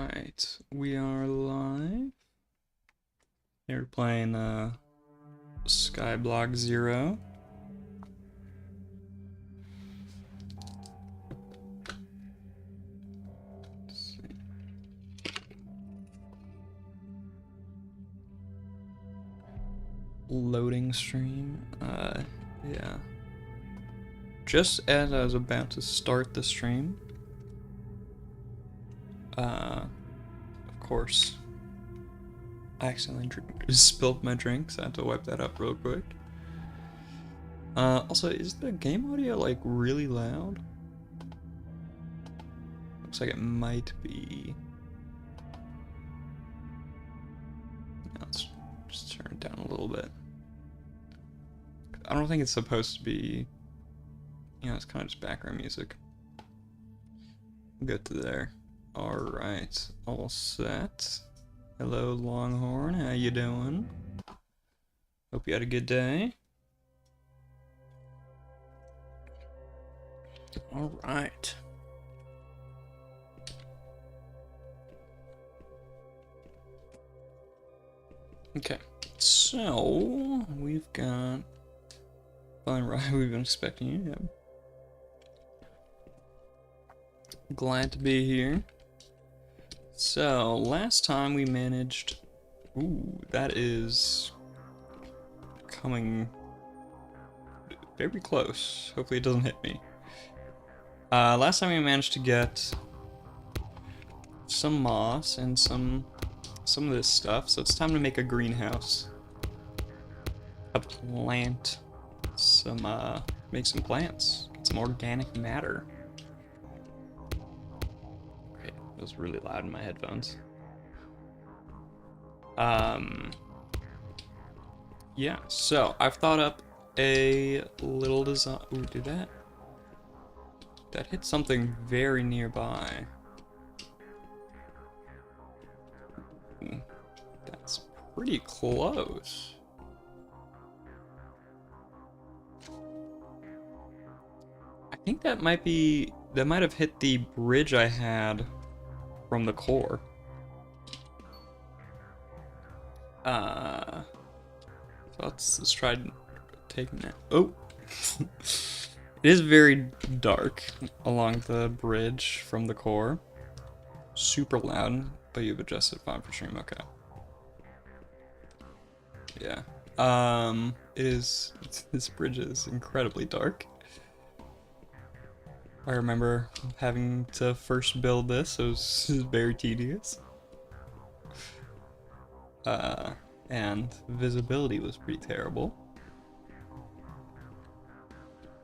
Alright, we are live. We're playing Skyblock 0. Let's see. Loading stream. Yeah. Just as I was about to start the stream, of course, I accidentally spilled my drink, so I had to wipe that up real quick. Also, is the game audio like really loud? Looks like it might be. Let's just turn it down a little bit. I don't think it's supposed to be, it's kind of just background music. Good to there. Alright, all set. Hello, Longhorn, how you doing? Hope you had a good day. Alright. Okay, so we've got fine, right? We've been expecting you. Yeah. Glad to be here. So last time we managed. Ooh, that is coming very close. Hopefully it doesn't hit me. Last time we managed to get some moss and some of this stuff, so it's time to make a greenhouse. A plant. Make some plants. Get some organic matter. Okay, it was really loud in my headphones. Yeah, so I've thought up a little design. Ooh, did that hit something very nearby. Ooh, that's pretty close. I think that might have hit the bridge I had from the core. So let's try taking that. Oh, it is very dark along the bridge from the core. Super loud, but you've adjusted fine for stream. Okay. Yeah. It is. This bridge is incredibly dark. I remember having to first build this. It was very tedious. And visibility was pretty terrible.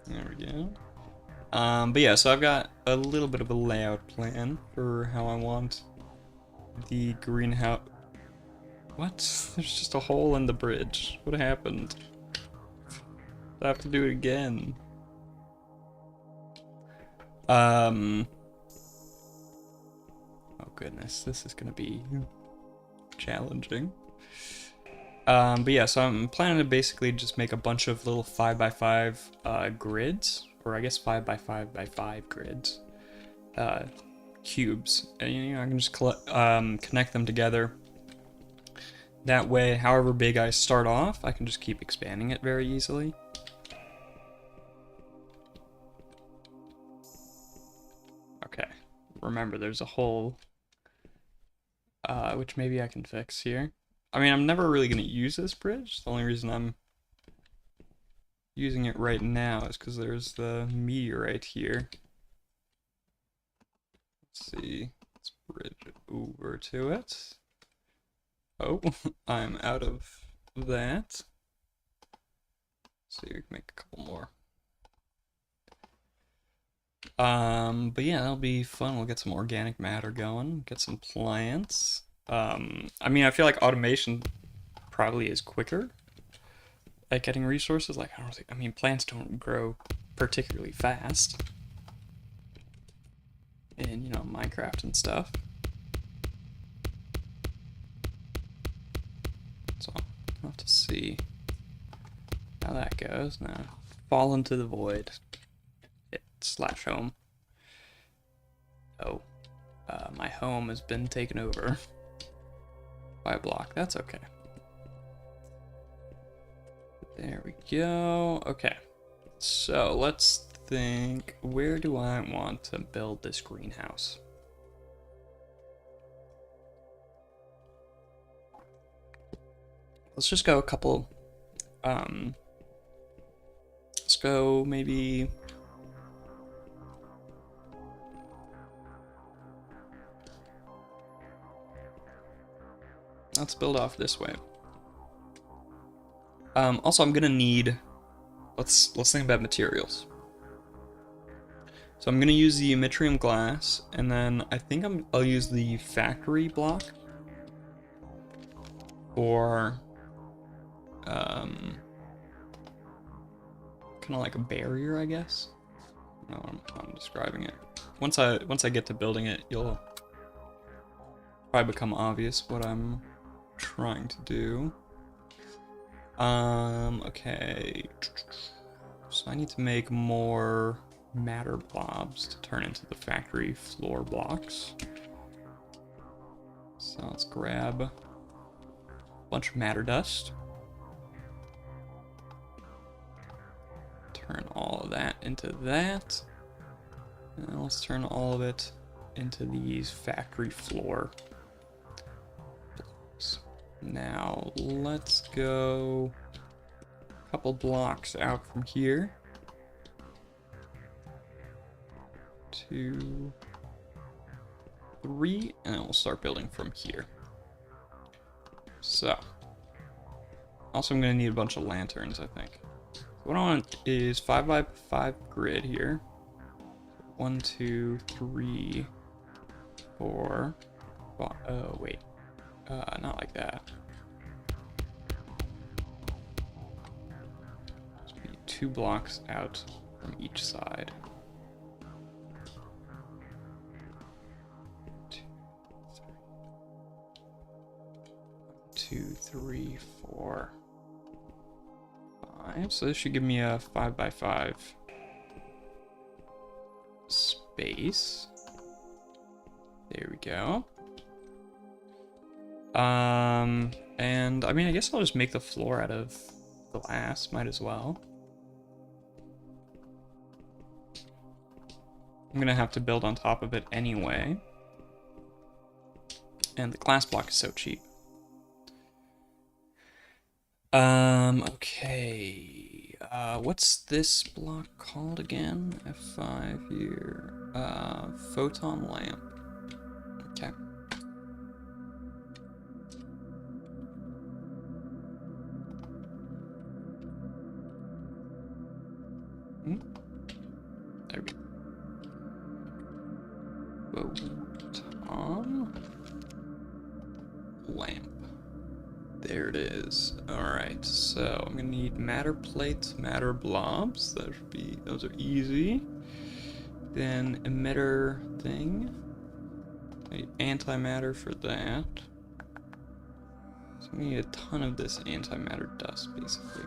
There we go. But yeah, so I've got a little bit of a layout plan for how I want the greenhouse. What? There's just a hole in the bridge. What happened? I have to do it again. Oh goodness, this is gonna be challenging. But yeah, so I'm planning to basically just make a bunch of little 5x5 grids, or I guess 5x5x5 grids, cubes, and I can just connect them together. That way, however big I start off, I can just keep expanding it very easily. Okay, remember there's a hole, which maybe I can fix here. I mean, I'm never really going to use this bridge. The only reason I'm using it right now is because there's the meteorite here. Let's see. Let's bridge over to it. Oh, I'm out of that. So we can make a couple more. But yeah, that'll be fun. We'll get some organic matter going, get some plants. I mean, I feel like automation probably is quicker at getting resources. Like, I mean, plants don't grow particularly fast in, Minecraft and stuff. So I'll have to see how that goes. Now, fall into the void. Hit /home. Oh. My home has been taken over by a block. That's okay. There we go. Okay. So let's think, where do I want to build this greenhouse? Let's just go a couple, let's go maybe, let's build off this way. Also, I'm gonna need, let's think about materials. So I'm gonna use the yttrium glass, and then I think I'll use the factory block for kind of like a barrier, I guess. I don't know how I'm describing it. Once I get to building it, you'll probably become obvious what I'm trying to do. Okay. So I need to make more matter blobs to turn into the factory floor blocks. So let's grab a bunch of matter dust. Turn all of that into that. And let's turn all of it into these factory floor blocks. Now let's go a couple blocks out from here. 2, 3, and then we'll start building from here. So, also I'm gonna need a bunch of lanterns, I think. What I want is 5x5 grid here. 1, 2, 3, 4. Oh wait, not like that. Just be 2 blocks out from each side. 2, 3, 4, 5. So this should give me a 5x5 space. There we go. And I mean, I guess I'll just make the floor out of glass. Might as well. I'm gonna have to build on top of it anyway. And the glass block is so cheap. Okay. What's this block called again? F5 here. Photon lamp. Okay. There we go. Photon lamp. There it is. Alright, so I'm gonna need matter plates, matter blobs. Those are easy. Then emitter thing. Antimatter for that. So we need a ton of this antimatter dust, basically.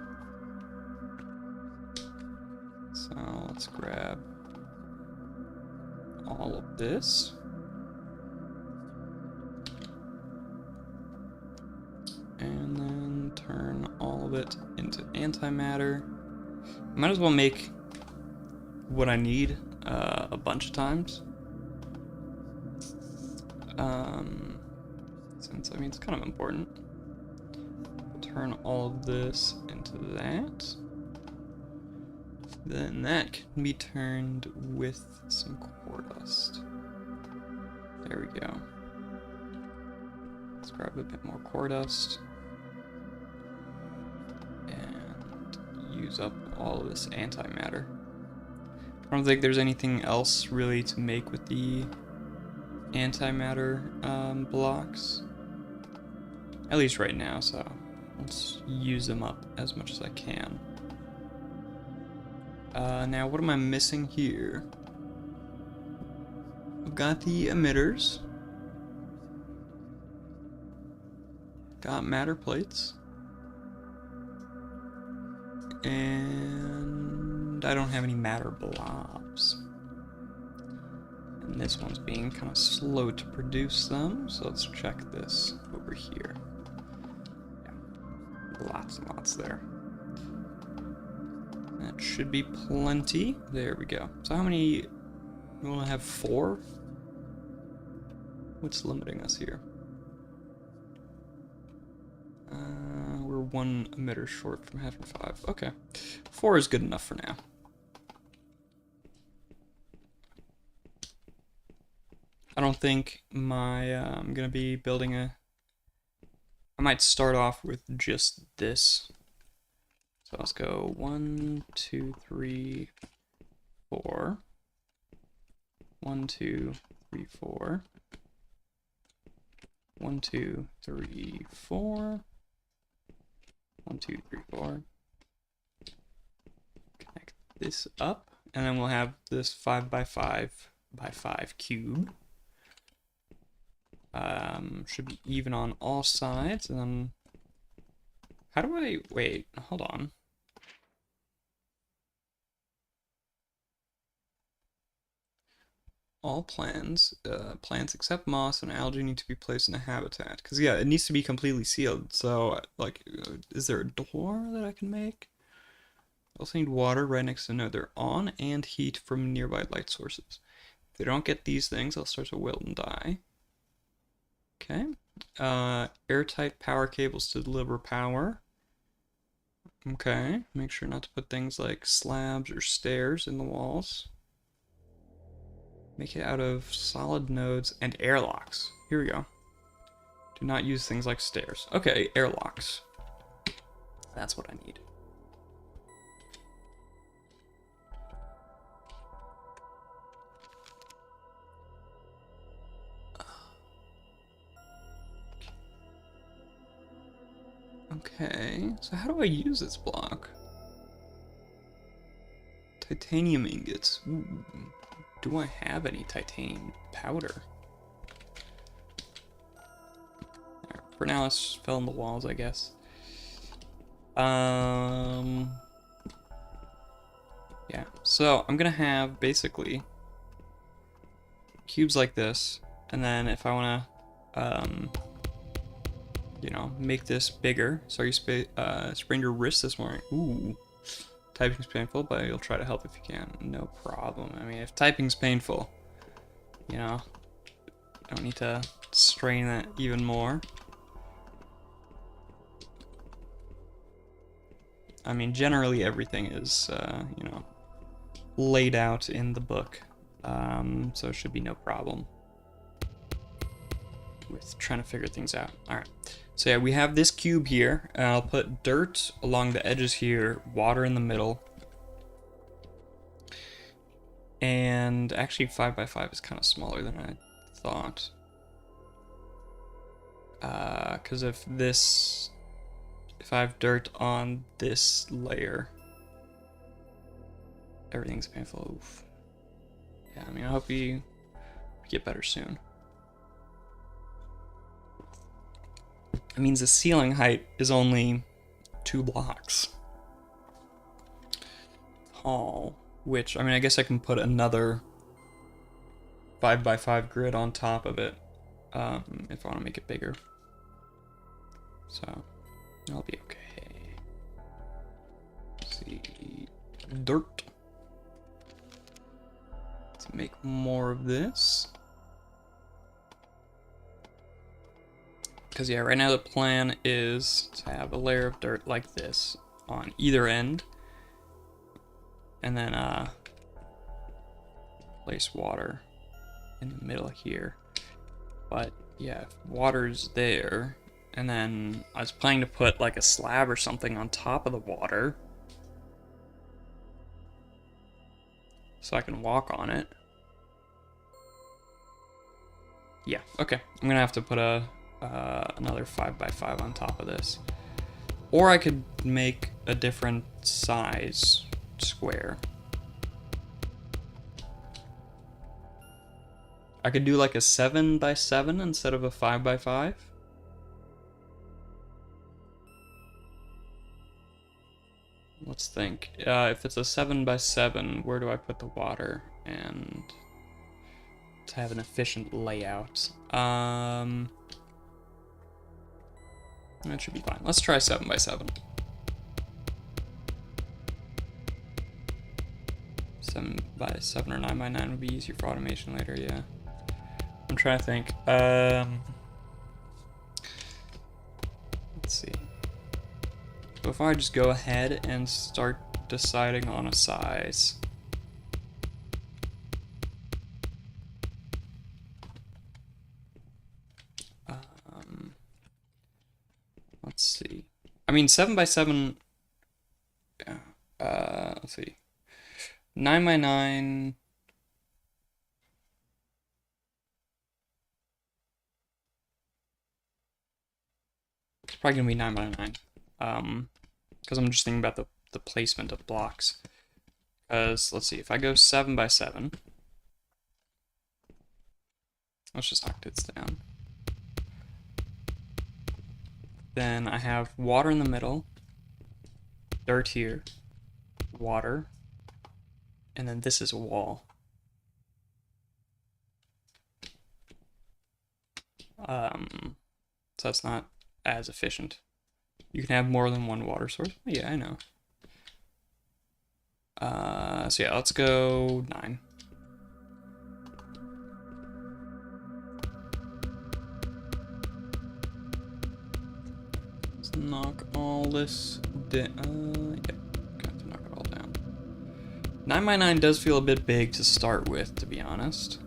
So let's grab all of this. And then turn all of it into antimatter. Might as well make what I need a bunch of times. Since, I mean, it's kind of important. Turn all of this into that. Then that can be turned with some core dust. There we go. Let's grab a bit more core dust. And use up all of this antimatter. I don't think there's anything else really to make with the antimatter blocks. At least right now, so let's use them up as much as I can. Now what am I missing here? I've got the emitters. Got matter plates. And I don't have any matter blobs. And this one's being kind of slow to produce them, so let's check this over here. Yeah, lots and lots there. That should be plenty. There we go. So how many? We want to have 4? What's limiting us here? We're 1 emitter short from having 5. Okay. 4 is good enough for now. I don't think my, I'm gonna be building a, I might start off with just this. So let's go 1, 2, 3, 4. 1, 2, 3, 4. 1, 2, 3, 4. 1, 2, 3, 4. Connect this up, and then we'll have this 5 by 5 by 5 cube. Should be even on all sides, and then how do I wait? Hold on. All plants except moss and algae need to be placed in a habitat. Because, yeah, it needs to be completely sealed. So, like, is there a door that I can make? Also need water right next to, no, they're on, and heat from nearby light sources. If they don't get these things, they'll start to wilt and die. Okay. Airtight power cables to deliver power. Okay. Make sure not to put things like slabs or stairs in the walls. Make it out of solid nodes and airlocks. Here we go. Do not use things like stairs. Okay, airlocks. That's what I need. Okay, so how do I use this block? Titanium ingots. Ooh. Do I have any titanium powder? Right, for now, let's fill in the walls, I guess. Yeah, so I'm gonna have basically cubes like this, and then if I wanna, you know, make this bigger. Sorry, you sprained your wrist this morning. Ooh. Typing's painful, but you'll try to help if you can. No problem. I mean, if typing's painful, you know, don't need to strain that even more. I mean, generally everything is, you know, laid out in the book, so it should be no problem with trying to figure things out. All right. So yeah, we have this cube here, and I'll put dirt along the edges here, water in the middle. And actually 5 by 5 is kind of smaller than I thought. Because if I have dirt on this layer, everything's painful. Oof. Yeah, I mean, I hope you get better soon. It means the ceiling height is only 2 blocks tall, which, I mean, I guess I can put another 5 by 5 grid on top of it if I want to make it bigger. So, I'll be okay. Let's see, dirt. Let's make more of this. Because, yeah, right now the plan is to have a layer of dirt like this on either end. And then, place water in the middle here. But, yeah, if water's there, and then I was planning to put, like, a slab or something on top of the water. So I can walk on it. Yeah, okay. I'm gonna have to put another 5 by 5 on top of this. Or I could make a different size square. I could do like a 7 by 7 instead of a 5 by 5. Let's think. If it's a 7 by 7, where do I put the water and to have an efficient layout. That should be fine. Let's try 7 by 7. 7 by 7 or 9 by 9 would be easier for automation later, yeah. I'm trying to think. Let's see. So if I just go ahead and start deciding on a size. Let's see. I mean, 7 by 7. Let's see. 9 by 9. It's probably gonna be 9 by 9. Because I'm just thinking about the placement of blocks. Because let's see, if I go 7 by 7, let's just knock this down. Then I have water in the middle, dirt here, water, and then this is a wall. So that's not as efficient. You can have more than one water source. Yeah, I know. So yeah, let's go 9. Let's knock all this down. Yep, got to knock it all down. 9 by 9 does feel a bit big to start with, to be honest.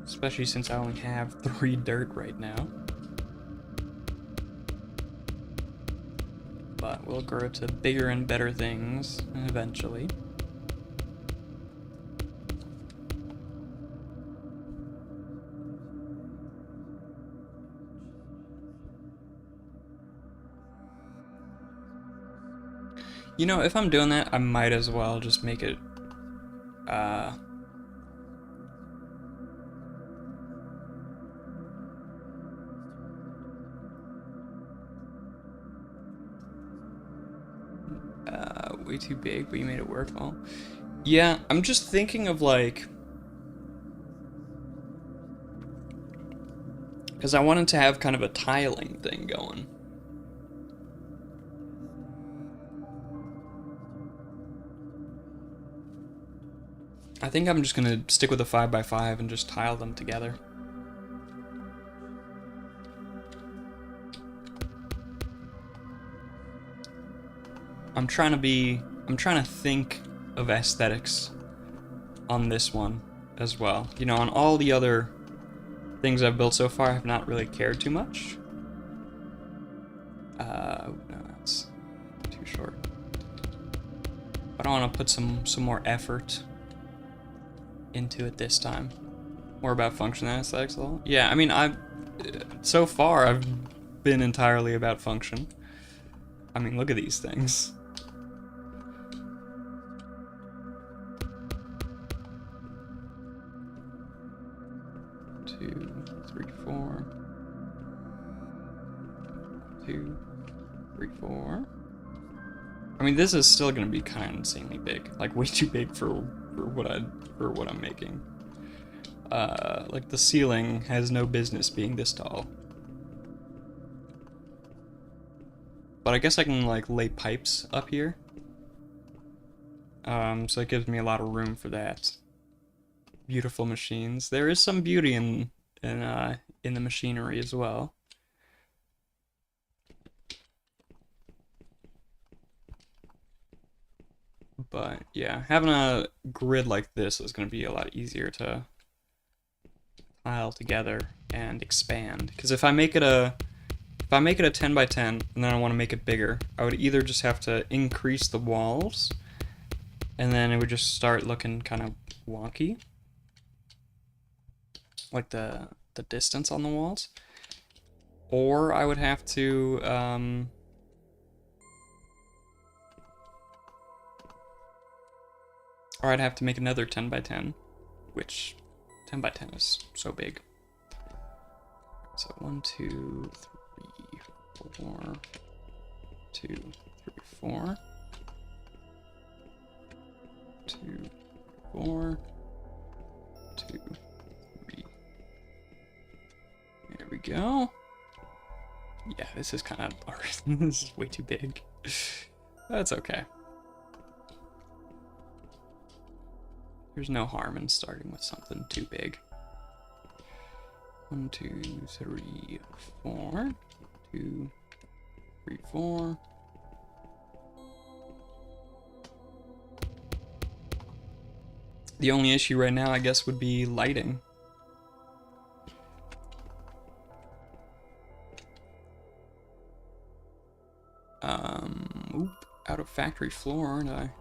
Especially since I only have 3 dirt right now. But we'll grow to bigger and better things eventually. You know, if I'm doing that, I might as well just make it, way too big, but you made it work well. Yeah, I'm just thinking of like, because I wanted to have kind of a tiling thing going. I think I'm just gonna stick with a 5 by 5 and just tile them together. I'm trying to think of aesthetics on this one as well. You know, on all the other things I've built so far, I've not really cared too much. No, that's too short. But I want to put some more effort into it this time. More about function than aesthetics a little. Yeah, I mean, so far I've been entirely about function. I mean, look at these things. Two, three, four. 2, 3, 4. I mean, this is still gonna be kind of insanely big, like way too big for what I'm making. Like the ceiling has no business being this tall. But I guess I can like lay pipes up here. So it gives me a lot of room for that. Beautiful machines. There is some beauty in the machinery as well. But yeah, having a grid like this is going to be a lot easier to tile together and expand. Because if I make it a 10 by 10 and then I want to make it bigger, I would either just have to increase the walls and then it would just start looking kind of wonky, like the distance on the walls, or I would have to or I'd have to make another 10 by 10, which 10 by 10 is so big. So 1, 2, 3, 4, 2, 3, 4, 2, 4, 2, go. Yeah, this is kind of... this is way too big. That's okay. There's no harm in starting with something too big. 1, 2, 3, 4. 2, 3, 4. The only issue right now, I guess, would be lighting. Oop, out of factory floor, aren't I?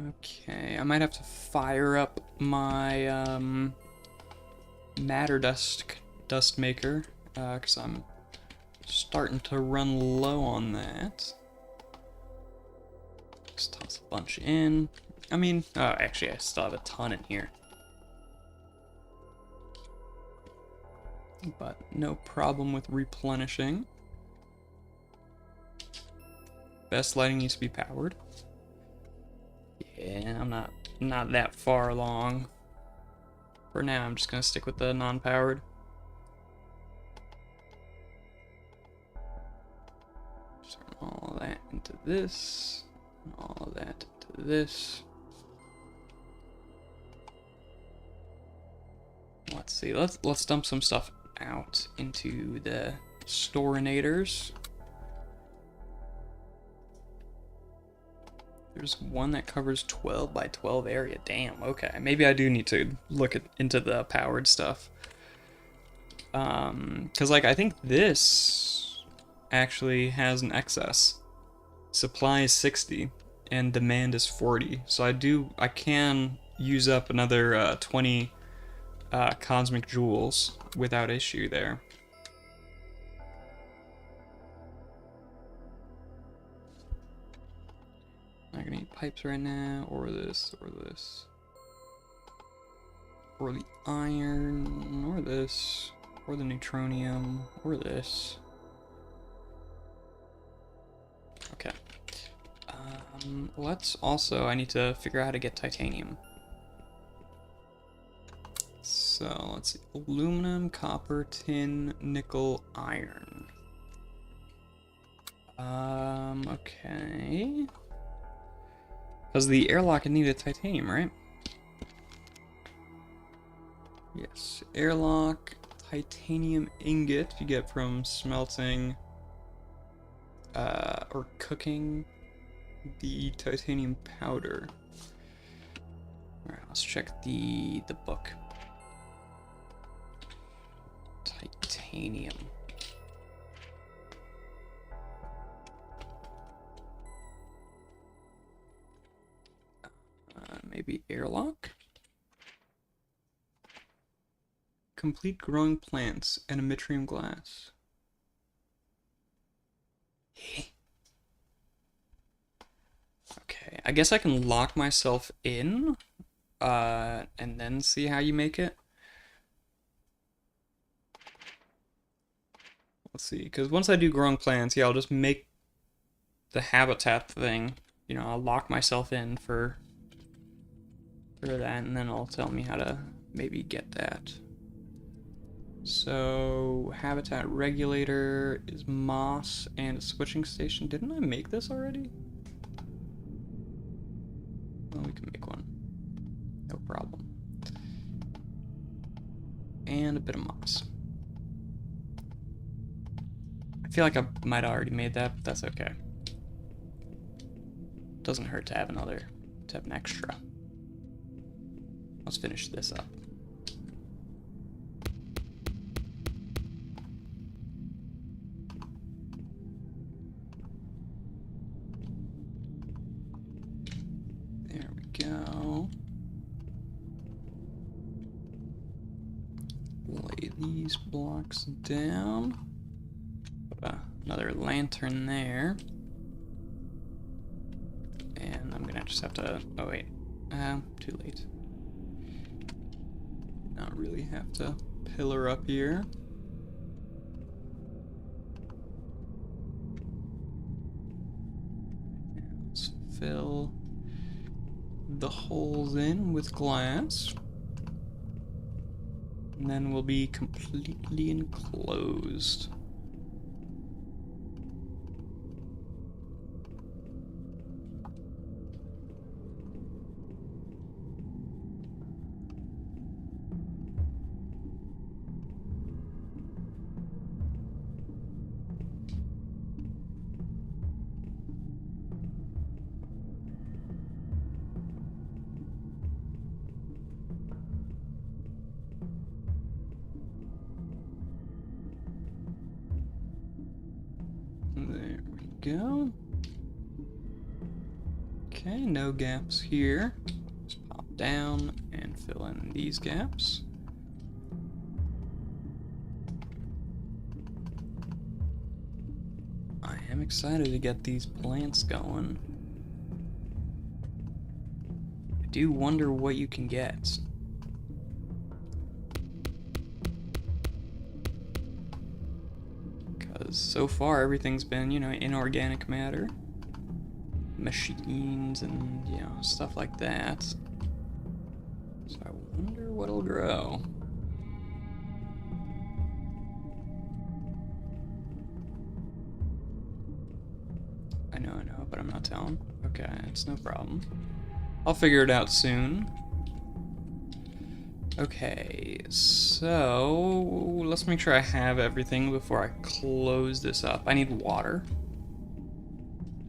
Okay, I might have to fire up my matter dust maker, because I'm starting to run low on that. Just toss a bunch in. I mean, oh, actually, I still have a ton in here. But no problem with replenishing. Best lighting needs to be powered. Yeah, I'm not that far along. For now, I'm just gonna stick with the non-powered. Turn all of that into this, and all of that into this. Let's see. Let's dump some stuff out into the storinators. There's one that covers 12 by 12 area. Damn, okay. Maybe I do need to look into the powered stuff. Because, like, I think this actually has an excess. Supply is 60, and demand is 40. So I can use up another 20 cosmic jewels without issue there. Not gonna need pipes right now, or this, or this. Or the iron, or this, or the neutronium, or this. Okay. Let's also, I need to figure out how to get titanium. So, let's see. Aluminum, copper, tin, nickel, iron. Okay. Because the airlock needed titanium, right? Yes. Airlock, titanium ingot you get from smelting or cooking the titanium powder. Alright, let's check the book. Titanium. Maybe airlock? Complete growing plants and emitrium glass. Okay, I guess I can lock myself in, and then see how you make it. Let's see, because once I do growing plants, yeah, I'll just make the habitat thing. You know, I'll lock myself in for that, and then it'll tell me how to maybe get that. So, habitat regulator is moss and a switching station. Didn't I make this already? Well, we can make one. No problem. And a bit of moss. I feel like I might have already made that, but that's okay. Doesn't hurt to have an extra. Let's finish this up. There we go. Lay these blocks down. Put another lantern there. And I'm gonna just have to, oh wait, too late. Not really have to pillar up here. Let's fill the holes in with glass. And then we'll be completely enclosed. There we go. Okay, no gaps here. Just pop down and fill in these gaps. I am excited to get these plants going. I do wonder what you can get. Because so far everything's been, you know, inorganic matter. Machines and, you know, stuff like that. So I wonder what'll grow. I know, but I'm not telling. Okay, it's no problem. I'll figure it out soon. Okay, so let's make sure I have everything before I close this up. I need water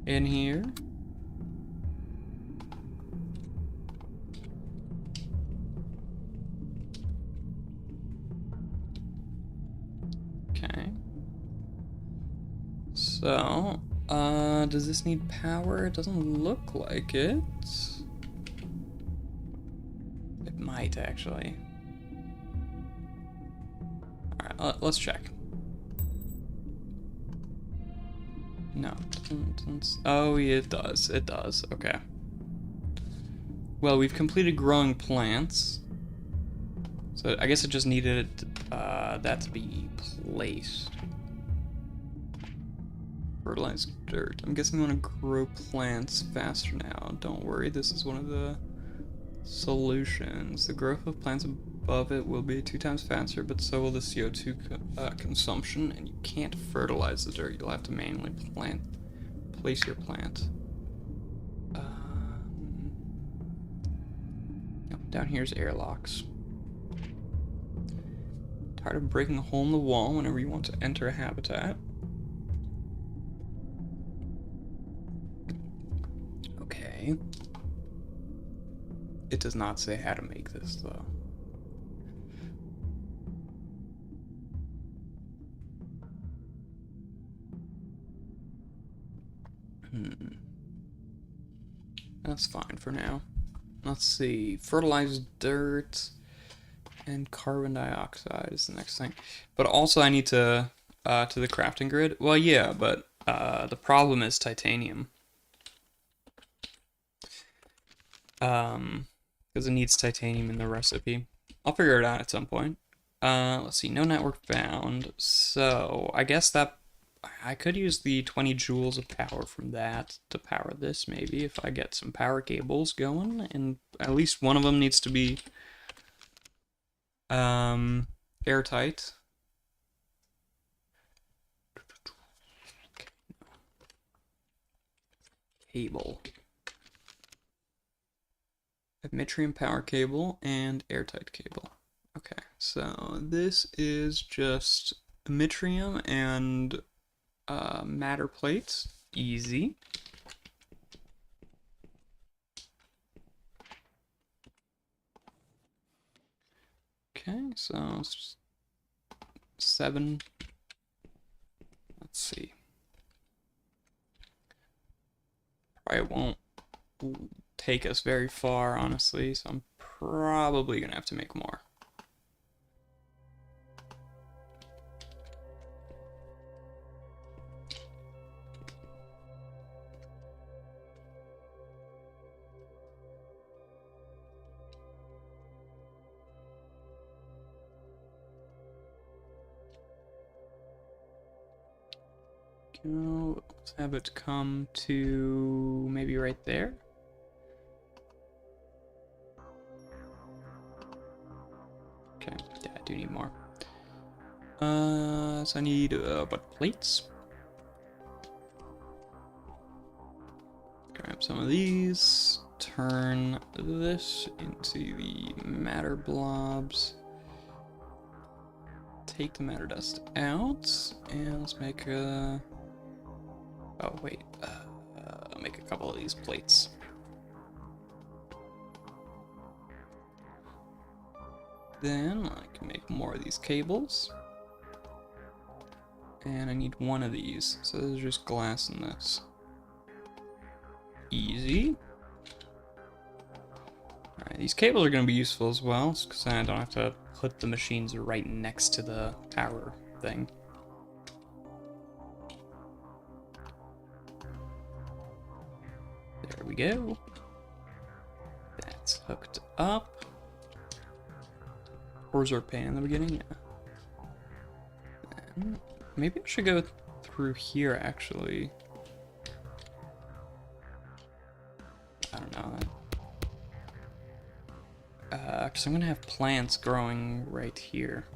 in here. Okay. So, does this need power? It doesn't look like it. It might, actually. Alright, let's check. No. Oh, yeah, it does. It does. Okay. Well, we've completed growing plants. So I guess it just needed that to be placed. Fertilized dirt. I'm guessing we want to grow plants faster now. Don't worry, this is one of the solutions. The growth of plants above it will be 2 times faster, but so will the CO2 consumption, and you can't fertilize the dirt. You'll have to manually place your plant. Down here's airlocks. Tired of breaking a hole in the wall whenever you want to enter a habitat. Okay. It does not say how to make this, though. That's fine for now. Let's see. Fertilized dirt and carbon dioxide is the next thing. But also I need to the crafting grid. Well, yeah, but the problem is titanium. Because it needs titanium in the recipe. I'll figure it out at some point. Let's see, no network found. So I guess that I could use the 20 joules of power from that to power this, maybe, if I get some power cables going, and at least one of them needs to be airtight. Cable. Metrium power cable and airtight cable. Okay, so this is just metrium and matter plates. Easy. Okay, so 7. Let's see. Probably won't take us very far, honestly, so I'm probably gonna have to make more. Let's have it come to maybe right there. do need more. So I need, what, plates? Grab some of these, turn this into the matter blobs, take the matter dust out, and let's make a, oh wait, I'll make a couple of these plates. Then I can make more of these cables. And I need one of these, so there's just glass in this. Easy. Alright, these cables are going to be useful as well, because then I don't have to put the machines right next to the power thing. There we go. That's hooked up. Cores are a pain in the beginning, yeah. And maybe I should go through here, actually. I don't know. Because I'm going to have plants growing right here.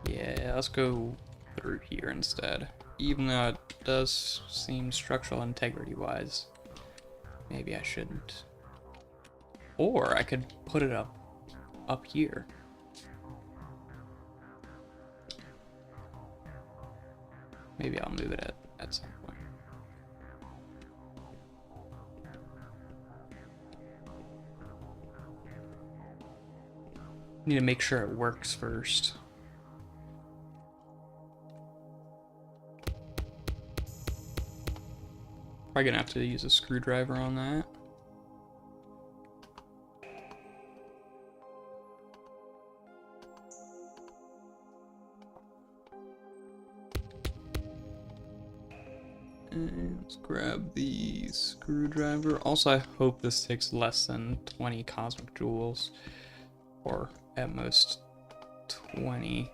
Yeah, let's go through here instead. Even though it does seem structural integrity-wise, maybe I shouldn't. Or I could put it up here. Maybe I'll move it at some point. Need to make sure it works first. Probably gonna have to use a screwdriver on that. And let's grab the screwdriver. Also, I hope this takes less than 20 cosmic joules, or at most 20.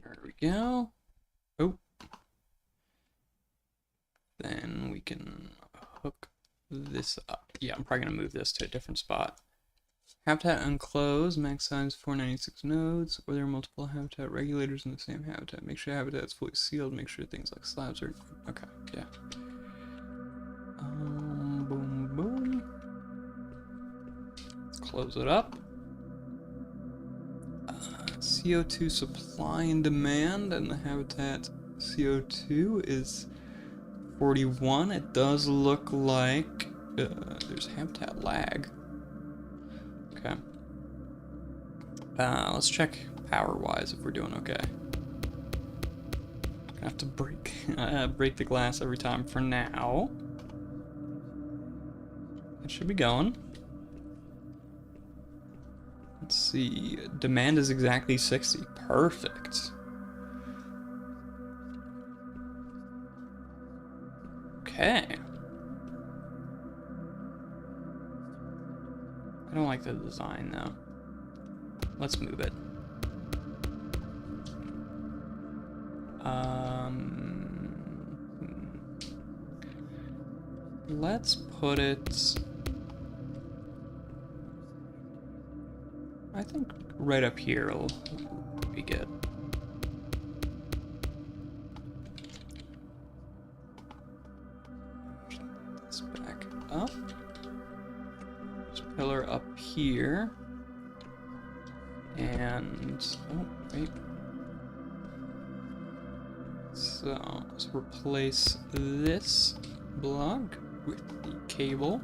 There we go. Oh. Then we can hook this up. Yeah, I'm probably gonna move this to a different spot. Habitat unclosed, max size 496 nodes, or there are multiple habitat regulators in the same habitat. Make sure habitat is fully sealed, make sure things like slabs are, okay, yeah. Boom, boom. Let's close it up. CO2 supply and demand, and the habitat CO2 is 41. It does look like there's habitat lag. Okay. Let's check power-wise if we're doing okay. Gonna have to break the glass every time for now. It should be going. Let's see. Demand is exactly 60. Perfect. Okay. I don't like the design though. Let's move it. Let's put it, I think right up here will be good. Let's back up. Pillar up here, and oh wait, so let's replace this block with the cable.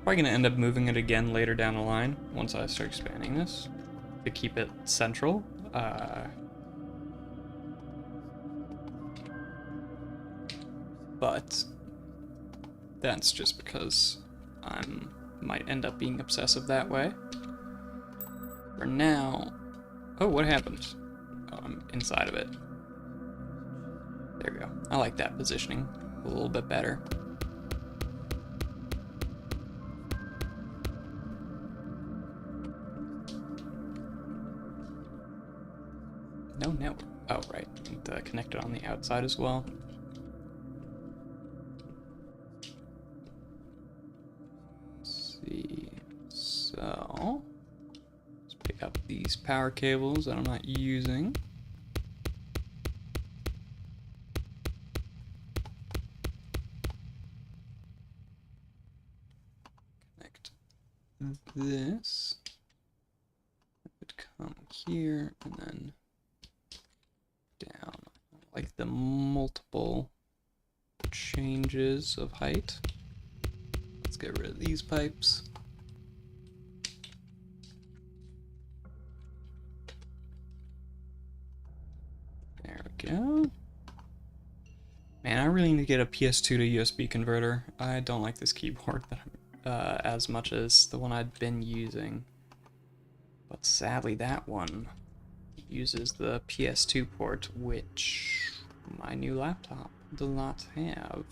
Probably gonna end up moving it again later down the line once I start expanding this to keep it central. But that's just because I might end up being obsessive that way. For now, oh, what happened? Oh, I'm inside of it. There we go. I like that positioning a little bit better. No network. Oh, right. Connected on the outside as well. Let's see. So, let's pick up these power cables that I'm not using. Connect this. It would come here and then down. Like the multiple changes of height. Let's get rid of these pipes. There we go. Man, I really need to get a PS2 to USB converter. I don't like this keyboard as much as the one I'd been using. But sadly, that one uses the PS2 port, which my new laptop does not have.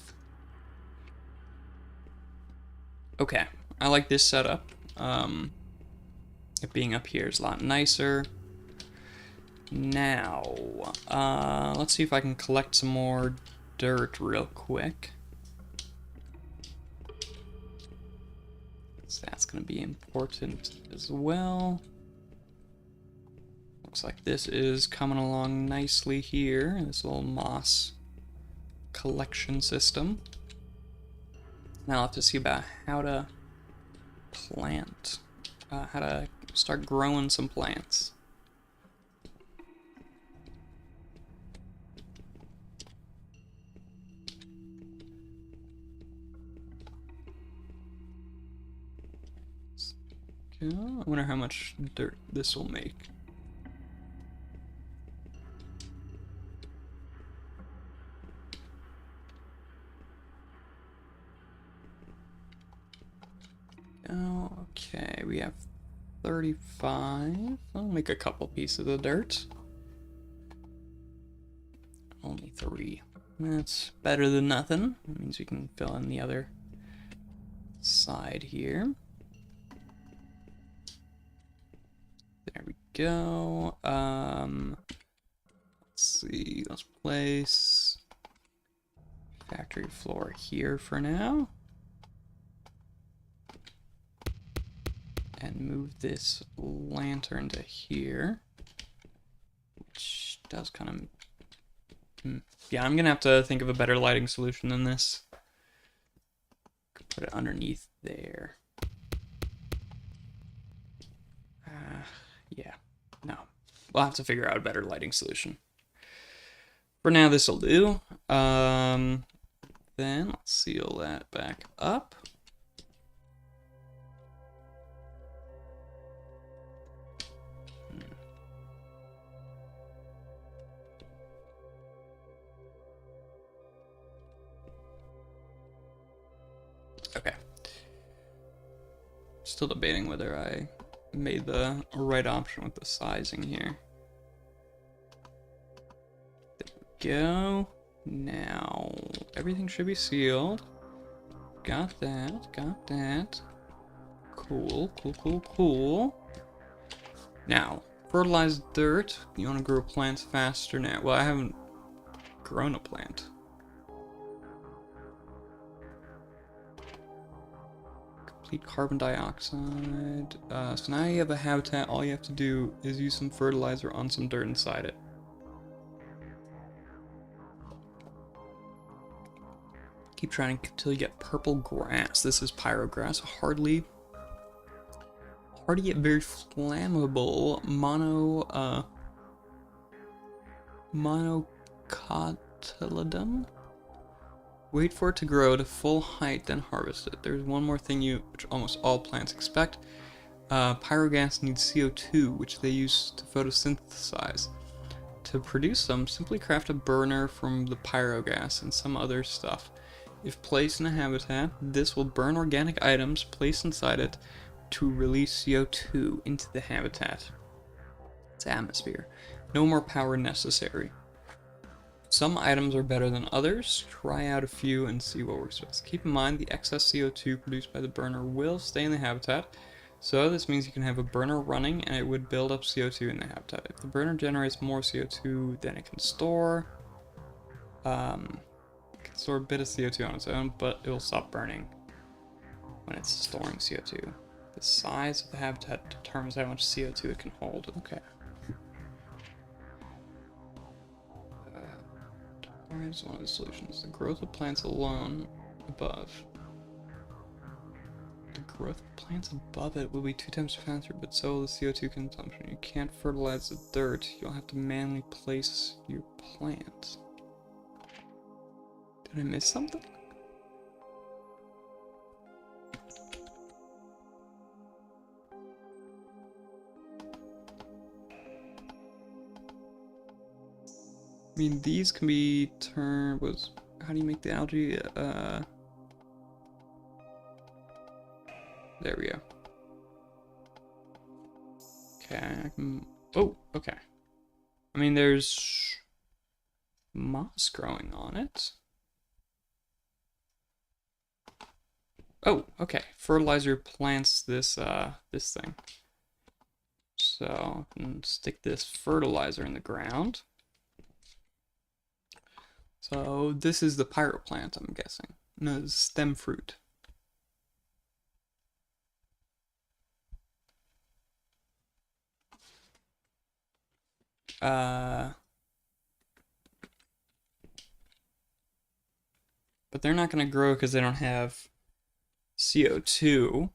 Okay, I like this setup. It being up here is a lot nicer. Now, let's see if I can collect some more dirt real quick. So that's going to be important as well. Looks like this is coming along nicely here, this little moss collection system. Now I'll have to see about how to plant, how to start growing some plants. I wonder how much dirt this will make. Okay, we have 35. I'll make a couple pieces of dirt. Only 3. That's better than nothing. That means we can fill in the other side here. There we go. Let's see. Let's place factory floor here for now. And move this lantern to here, which does kind of... Yeah, I'm gonna have to think of a better lighting solution than this. Put it underneath there. Yeah, no. We'll have to figure out a better lighting solution. For now, this will do. Then let's seal that back up. Okay. Still debating whether I made the right option with the sizing here. There we go. Now, everything should be sealed. Got that, got that. Cool, cool, cool, cool. Now, fertilized dirt. You want to grow plants faster now. Well, I haven't grown a plant. Complete carbon dioxide. So now you have a habitat. All you have to do is use some fertilizer on some dirt inside it. Keep trying until you get purple grass. This is pyrograss. Hardy yet very flammable monocotyledon. Wait for it to grow to full height, then harvest it. There's one more thing which almost all plants expect. Pyrogas needs CO2, which they use to photosynthesize. To produce them, simply craft a burner from the pyrogas and some other stuff. If placed in a habitat, this will burn organic items placed inside it to release CO2 into the habitat. Its atmosphere. No more power necessary. Some items are better than others. Try out a few and see what works best. Keep in mind the excess CO2 produced by the burner will stay in the habitat, So this means you can have a burner running and it would build up CO2 in the habitat. If the burner generates more CO2 than it can store, it can store a bit of CO2 on its own, but it will stop burning when it's storing CO2. The size of the habitat determines how much CO2 it can hold. Okay. Alright, is one of the solutions. The growth of plants alone above. The growth of plants above it will be 2 times faster, but so will the CO2 consumption. You can't fertilize the dirt. You'll have to manually place your plants. Did I miss something? I mean, these can be turned. How do you make the algae? There we go. Okay. Oh, okay. I mean, there's moss growing on it. Oh, okay. Fertilizer plants this this thing. So I can stick this fertilizer in the ground. So this is the pyro plant, I'm guessing. No, it's stem fruit. But they're not going to grow because they don't have CO2,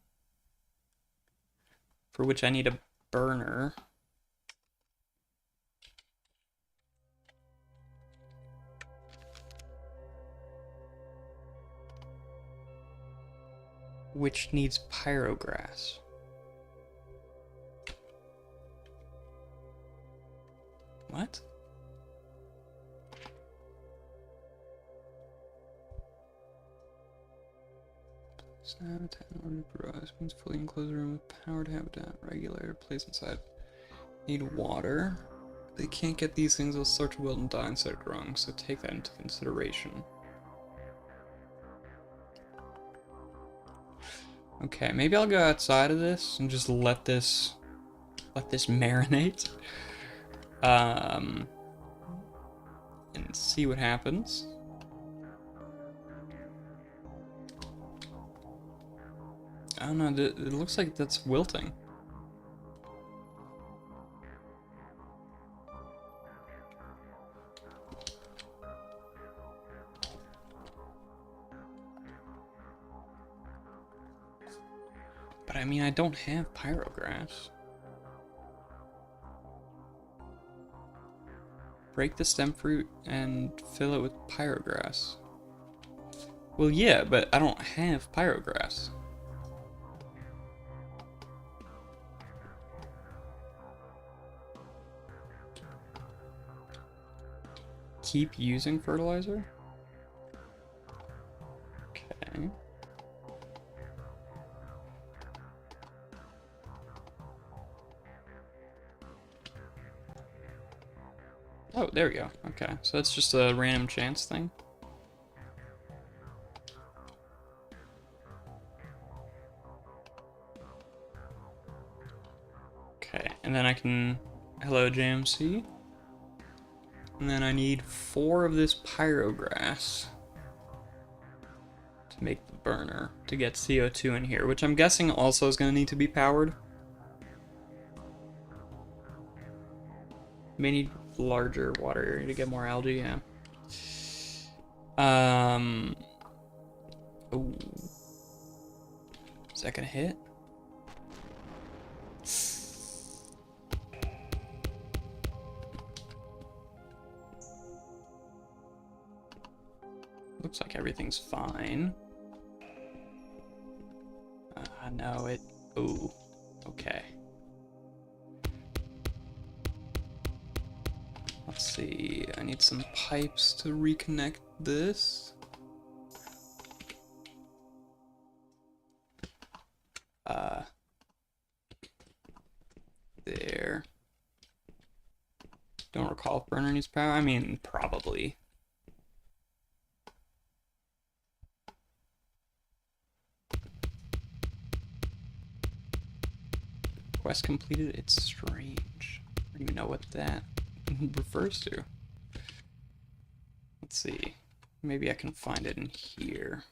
for which I need a burner. Which needs pyrograss. What? Habitat in order to grow. This means fully enclosed room with powered habitat regulator placed inside. Need water. If they can't get these things, they'll start to wilt and die instead of growing, so take that into consideration. Okay, maybe I'll go outside of this and just let this marinate. And see what happens. I don't know, it looks like that's wilting. But I mean, I don't have pyrograss. Break the stem fruit and fill it with pyrograss. Well, yeah, but I don't have pyrograss. Keep using fertilizer? Okay. Oh, there we go. Okay, so that's just a random chance thing. Okay, and then I can... Hello, JMC. And then I need 4 of this pyrograss to make the burner to get CO2 in here, which I'm guessing also is going to need to be powered. May need larger water area to get more algae, yeah. Oh. Is that gonna hit? Looks like everything's fine. No, it... Ooh. Okay. Let's see, I need some pipes to reconnect this. There. Don't recall if burner needs power. I mean, probably. Quest completed. It's strange. I don't even know what that refers to. Let's see. Maybe I can find it in here.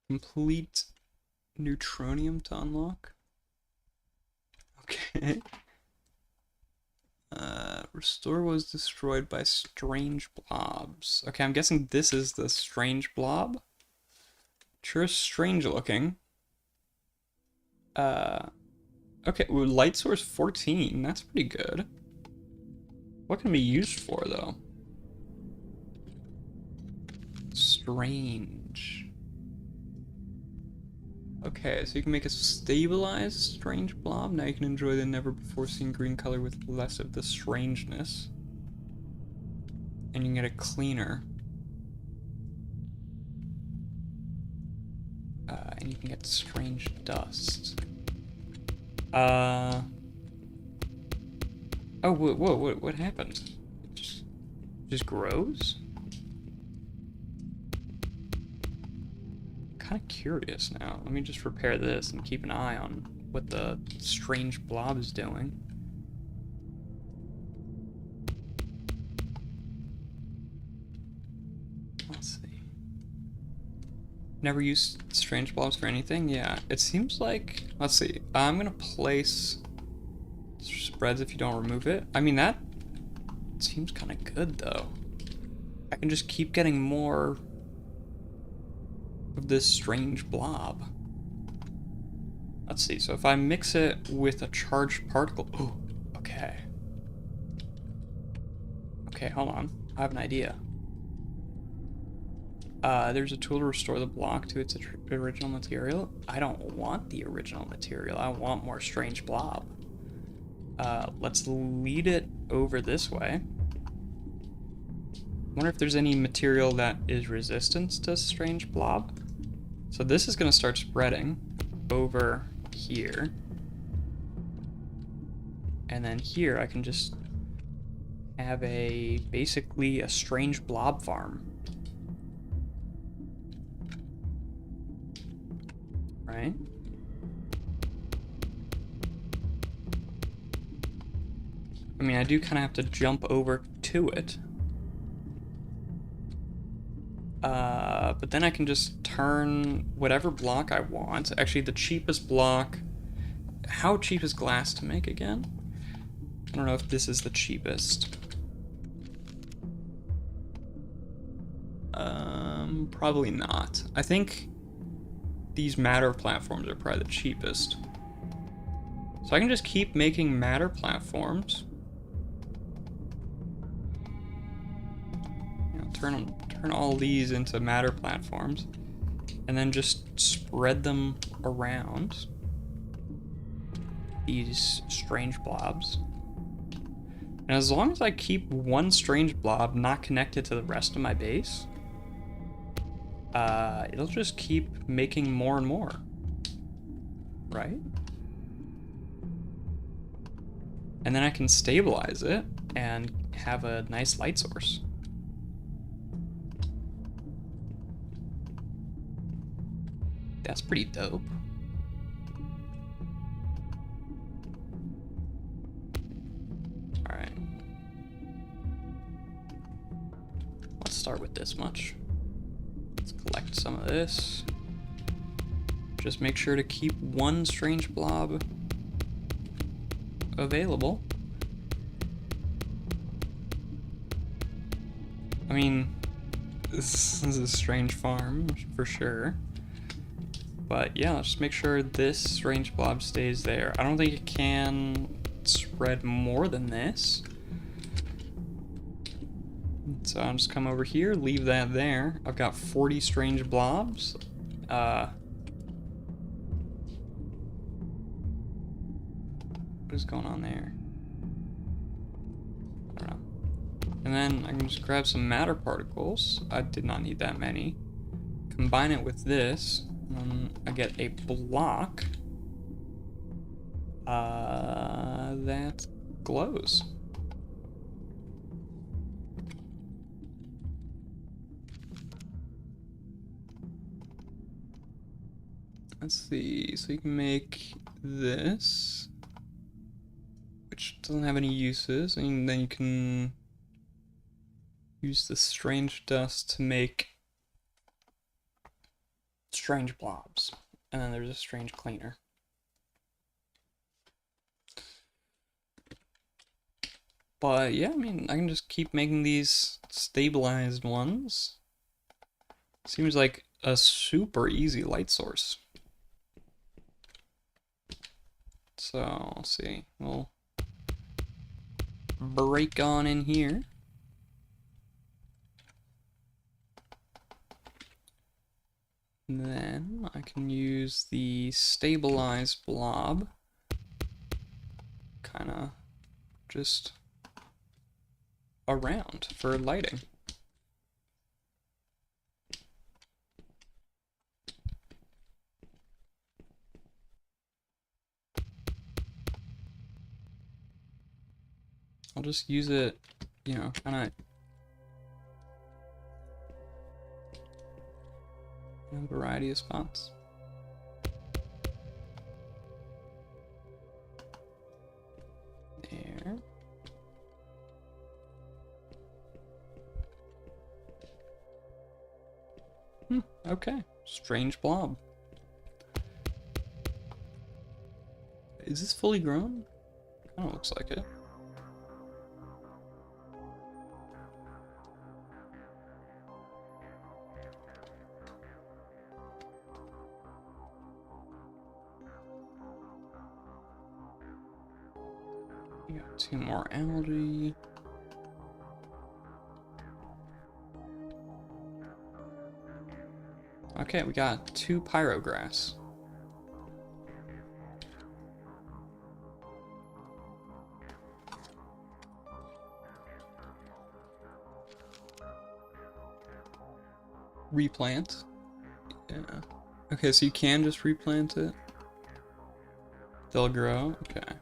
Complete neutronium to unlock. Okay. Restore was destroyed by strange blobs. Okay, I'm guessing this is the strange blob. Sure, strange looking. Okay, ooh, light source 14. That's pretty good. What can it be used for, though? Strange. Okay, so you can make a stabilized strange blob. Now you can enjoy the never-before-seen green color with less of the strangeness. And you can get a cleaner. And you can get strange dust. Oh, whoa, what happened? It just grows? Kind of curious now. Let me just repair this and keep an eye on what the strange blob is doing. Let's see. Never used strange blobs for anything? Yeah, it seems like... Let's see. I'm gonna place spreads if you don't remove it. I mean, that seems kind of good, though. I can just keep getting more of this strange blob. Let's see, so if I mix it with a charged particle... Oh, okay. Okay, hold on. I have an idea. There's a tool to restore the block to its original material. I don't want the original material. I want more strange blob. Let's lead it over this way. Wonder if there's any material that is resistant to strange blob. So this is going to start spreading over here. And then here I can just have basically a strange blob farm. Right? I mean, I do kind of have to jump over to it. But then I can just turn whatever block I want. Actually, the cheapest block... How cheap is glass to make again? I don't know if this is the cheapest. Probably not. I think these matter platforms are probably the cheapest. So I can just keep making matter platforms. You know, turn all these into matter platforms. And then just spread them around these strange blobs. And as long as I keep one strange blob not connected to the rest of my base, it'll just keep making more and more. Right? And then I can stabilize it and have a nice light source. That's pretty dope. Alright. Let's start with this much. Let's collect some of this. Just make sure to keep one strange blob available. I mean, this is a strange farm for sure. But yeah, let's just make sure this strange blob stays there. I don't think it can spread more than this. So I'll just come over here, leave that there. I've got 40 strange blobs. What is going on there? I don't know. And then I can just grab some matter particles. I did not need that many. Combine it with this. I get a block that glows. let's see. So you can make this, which doesn't have any uses, and then you can use the strange dust to make strange blobs. And then there's a strange cleaner. But yeah, I mean, I can just keep making these stabilized ones. Seems like a super easy light source. So, let's see. We'll break on in here. And then I can use the stabilized blob. Kind of just around for lighting. I'll just use it, you know, kind of in a variety of spots. There. Okay. Strange blob. Is this fully grown? Kind of looks like it. We got 2 more algae. Okay, we got 2 pyrograss. Replant. Yeah. Okay, so you can just replant it. They'll grow. Okay.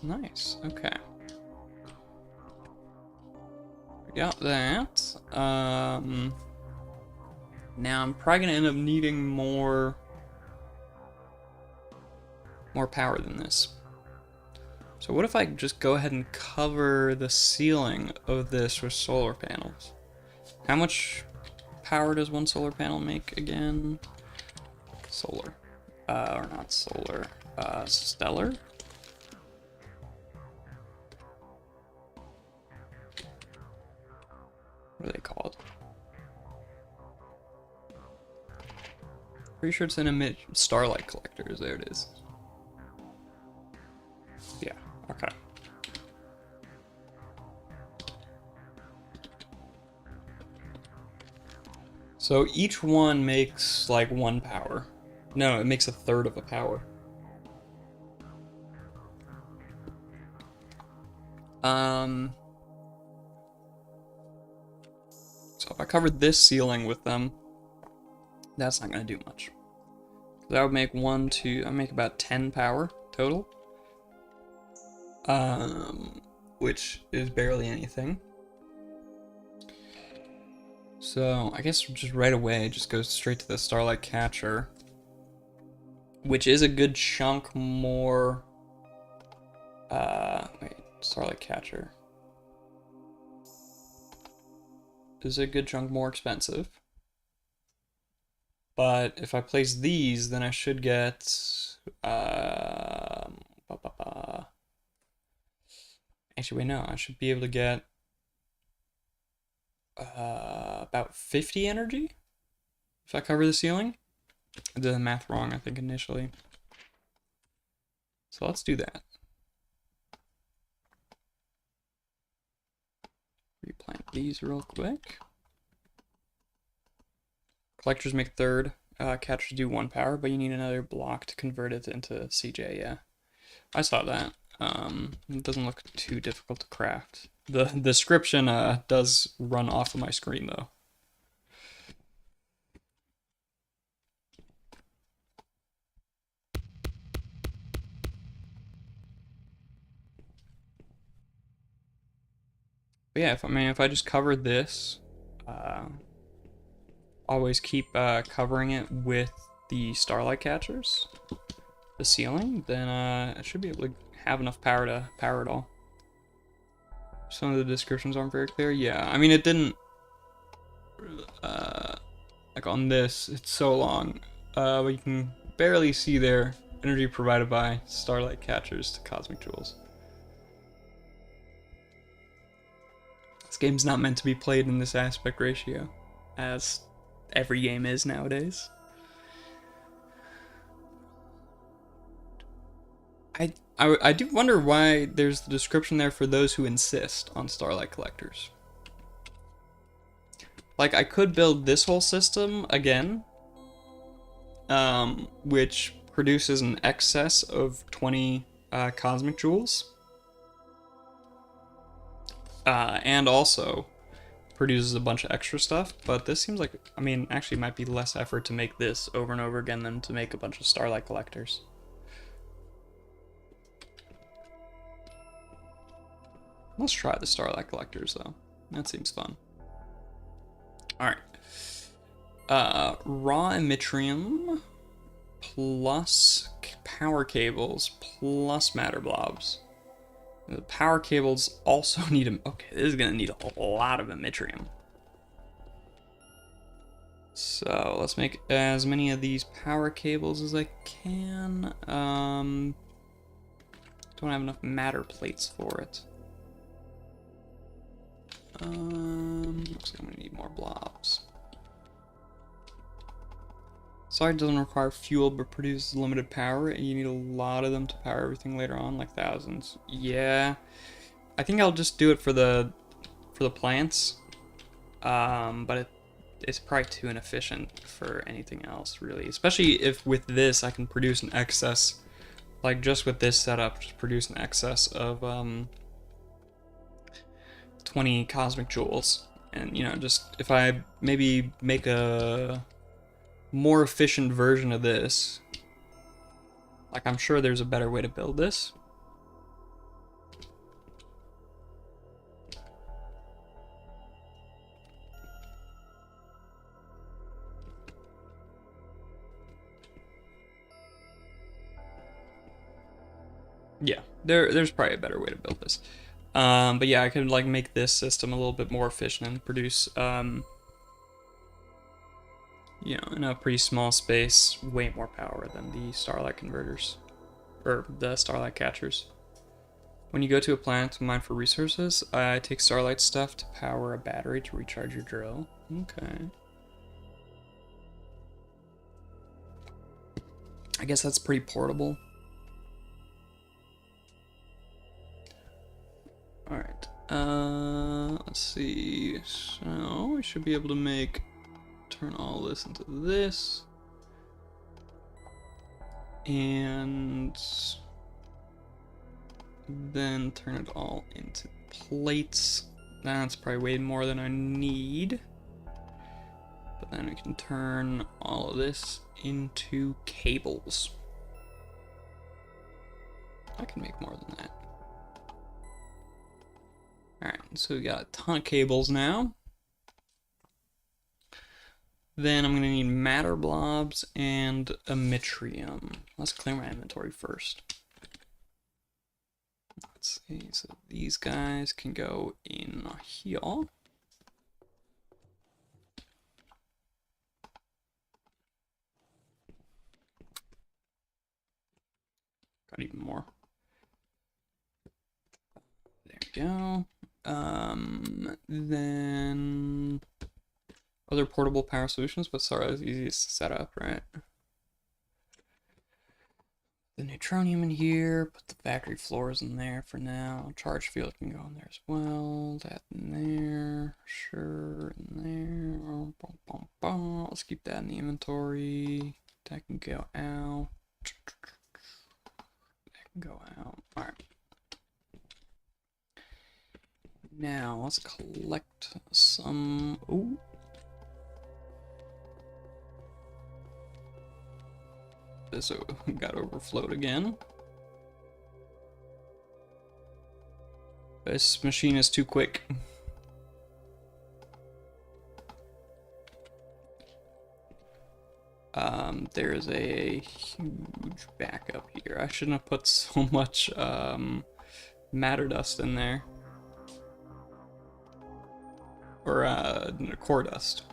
Nice. Okay. We got that. Now I'm probably gonna end up needing more power than this. So what if I just go ahead and cover the ceiling of this with solar panels? How much power does one solar panel make again? Solar. Or not solar. Stellar? What are they called? Pretty sure it's an emit starlight collectors. There it is. Yeah, okay. So each one makes like 1 power. No, it makes 1/3 of a power. So if I covered this ceiling with them, that's not gonna do much. That would make 1, 2, I make about 10 power total. Which is barely anything. So I guess just right away, just goes straight to the Starlight Catcher, which is a good chunk more. Wait, Starlight Catcher is a good chunk more expensive. But if I place these, then I should get actually, wait, no, I should be able to get about 50 energy if I cover the ceiling. I did the math wrong, I think, initially. So let's do that. Replant these real quick. Collectors make 1/3. Catchers do 1 power, but you need another block to convert it into CJ, yeah. I saw that. It doesn't look too difficult to craft. The description does run off of my screen though. But yeah, if I just covered this, always keep covering it with the starlight catchers, the ceiling, then I should be able to have enough power to power it all. Some of the descriptions aren't very clear. Yeah, I mean, it didn't, like on this, it's so long, but you can barely see there energy provided by starlight catchers to cosmic jewels. This game's not meant to be played in this aspect ratio, as every game is nowadays. I do wonder why there's the description there for those who insist on starlight collectors. Like, I could build this whole system again, which produces an excess of 20 cosmic jewels, and also produces a bunch of extra stuff, but this seems like, I mean, actually might be less effort to make this over and over again than to make a bunch of starlight collectors. Let's try the starlight collectors, though. That seems fun. Alright. Raw emitrium plus power cables plus matter blobs. The power cables also need them. Okay, this is gonna need a lot of emitrium. So let's make as many of these power cables as I can. Don't have enough matter plates for it. Looks like I'm gonna need more blobs. Sorry, it doesn't require fuel but produces limited power, and you need a lot of them to power everything later on, like thousands. Yeah, I think I'll just do it for the plants. But it's probably too inefficient for anything else, really. Especially if with this I can produce an excess, like just with this setup, just produce an excess of 20 cosmic jewels. And, you know, just if I maybe make a more efficient version of this, like I'm sure there's a better way to build this. Yeah, there's probably a better way to build this. But yeah, I could like make this system a little bit more efficient and produce, you know, in a pretty small space, way more power than the starlight converters, or the starlight catchers. When you go to a planet to mine for resources, I take starlight stuff to power a battery to recharge your drill. Okay. I guess that's pretty portable. Alright, let's see. So, we should be able to turn all this into this. And then turn it all into plates. That's probably way more than I need. But then we can turn all of this into cables. I can make more than that. Alright, so we got a ton of cables now. Then I'm going to need matter blobs and emitrium. Let's clear my inventory first. Let's see, so these guys can go in here. Got even more. There we go. Then other portable power solutions, but sorry, it's easiest to set up, right? The neutronium in here, put the factory floors in there for now. Charge field can go in there as well. That in there, sure, in there. Bum, bum, bum. Let's keep that in the inventory. That can go out. That can go out. All right. Now let's collect some. Ooh. This got overflowed again. This machine is too quick. There's a huge backup here. I shouldn't have put so much matter dust in there. Or core dust.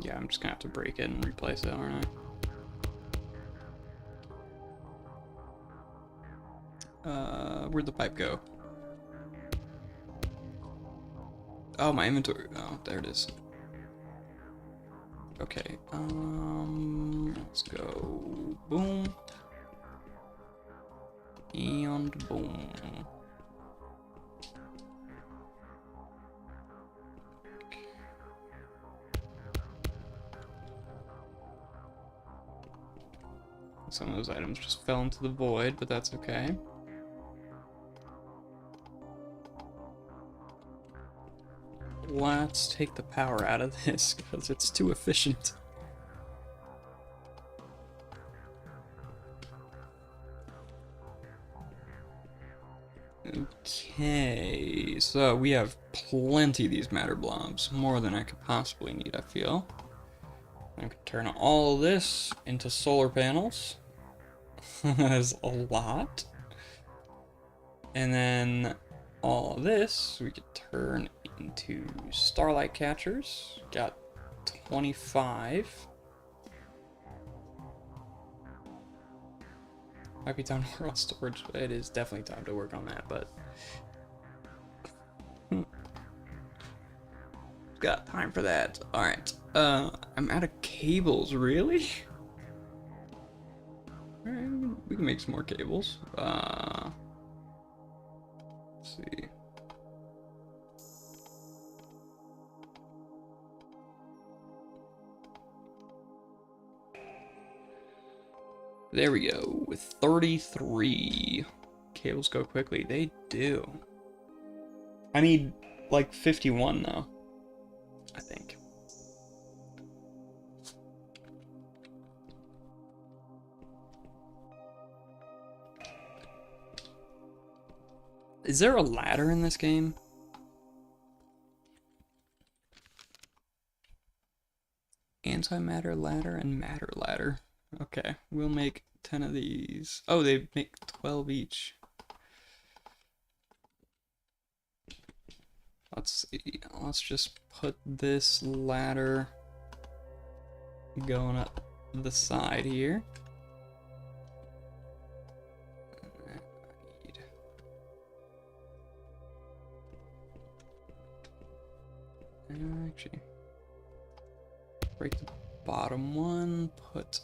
Yeah, I'm just gonna have to break it and replace it, aren't I? Where'd the pipe go? Oh, my inventory. Oh, there it is. Okay, let's go. Boom. And boom. Some of those items just fell into the void, but that's okay. Let's take the power out of this because it's too efficient. Okay, so we have plenty of these matter blobs, more than I could possibly need, I feel. I can turn all of this into solar panels. That's a lot. And then all of this we could turn into starlight catchers. Got 25. Might be time to work on storage. It is definitely time to work on that, but got time for that. Alright. I'm out of cables, really? Alright, we can make some more cables. Let's see. There we go, with 33. Cables go quickly, they do. I need like 51 though, I think. Is there a ladder in this game? Antimatter ladder and matter ladder. Okay, we'll make 10 of these. Oh, they make 12 each. Let's see. Let's just put this ladder going up the side here. Actually, break the bottom one, put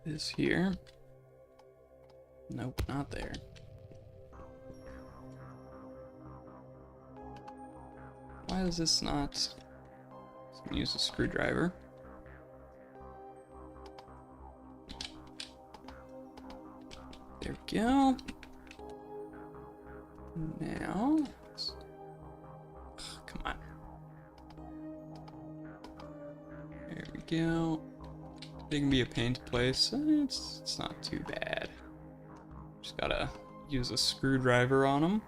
this here. Nope, not there. Why is this not? Let's use a screwdriver. There we go. Now, come on. There we go. They can be a pain to place. It's not too bad. Just gotta use a screwdriver on them.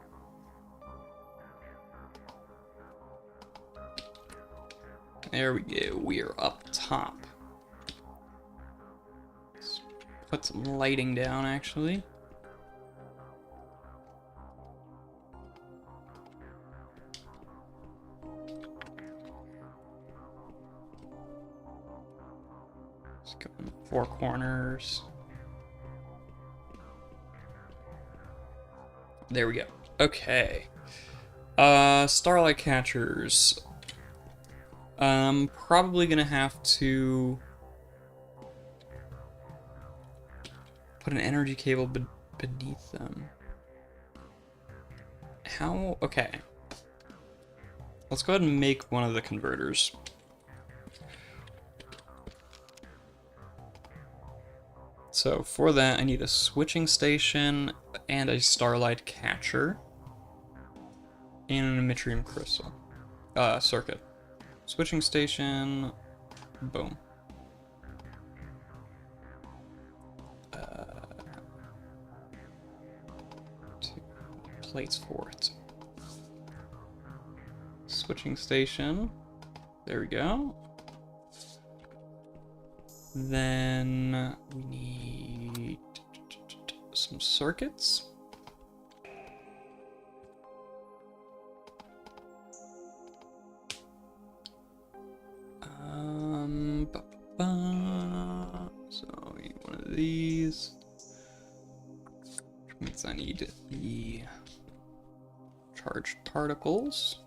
There we go. We are up top. Let's put some lighting down, actually. Let's go in the four corners. There we go. Okay. Starlight catchers. Probably gonna have to put an energy cable beneath them. How? Okay. Let's go ahead and make one of the converters. So for that, I need a switching station and a starlight catcher and an yttrium crystal circuit. Switching station, boom. plates for it. Switching station. There we go. Then we need some circuits. So we need one of these. Which means I need the charged particles.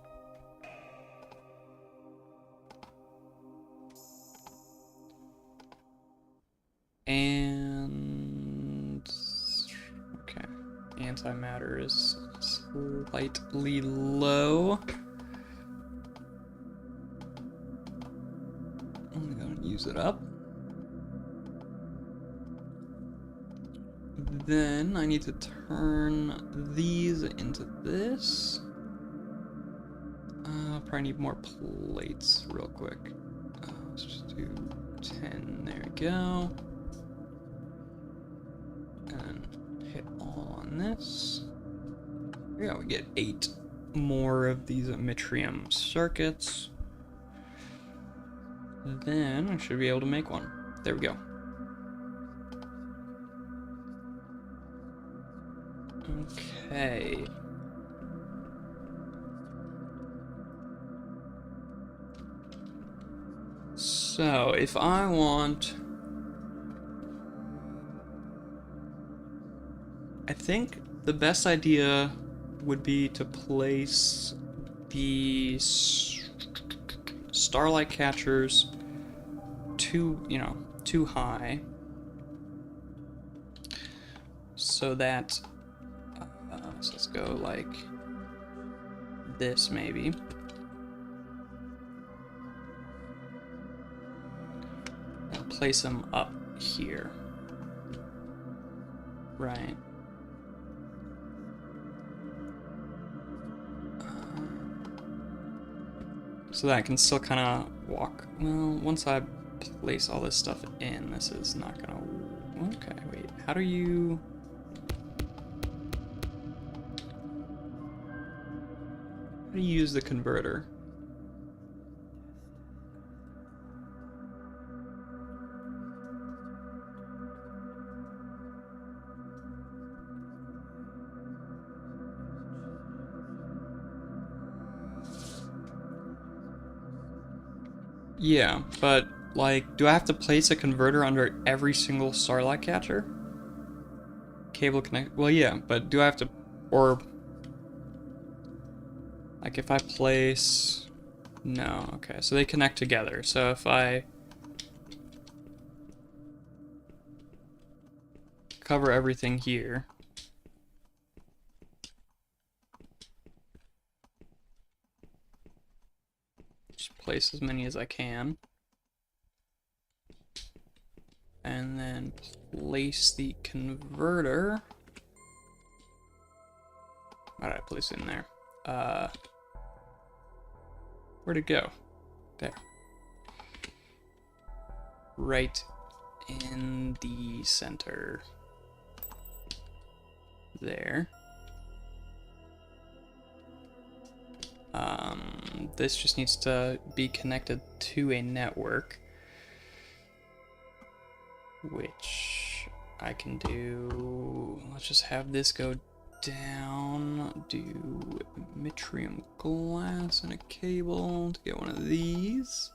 And okay, antimatter is slightly low. I'm gonna use it up. Then I need to turn these into this. Probably need more plates real quick. Let's just do 10. There we go. And hit all on this. There we go. We get 8 more of these yttrium circuits. Then I should be able to make one. There we go. Okay. So if I want, I think the best idea would be to place the starlight catchers too high, so that so let's go like this maybe. And place them up here, right? So that I can still kind of walk. Well, once I place all this stuff in, this is not gonna. Okay, wait. How do you? How do you use the converter? Yeah, but like, do I have to place a converter under every single starlight catcher? Cable connect. Well, yeah, but do I have to, or like if I place? No. Okay, so they connect together. So if I cover everything here. Just place as many as I can. And then place the converter. How did I place it in there? Where'd it go? There. Right in the center. There. This just needs to be connected to a network, which I can do. Let's just have this go down, do yttrium glass and a cable to get one of these.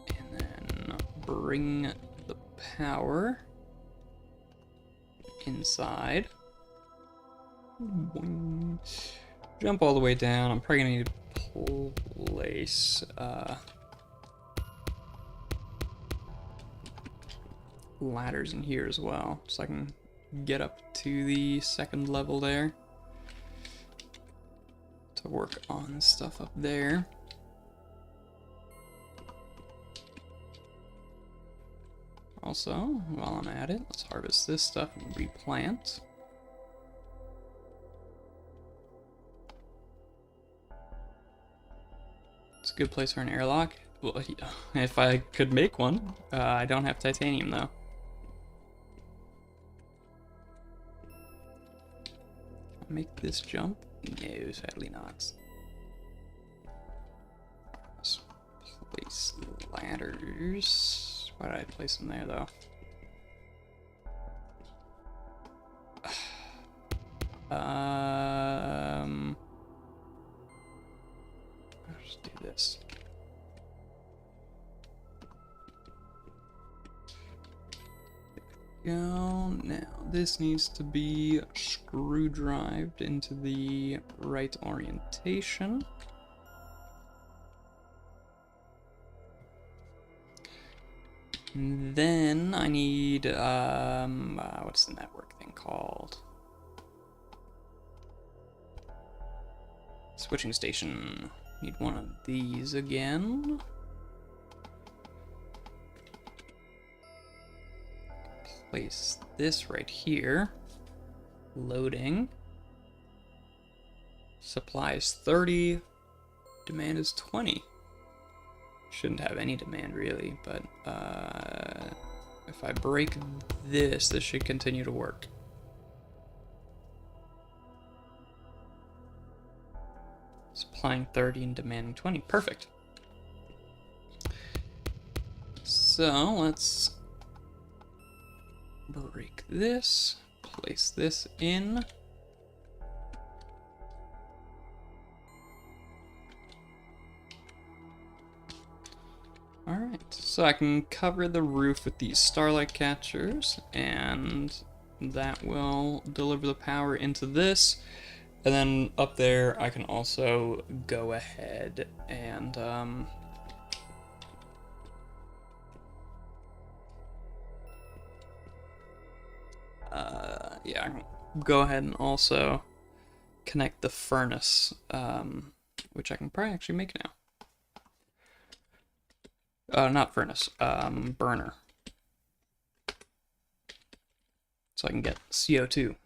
And then bring the power inside. Boing. Jump all the way down. I'm probably gonna need to place ladders in here as well, so I can get up to the second level there to work on stuff up there. Also, while I'm at it, let's harvest this stuff and replant. It's a good place for an airlock. Well, if I could make one, I don't have titanium though. Make this jump? No, sadly not. Let's place ladders. Why did I place them there though? I'll just do this. Go. Now this needs to be screwdrived into the right orientation. And then I need what's the network thing called? Switching station. Need one of these again. Place this right here. Loading. Supply is 30. Demand is 20. Shouldn't have any demand really, but if I break this, this should continue to work. Supplying 30 and demanding 20. Perfect. So let's break this, place this in. Alright, so I can cover the roof with these starlight catchers, and that will deliver the power into this. And then up there, I can also go ahead and yeah, I can go ahead and also connect the furnace, which I can probably actually make now. Not furnace, burner. So I can get CO2.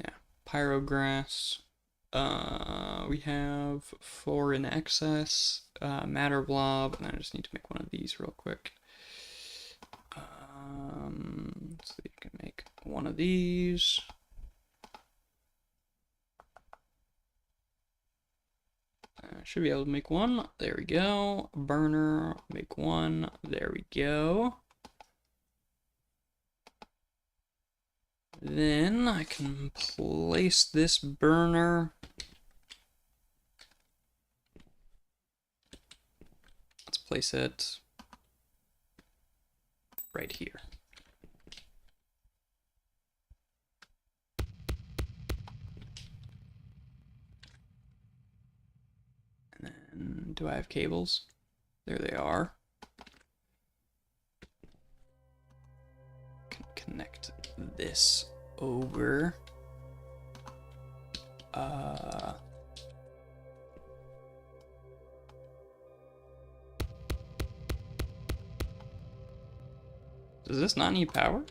Yeah, pyrograss. We have 4 in excess, matter blob, and I just need to make one of these real quick. So you can make one of these. Should be able to make one. There we go. Burner, make one. There we go. Then I can place this burner. Let's place it right here. And then, do I have cables? There they are. Can connect this over. Does this not need power?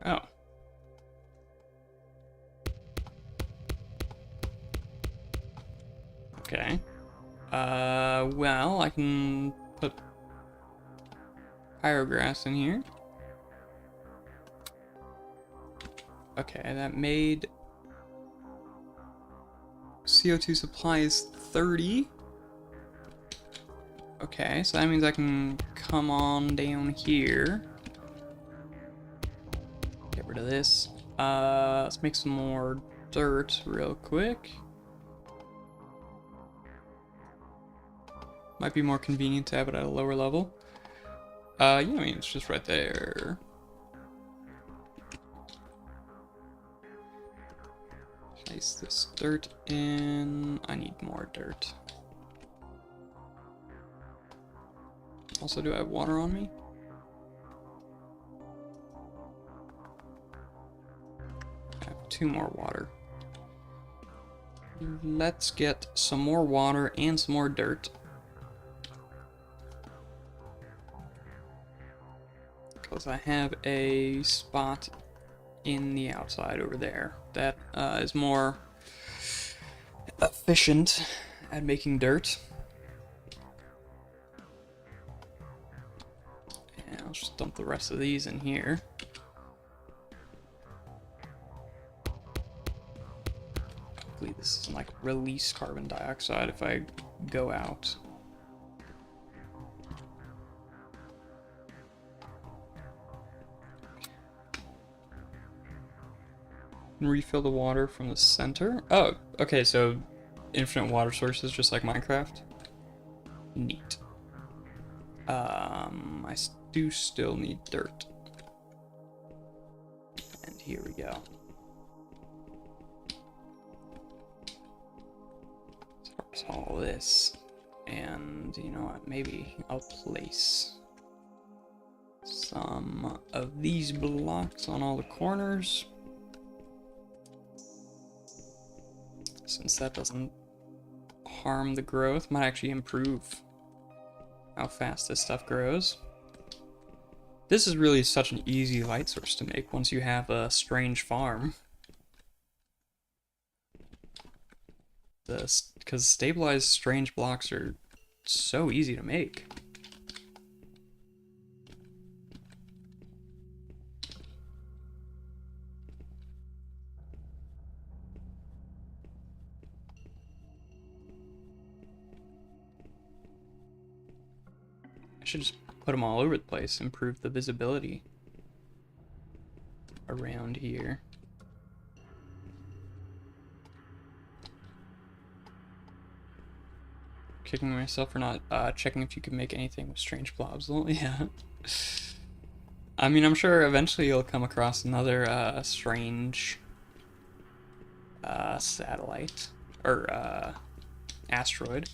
Oh. Okay. Well, I can put pyrograss in here. Okay, that made CO2 supply is 30. Okay, so that means I can come on down here. Get rid of this. Let's make some more dirt real quick. Might be more convenient to have it at a lower level. Yeah, I mean, it's just right there. Place this dirt in. I need more dirt. Also, do I have water on me? I have 2 more water. Let's get some more water and some more dirt. Because I have a spot in the outside over there. That is more efficient at making dirt. And I'll just dump the rest of these in here. Hopefully this doesn't like release carbon dioxide if I go out. And refill the water from the center. Oh, okay, so infinite water sources just like Minecraft. Neat. I do still need dirt. And here we go. Let's harvest all this. And you know what, maybe I'll place some of these blocks on all the corners. Since that doesn't harm the growth, might actually improve how fast this stuff grows. This is really such an easy light source to make once you have a strange farm. Because stabilized strange blocks are so easy to make. I should just put them all over the place, improve the visibility around here. Kicking myself for not checking if you could make anything with strange blobs. Well, yeah. I mean, I'm sure eventually you'll come across another strange satellite or asteroid.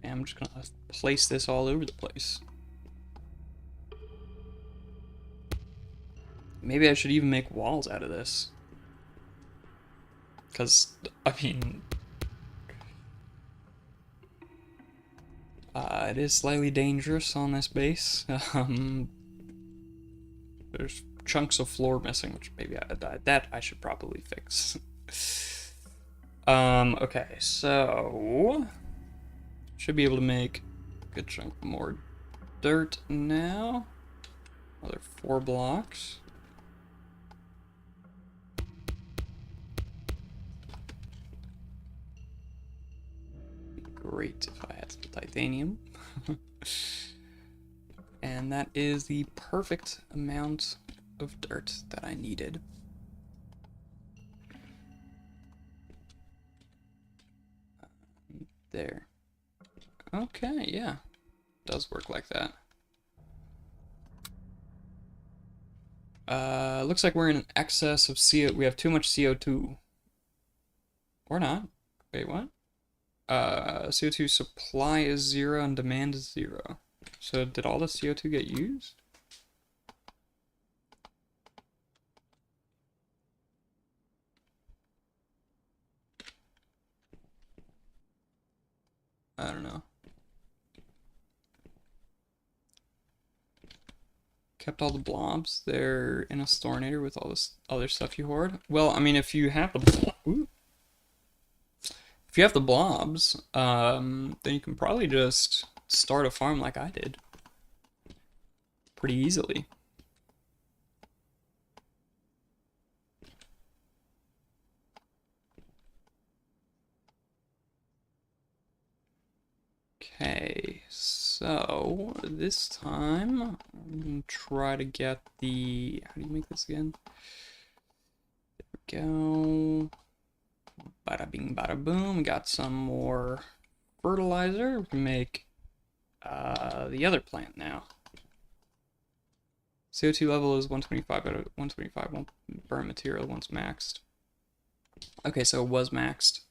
I'm just gonna place this all over the place. Maybe I should even make walls out of this. Because, I mean, it is slightly dangerous on this base. There's chunks of floor missing, which maybe that I should probably fix. Okay, so should be able to make a good chunk more dirt now. Another 4 blocks. Great if I had some titanium. And that is the perfect amount of dirt that I needed. There. Okay, yeah. Does work like that. Looks like we're in an excess of CO. We have too much CO2. Or not. Wait, what? CO2 supply is 0 and demand is 0. So did all the CO2 get used? I don't know. Kept all the blobs. They're in a storinator with all this other stuff you hoard. Well, I mean, if you have the if you have the blobs, then you can probably just start a farm like I did. Pretty easily. Okay, so this time I'm gonna try to get the, how do you make this again? There we go. Bada bing, bada boom. Got some more fertilizer. We can make the other plant now. CO2 level is 125 out of 125. Won't burn material once maxed. Okay, so it was maxed.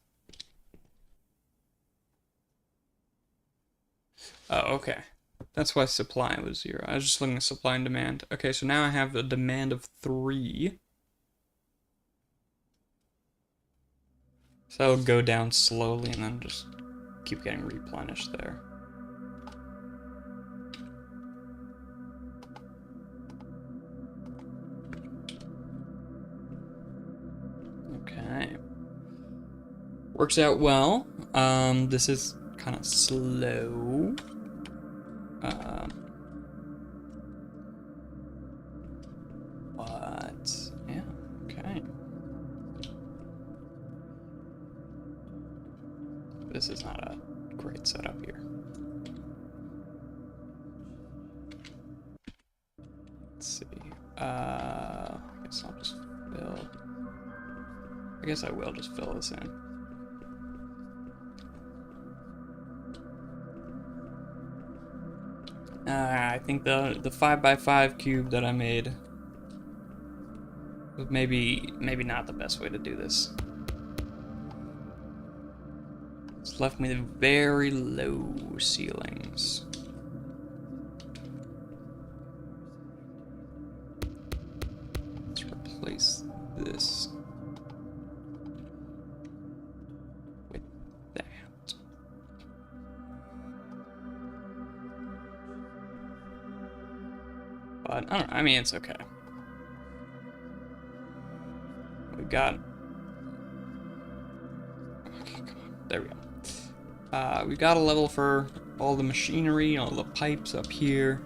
Oh, okay. That's why supply was 0. I was just looking at supply and demand. Okay, so now I have a demand of 3. So that'll go down slowly and then just keep getting replenished there. Okay. Works out well. This is kind of slow. But yeah, okay. This is not a great setup here. Let's see. I guess I'll just fill. I guess I will just fill this in. I think the 5x5 cube that I made was maybe not the best way to do this. It's left me with very low ceilings. Let's replace this with that. But I don't know, I mean, it's okay. We've got... Okay, come on. There we go. We've got a level for all the machinery, all the pipes up here.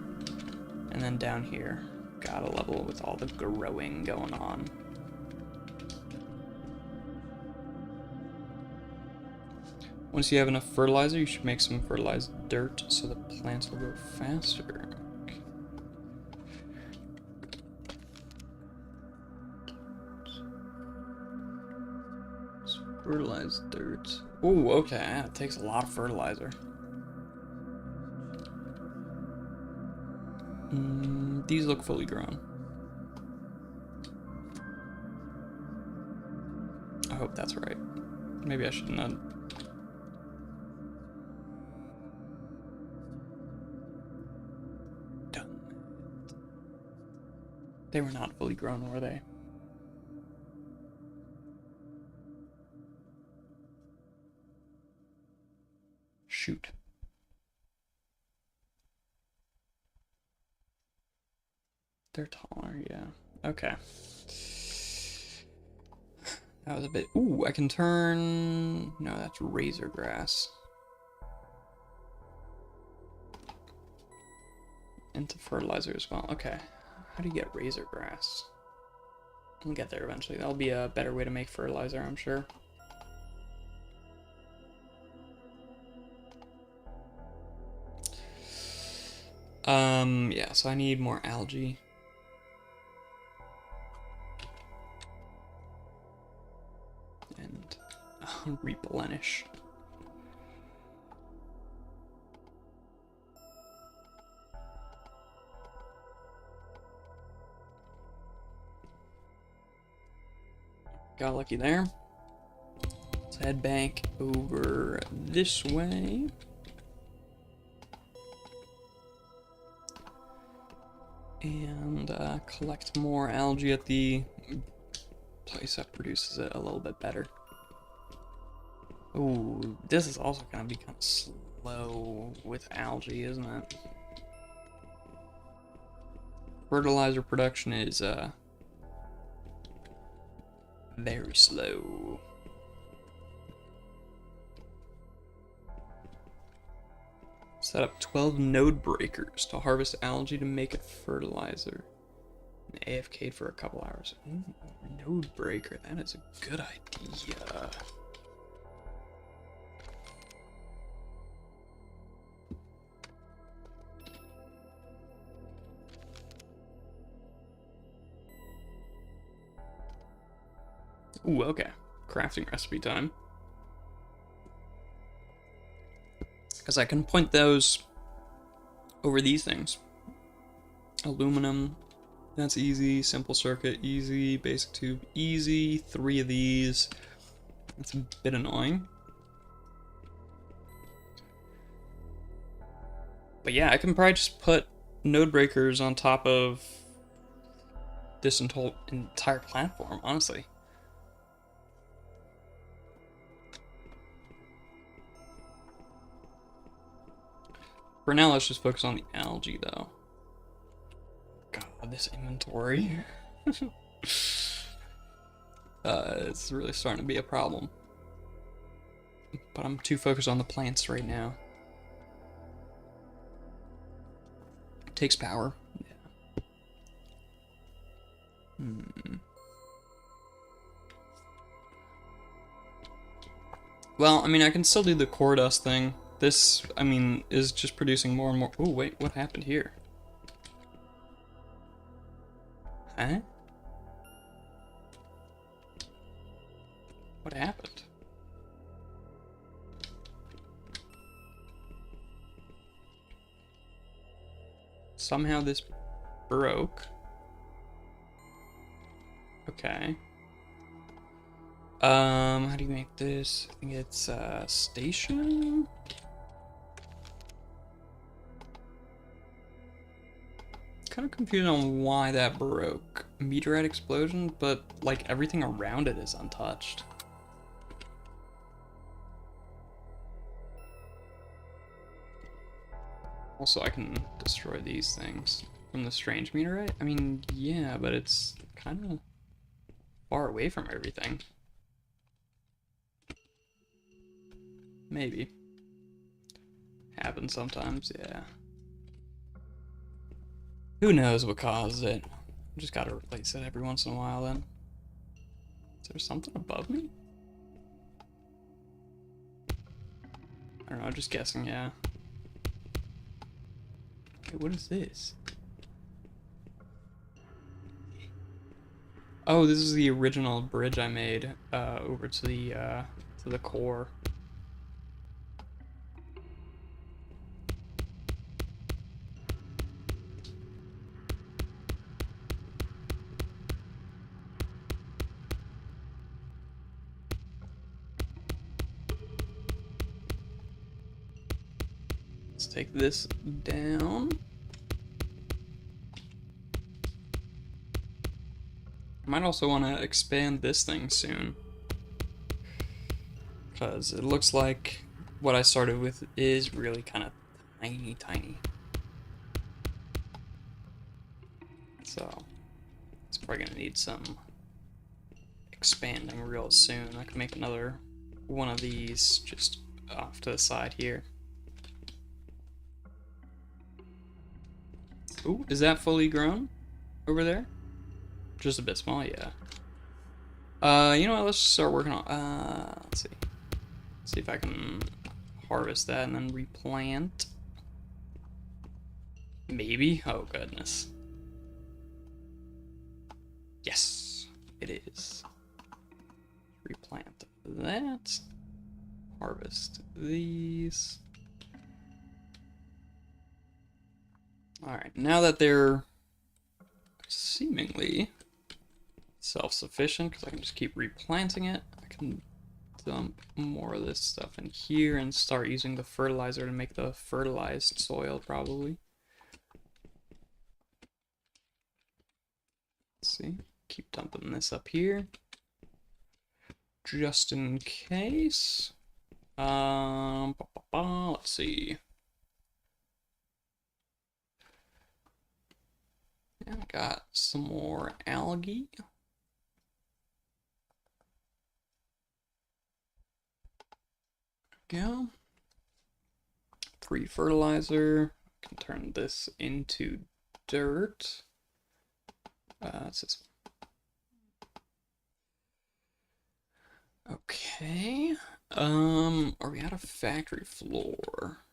And then down here, got a level with all the growing going on. Once you have enough fertilizer, you should make some fertilized dirt so the plants will grow faster. Fertilized dirt. Ooh, okay, it takes a lot of fertilizer. These look fully grown. I hope that's right. Maybe I shouldn't have. Done. They were not fully grown, were they? Shoot. They're taller, yeah. Okay. That was a bit... Ooh, I can turn... No, that's razor grass. Into fertilizer as well. Okay. How do you get razor grass? We'll get there eventually. That'll be a better way to make fertilizer, I'm sure. Yeah, so I need more algae. And replenish. Got lucky there. Let's head back over this way. And collect more algae at the place that produces it a little bit better. Ooh, this is also gonna be kind of slow with algae, isn't it? Fertilizer production is very slow. Set up 12 node breakers to harvest algae to make it fertilizer. And AFK'd for a couple hours. Ooh, node breaker, that is a good idea. Ooh, okay. Crafting recipe time. Because I can point those over these things. Aluminum, that's easy. Simple circuit, easy. Basic tube, easy. 3 of these. That's a bit annoying. But yeah, I can probably just put node breakers on top of this entire platform, honestly. For now, let's just focus on the algae, though. God, this inventory. It's really starting to be a problem. But I'm too focused on the plants right now. It takes power. Yeah. Well, I mean, I can still do the core dust thing. This, I mean, is just producing more and more. Oh, wait, what happened here? Huh? What happened? Somehow this broke. Okay. How do you make this? I think it's, station? Kind of confused on why that broke. Meteorite explosion, but, like, everything around it is untouched. Also, I can destroy these things from the strange meteorite. I mean, yeah, but it's kind of far away from everything. Maybe. Happens sometimes, yeah. Who knows what caused it? Just gotta replace it every once in a while then. Is there something above me? I don't know, just guessing, yeah. Wait, what is this? Oh, this is the original bridge I made over to the core. Let's take this down. I might also want to expand this thing soon. Because it looks like what I started with is really kind of tiny. So, it's probably going to need some expanding real soon. I can make another one of these just off to the side here. Ooh, is that fully grown over there? Just a bit small, yeah. You know what, let's start working on, let's see. See if I can harvest that and then replant. Maybe? Oh, goodness. Yes, it is. Replant that. Harvest these. Alright, now that they're seemingly self-sufficient, because I can just keep replanting it, I can dump more of this stuff in here and start using the fertilizer to make the fertilized soil, probably. Let's see. Keep dumping this up here. Just in case. Let's see. Yeah, I got some more algae. Go. 3 fertilizer. I can turn this into dirt. It's this one. Okay. Are we at a factory floor?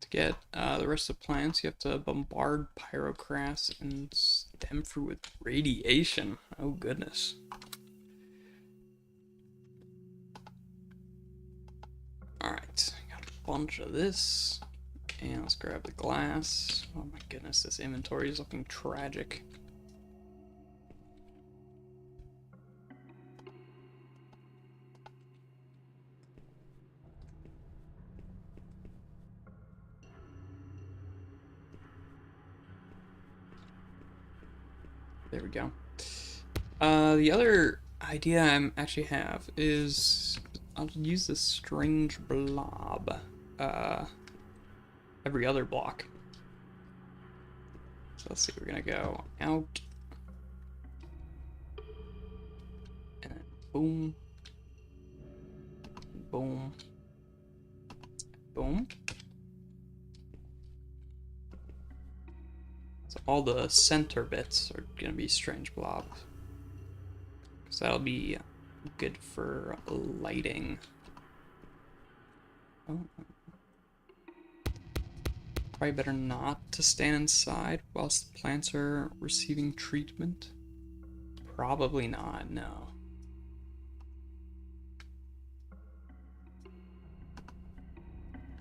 To get the rest of the plants, you have to bombard pyrocrasts and stem through with radiation. Oh goodness. Alright, got a bunch of this. And let's grab the glass. Oh my goodness, this inventory is looking tragic. There we go. The other idea I actually have is I'll use this strange blob every other block. So let's see, we're gonna go out, and then boom, boom, boom. So all the center bits are gonna be strange blobs. Because that'll be good for lighting. Oh. Probably better not to stand inside whilst the plants are receiving treatment. Probably not, no.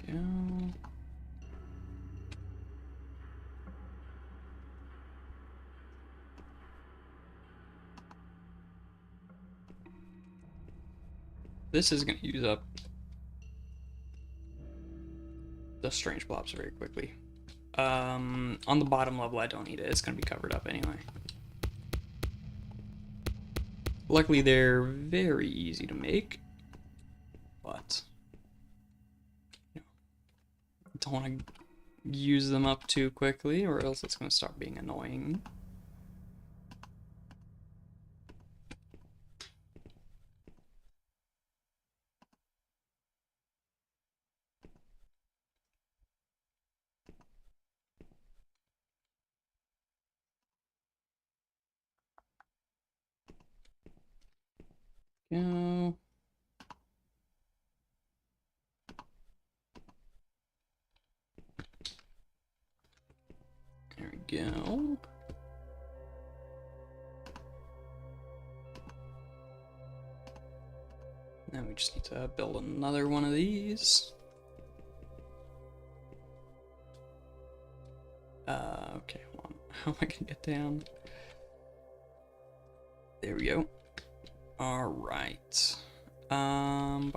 Go. This is going to use up the strange blobs very quickly. On the bottom level, I don't need it. It's going to be covered up anyway. Luckily, they're very easy to make, but don't want to use them up too quickly, or else it's going to start being annoying. Go. There we go. Now we just need to build another one of these. Okay, hold on. How am I gonna get down? There we go. Alright. Then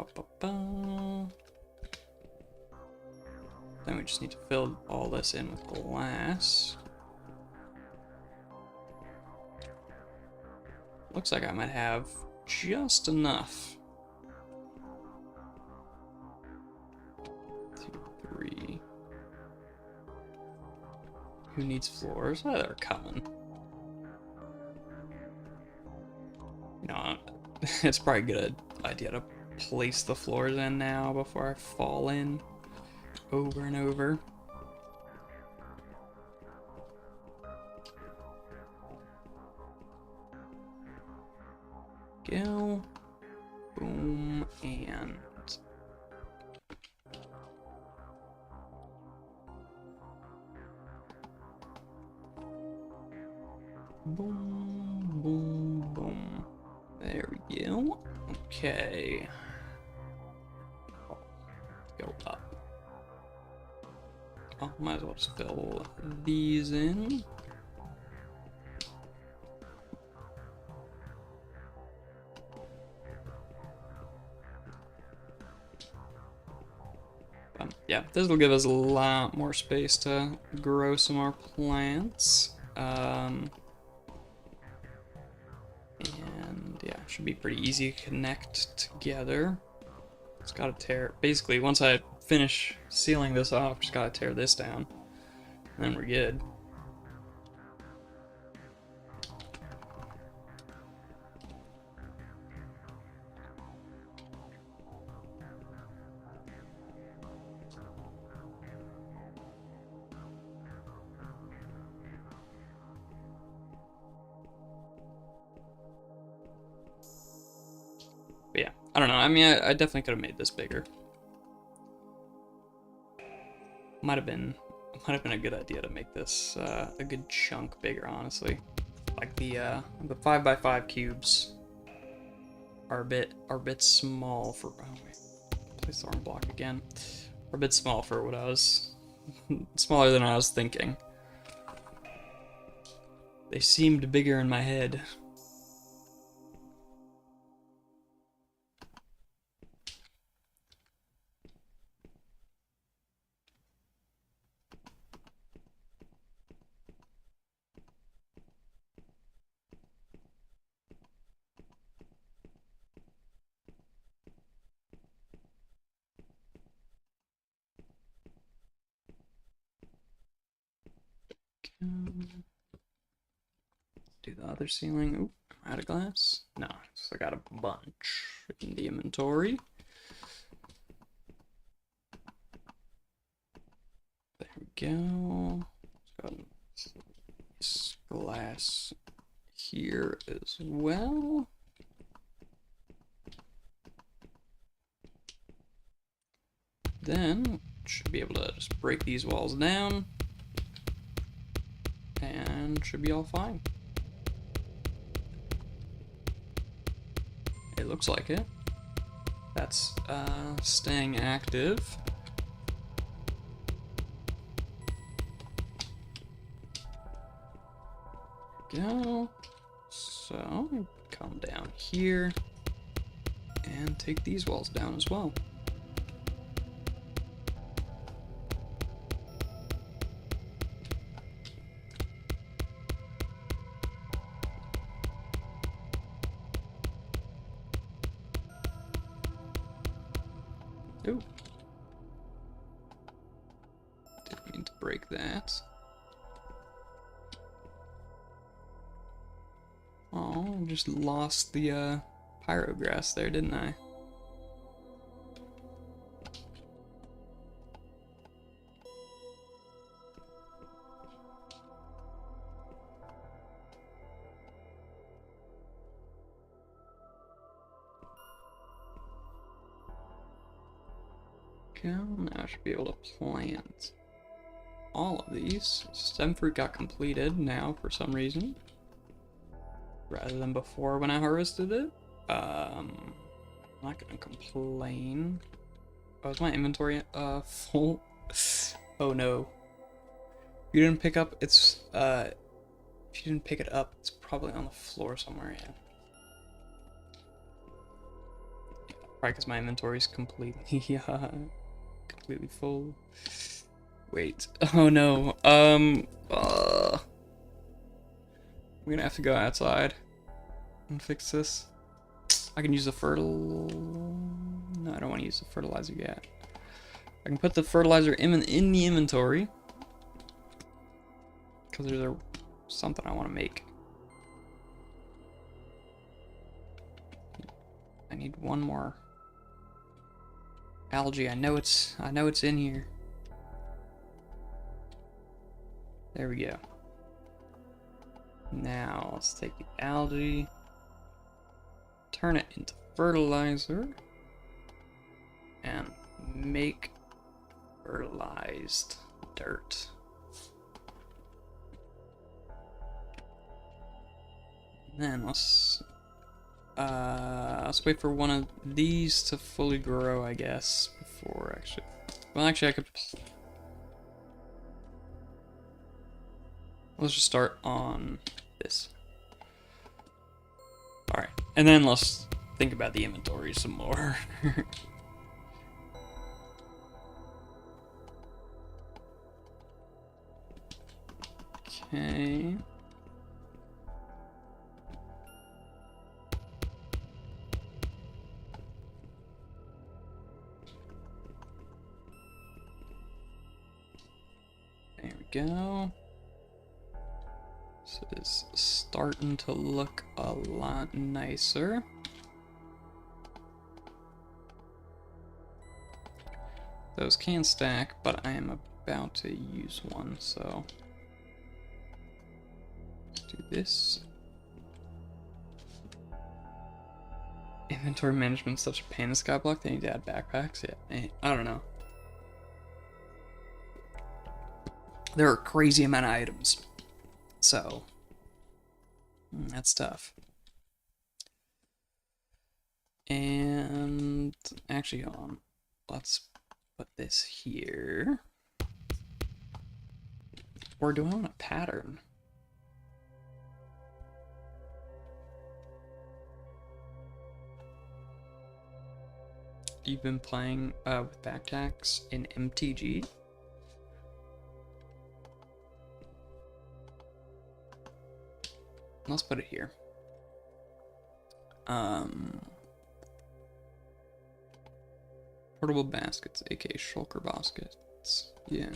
we just need to fill all this in with glass. Looks like I might have just enough. 2, 3. Who needs floors? Oh, they're coming. You know, it's probably a good idea to place the floors in now before I fall in over and over. Go. Boom, and boom, boom, boom. There we go. Okay. Go up. Oh, might as well just fill these in. Yeah, this will give us a lot more space to grow some more plants. And yeah, it should be pretty easy to connect together. Just gotta tear, basically, once I finish sealing this off, just gotta tear this down, and then we're good. But yeah, I don't know. I mean, I definitely could have made this bigger. Might have been a good idea to make this a good chunk bigger, honestly. Like the 5x5 cubes are a bit small for. Oh wait, place the wrong block again. Are a bit small for what I was smaller than I was thinking. They seemed bigger in my head. Do the other ceiling. Oop, out of glass? No, so I got a bunch in the inventory. There we go. Got this glass here as well. Then should be able to just break these walls down and should be all fine. It looks like it. That's staying active. Go. So come down here and take these walls down as well. Ooh. Didn't mean to break that. Oh, I just lost the pyrograss there, didn't I? Now I should be able to plant all of these. Stem fruit got completed now for some reason, rather than before when I harvested it. I'm not gonna complain. Oh, is my inventory full? Oh no. If you didn't pick up, it's if you didn't pick it up, it's probably on the floor somewhere. Yeah. Probably because my inventory is completely completely full. Wait. Oh no. I'm gonna have to go outside and fix this. I can use the No, I don't want to use the fertilizer yet. I can put the fertilizer in the inventory because there's something I want to make. I need one more algae. I know it's in here. There we go. Now let's take the algae, turn it into fertilizer, and make fertilized dirt. And then let's wait for one of these to fully grow, I guess, before actually. Well, actually, I could. Let's just start on this. Alright, and then let's think about the inventory some more. Okay. There we go. This is starting to look a lot nicer. Those can stack, but I am about to use one, so let's do this. Inventory management stuff's a pain in Skyblock. They need to add backpacks. Yeah, I don't know. There are a crazy amount of items. So, that's tough. And actually, hold on. Let's put this here. Or do I want a pattern? You've been playing with backpacks in MTG? Let's put it here. Portable baskets, aka shulker baskets. Yeah.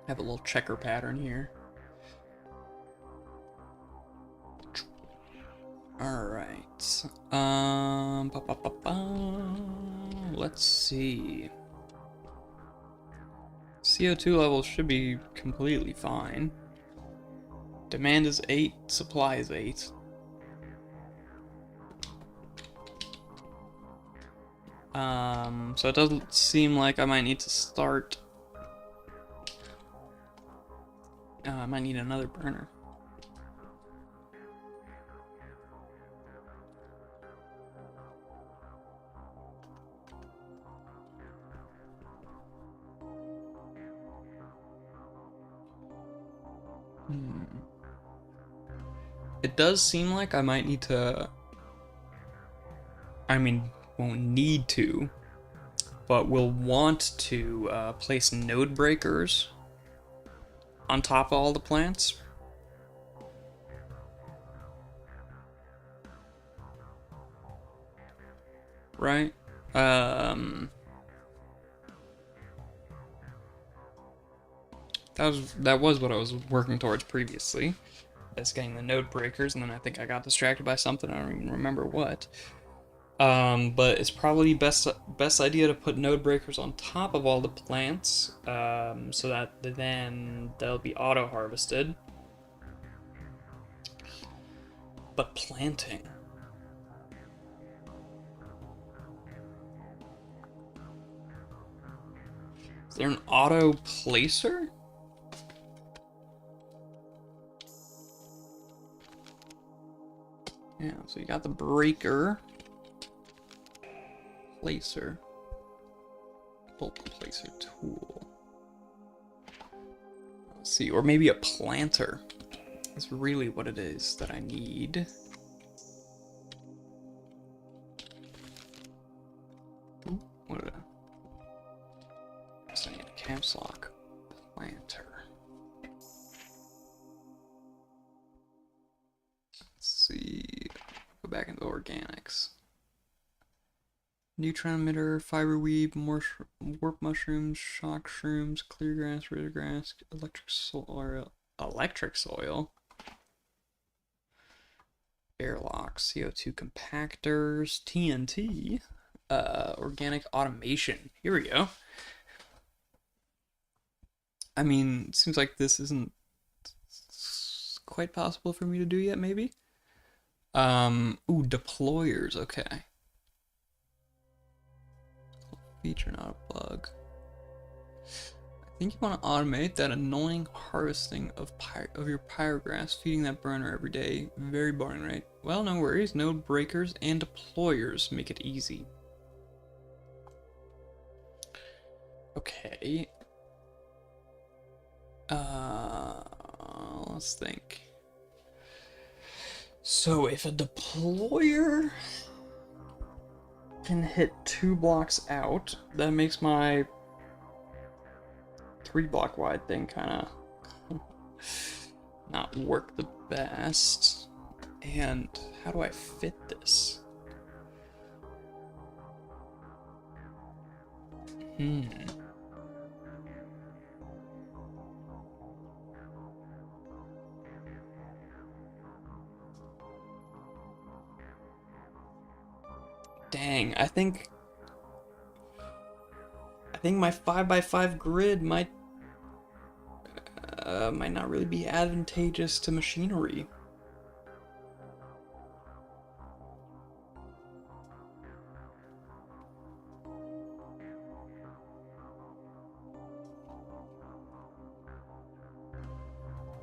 Have a little checker pattern here. Alright. Let's see. CO2 levels should be completely fine. Demand is 8, supply is 8. So it doesn't seem like I might need to start. I might need another burner. It does seem like I might need to. I mean, won't need to, but will want to place node breakers on top of all the plants. Right? That was what I was working towards previously. That's getting the node breakers, and then I think I got distracted by something. I don't even remember what. But it's probably best idea to put node breakers on top of all the plants, so that then they'll be auto harvested. But planting. Is there an auto placer? Yeah, so you got the breaker. Placer. Bulk placer tool. Let's see, or maybe a planter. That's really what it is that I need. Ooh, what did I need a caps lock planter. Let's see. Go back into organics. Neutron emitter, fiber weave, warp mushrooms, shock shrooms, clear grass, ritter grass, electric soil, airlock, CO2 compactors, TNT, organic automation. Here we go. I mean, it seems like this isn't quite possible for me to do yet, maybe. Ooh, deployers, okay. Feature, not a bug. I think you want to automate that annoying harvesting of your pyrographs, feeding that burner every day. Very boring, right? Well, no worries. Node breakers and deployers make it easy. Okay. Let's think. So if a deployer can hit 2 blocks out, that makes my 3 block wide thing kind of not work the best. And how do I fit this? Dang, I think my 5x5 grid might not really be advantageous to machinery.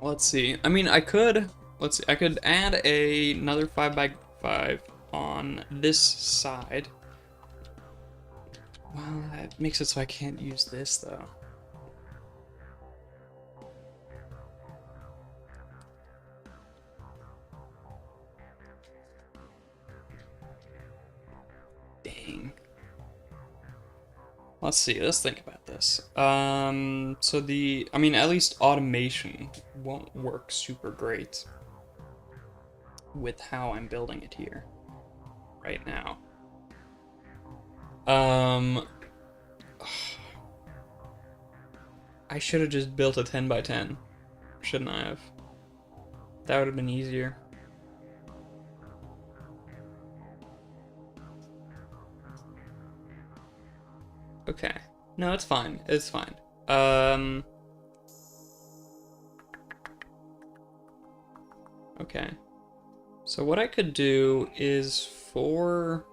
Let's see. I mean, I could add another 5x5 on this side. Well, that makes it so I can't use this though. Dang. Let's see, let's think about this. So I mean, at least automation won't work super great with how I'm building it here right now. I should have just built a 10 by 10. Shouldn't I have? That would have been easier. Okay. No, it's fine. It's fine. Okay. So what I could do is for...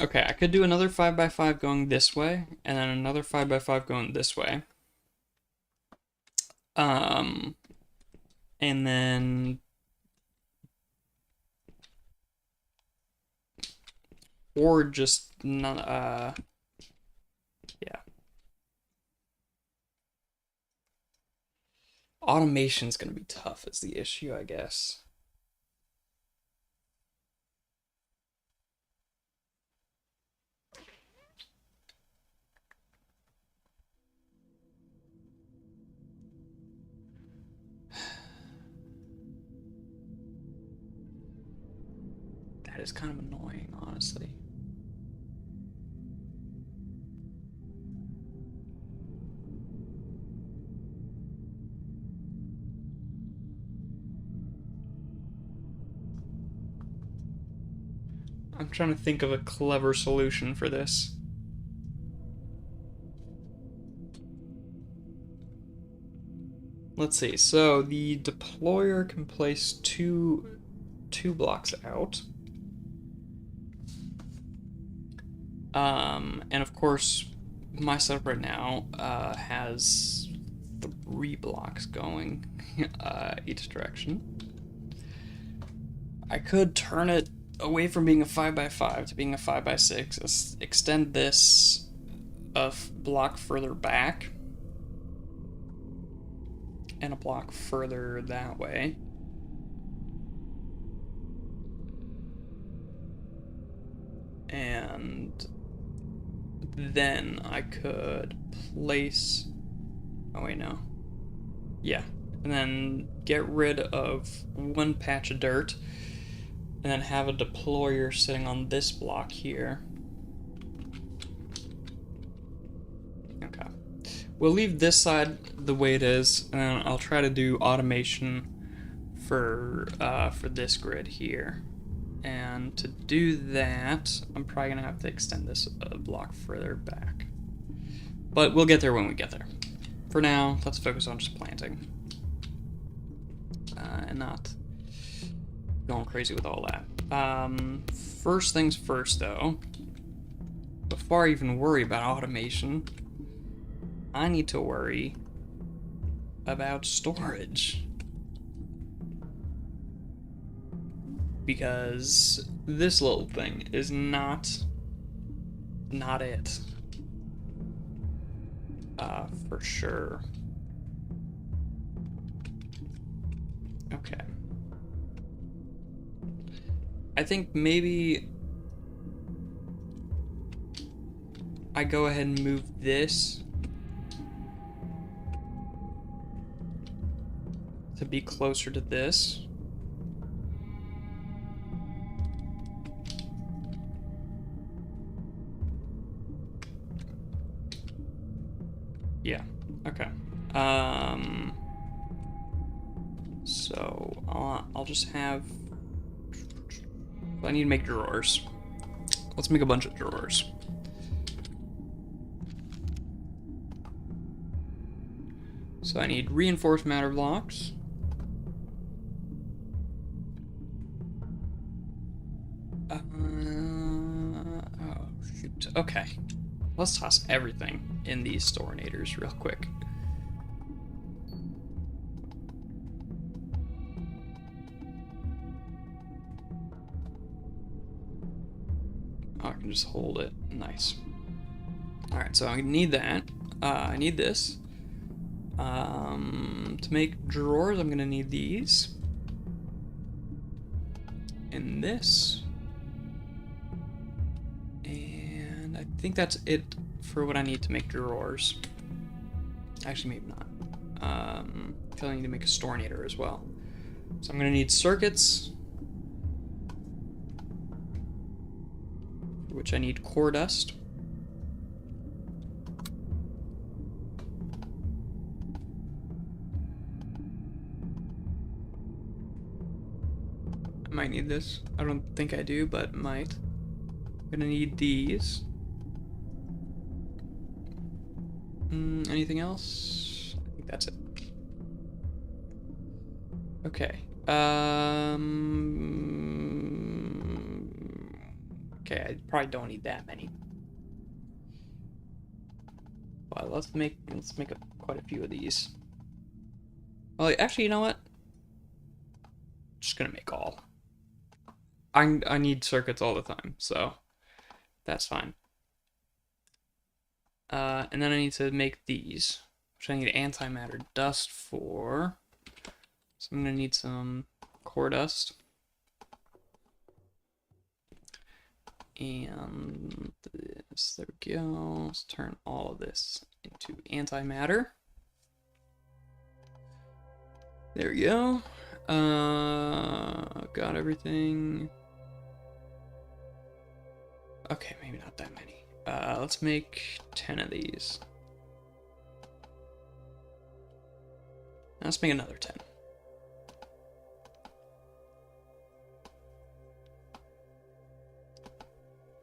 Okay, I could do another 5 by 5 going this way, and then another 5 by 5 going this way. And then... Or just not, yeah. Automation's gonna be tough is the issue, I guess. That is kind of annoying, honestly. I'm trying to think of a clever solution for this. Let's see. So the deployer can place two blocks out. And of course, my setup right now has 3 blocks going each direction. I could turn it away from being a 5 by 5 to being a 5 by 6. Extend this a block further back and a block further that way. And then I could place... Oh wait, no. Yeah. And then get rid of one patch of dirt. And then have a deployer sitting on this block here. Okay. We'll leave this side the way it is, and then I'll try to do automation for this grid here. And to do that, I'm probably gonna have to extend this a block further back. But we'll get there when we get there. For now, let's focus on just planting. And not going crazy with all that. First things first though, before I even worry about automation, I need to worry about storage. Because this little thing is not it. For sure. Okay. I think maybe I go ahead and move this to be closer to this. Yeah, okay. So I'll just have... I need to make drawers. Let's make a bunch of drawers. So I need reinforced matter blocks. Oh, shoot. Okay. Let's toss everything in these storinators real quick. Oh, I can just hold it. Nice. Alright, so I need that. I need this. To make drawers, I'm gonna need these. And this. And I think that's it for what I need to make drawers. Actually, maybe not. I feel I need to make a storinator as well. So I'm gonna need circuits, for which I need core dust. I might need this. I don't think I do, but might. I'm gonna need these. Anything else? I think that's it. Okay. Okay, I probably don't need that many. But let's make quite a few of these. Well, actually, you know what? Just gonna make all. I need circuits all the time, so that's fine. And then I need to make these, which I need antimatter dust for. So I'm gonna need some core dust. And this, there we go. Let's turn all of this into antimatter. There we go. Got everything. Okay, maybe not that many. Let's make 10 of these. Let's make another 10.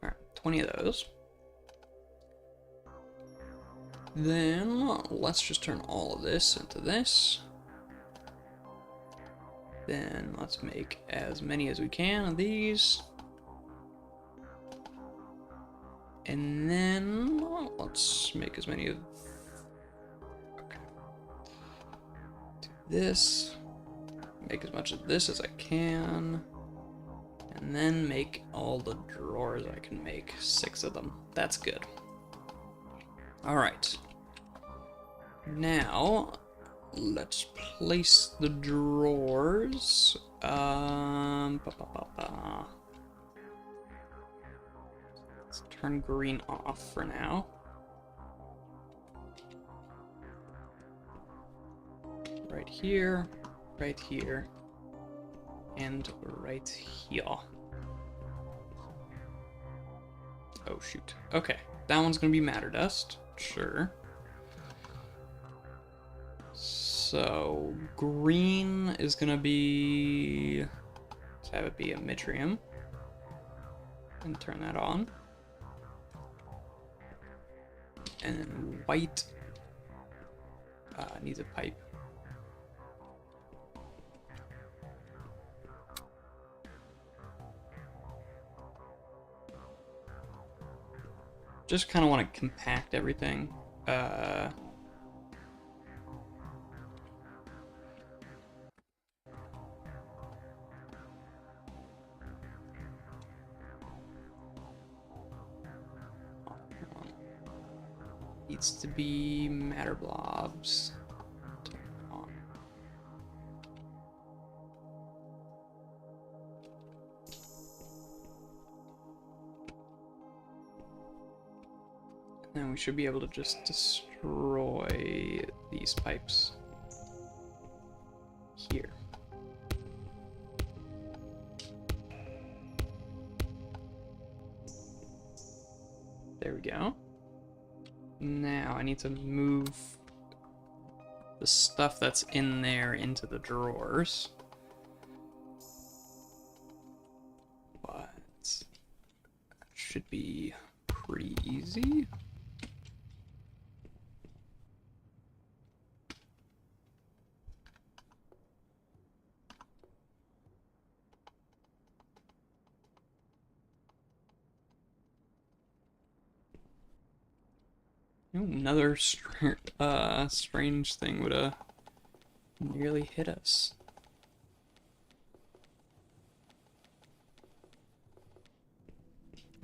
Alright, 20 of those. Then let's just turn all of this into this. Then let's make as many as we can of these. And then let's make as many of... Okay. Do this. Make as much of this as I can. And then make all the drawers I can make. 6 of them. That's good. Alright. Now, let's place the drawers. Let's turn green off for now. Right here, and right here. Oh shoot. Okay, that one's gonna be matter dust. Sure. So green is gonna be, let's have it be a mitrium, and turn that on. And then white needs a pipe. Just kind of want to compact everything. Needs to be matter blobs. Turn it on. And then we should be able to just destroy these pipes here. There we go. Now I need to move the stuff that's in there into the drawers. But that should be pretty easy. Ooh, another strange thing would have nearly hit us.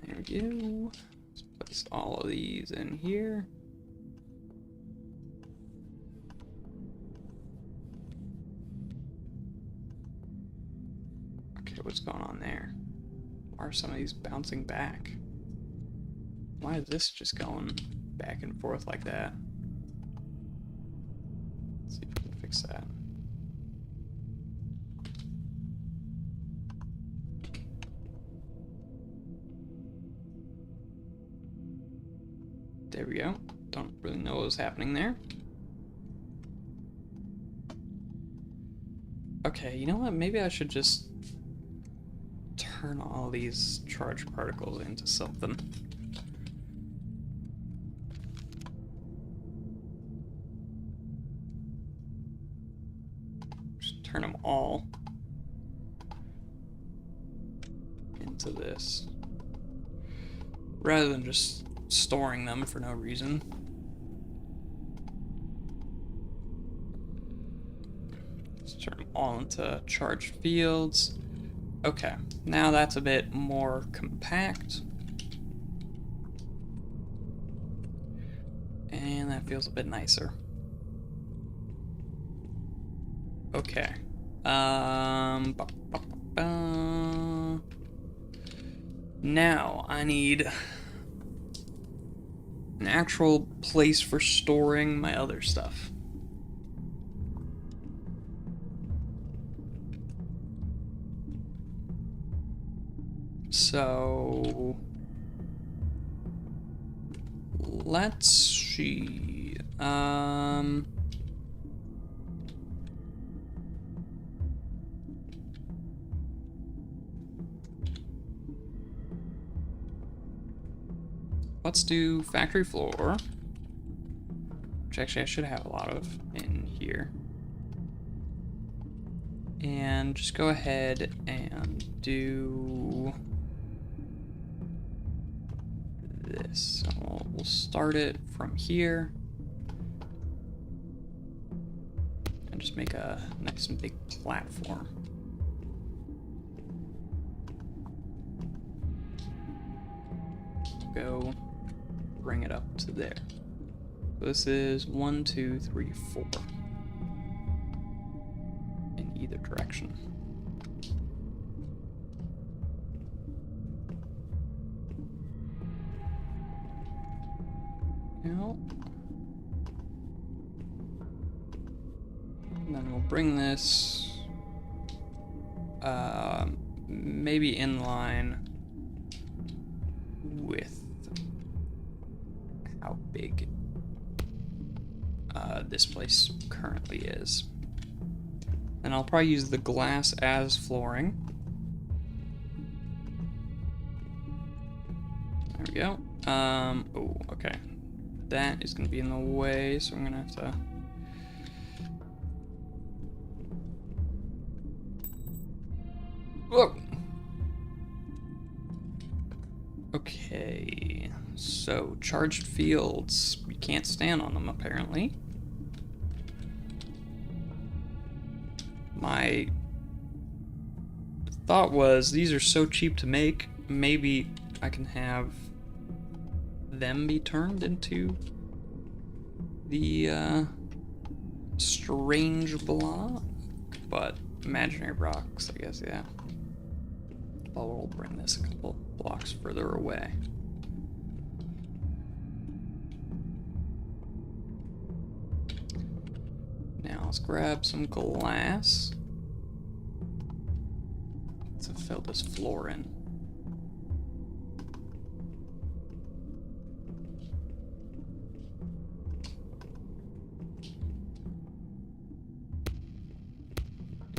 There we go. Let's place all of these in here. Okay, what's going on there? Why are some of these bouncing back? Why is this just going back and forth like that? Let's see if we can fix that. There we go. Don't really know what was happening there. Okay, you know what? Maybe I should just turn all these charged particles into something. Just turn them all into this, rather than just storing them for no reason. Let's turn them all into charged fields. Okay, now that's a bit more compact. And that feels a bit nicer. Okay. Now I need an actual place for storing my other stuff. So let's see. Let's do factory floor, which actually I should have a lot of in here. And just go ahead and do this. So we'll start it from here and just make a nice and big platform. Go bring it up to there. So this is 1, 2, 3, 4 in either direction. Now, and then we'll bring this maybe in line with how big this place currently is. And I'll probably use the glass as flooring. There we go. Oh, okay. That is gonna be in the way, so I'm gonna have to... Whoa! Okay, so charged fields. You can't stand on them, apparently. My thought was, these are so cheap to make, maybe I can have them be turned into the strange block, but imaginary blocks, I guess, yeah. But we'll bring this a couple blocks further away. Now let's grab some glass to fill this floor in.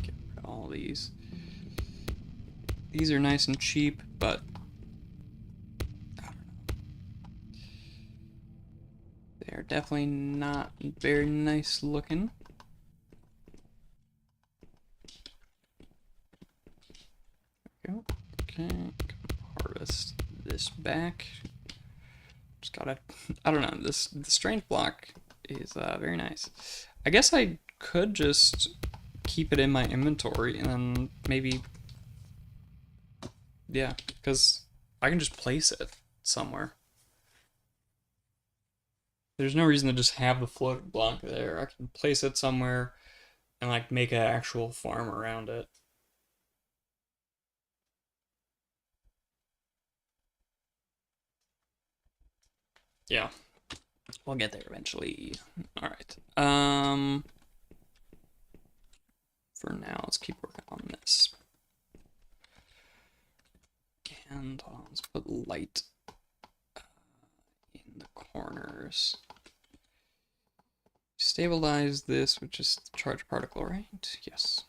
Get rid of all these. These are nice and cheap, but I don't know. They are definitely not very nice looking. There we go. Okay, harvest this back. Just gotta, I don't know, the strange block is very nice. I guess I could just keep it in my inventory and then maybe, yeah, because I can just place it somewhere. There's no reason to just have the floating block there. I can place it somewhere and like make an actual farm around it. Yeah. We'll get there eventually. Alright. For now, let's keep working on this. And let's put light in the corners. Stabilize this with just charged particle, right? Yes.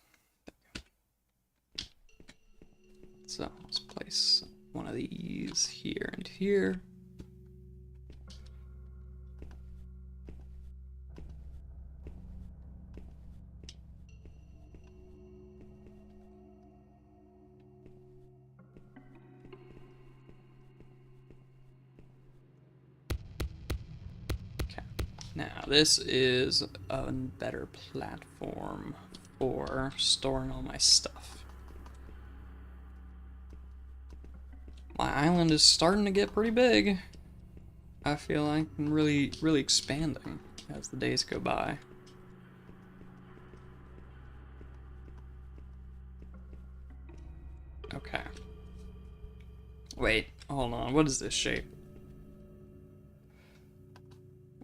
So let's place one of these here and here. Now, this is a better platform for storing all my stuff. My island is starting to get pretty big. I feel like I'm really expanding as the days go by. Okay. Wait, hold on. What is this shape?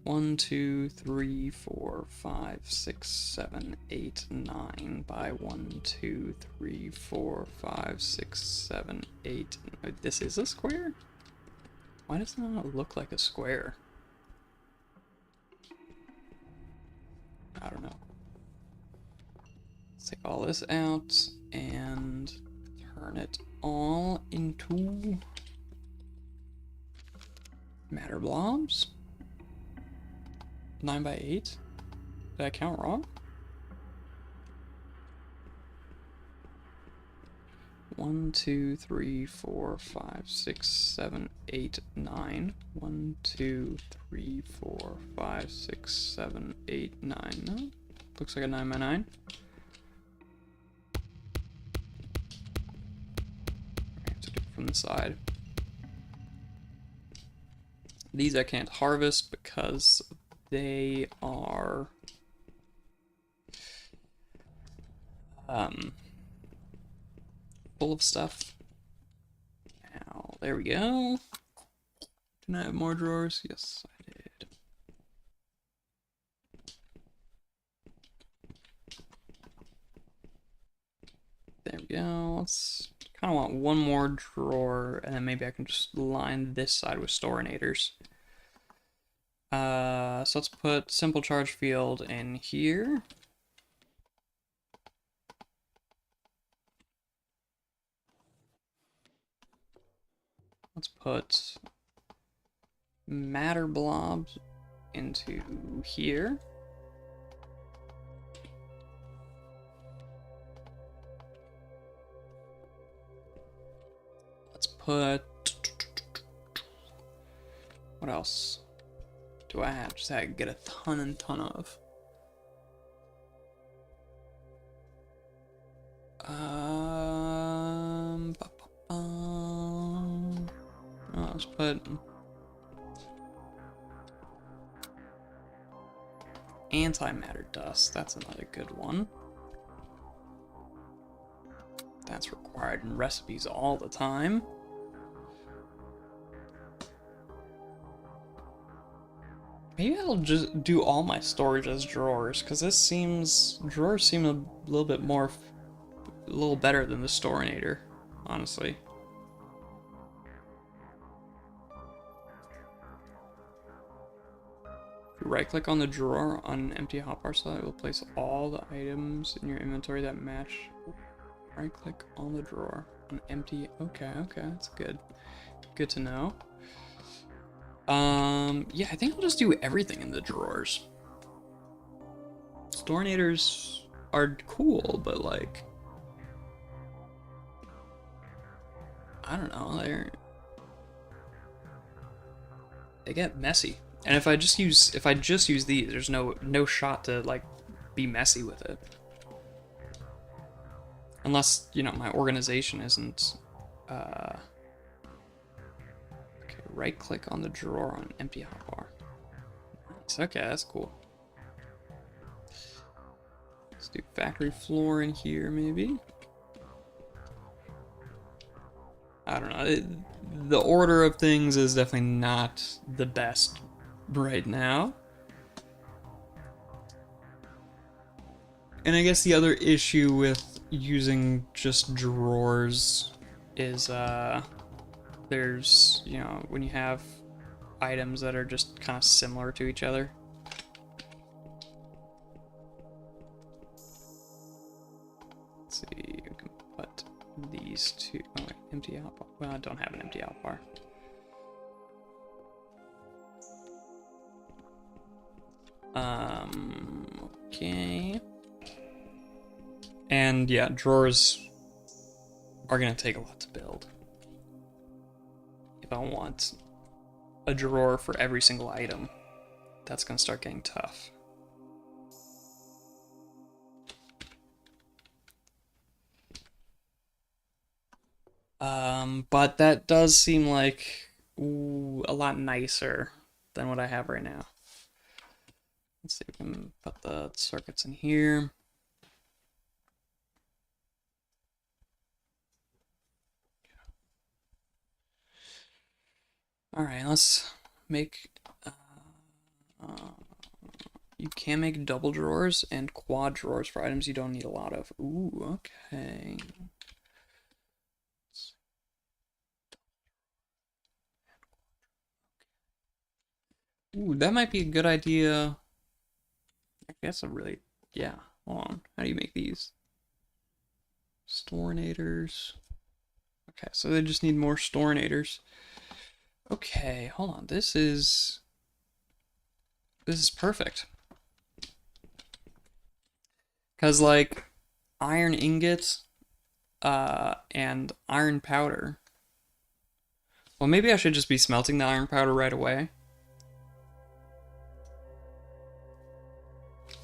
1, 2, 3, 4, 5, 6, 7, 8, 9 by 1, 2, 3, 4, 5, 6, 7, 8. This is a square? Why does it not look like a square? I don't know. Let's take all this out and turn it all into matter blobs. 9 by 8? Did I count wrong? 1, 2, 3, 4, 5, 6, 7, 8, 9. 1, 2, 3, 4, 5, 6, 7, 8, 9. No? Looks like a 9 by 9. I have to do it from the side. These I can't harvest because they are full of stuff. Now, there we go. Can I have more drawers? Yes, I did. There we go. Let's kind of want one more drawer, and then maybe I can just line this side with storinators. So let's put simple charge field in here. Let's put matter blobs into here. Let's put, what else do I have? Just I get a ton and ton of. Let's put antimatter dust. That's another good one. That's required in recipes all the time. Maybe I'll just do all my storage as drawers, because drawers seem a little bit more, a little better than the storinator, honestly. If you right click on the drawer on an empty hotbar slot, it will place all the items in your inventory that match. Right click on the drawer on empty. Okay, that's good. Good to know. Yeah, I think I'll just do everything in the drawers. Storinators are cool, but like, I don't know, they get messy. And if I just use these, there's no shot to like be messy with it. Unless, you know, my organization isn't right click on the drawer on empty hotbar. Nice. Okay, that's cool. Let's do factory floor in here, maybe. I don't know. The order of things is definitely not the best right now. And I guess the other issue with using just drawers is there's, you know, when you have items that are just kind of similar to each other. Let's see, you can put these two. Oh wait, empty out bar. Well, I don't have an empty out bar. Okay. And yeah, drawers are gonna take a lot to build. If I want a drawer for every single item, that's gonna start getting tough. But that does seem like a lot nicer than what I have right now. Let's see if we can put the circuits in here. All right, let's make. You can make double drawers and quad drawers for items you don't need a lot of. Ooh, okay. Ooh, that might be a good idea. I guess a really, yeah. Hold on. How do you make these? Storinators. Okay, so they just need more storinators. Okay, hold on. This is perfect. Cause like iron ingots, and iron powder. Well, maybe I should just be smelting the iron powder right away.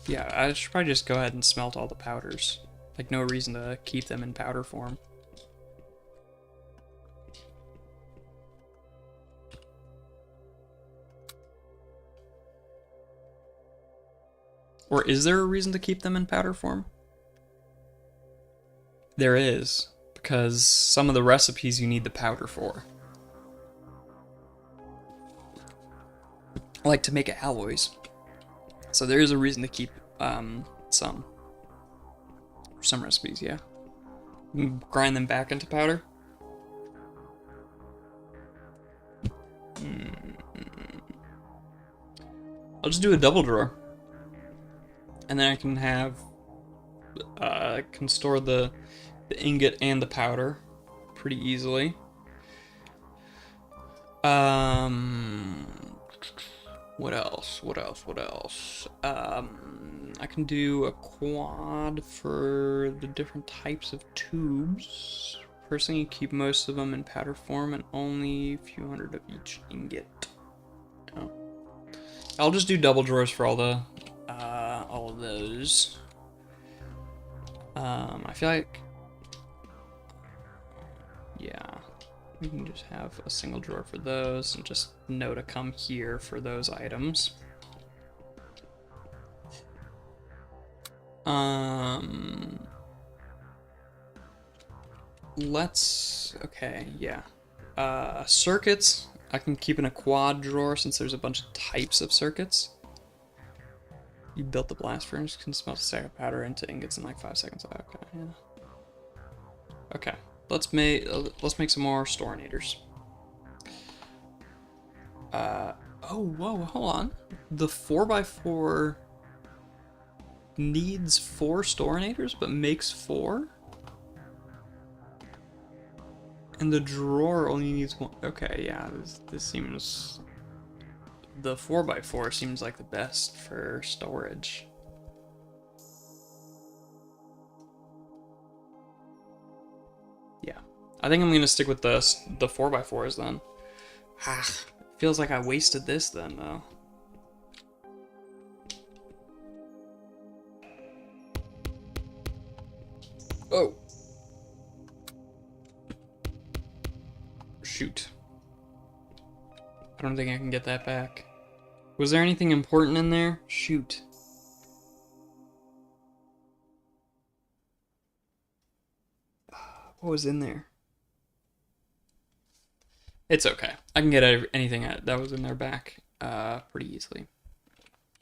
Yeah, I should probably just go ahead and smelt all the powders. Like, no reason to keep them in powder form. Or is there a reason to keep them in powder form? There is, because some of the recipes you need the powder for. Like to make alloys. So there is a reason to keep some recipes, yeah. Grind them back into powder. I'll just do a double drawer. And then I can have, can store the ingot and the powder pretty easily. What else? I can do a quad for the different types of tubes. First thing, you keep most of them in powder form and only a few hundred of each ingot. Oh. I'll just do double drawers for all of those. I feel like, yeah, we can just have a single drawer for those and just know to come here for those items. Okay, yeah. Circuits, I can keep in a quad drawer since there's a bunch of types of circuits. You built the blast furnace, can smelt a stack of powder into ingots in like 5 seconds. Okay, yeah. Okay, let's make some more storinators. Oh, whoa, hold on. The 4x4 needs 4 storinators, but makes 4? And the drawer only needs 1. Okay, yeah, this seems... The 4x4 seems like the best for storage. Yeah, I think I'm gonna stick with the 4x4s then. Ah, feels like I wasted this then though. Oh. Shoot. I don't think I can get that back. Was there anything important in there? Shoot. What was in there? It's okay. I can get anything that was in there back. pretty easily.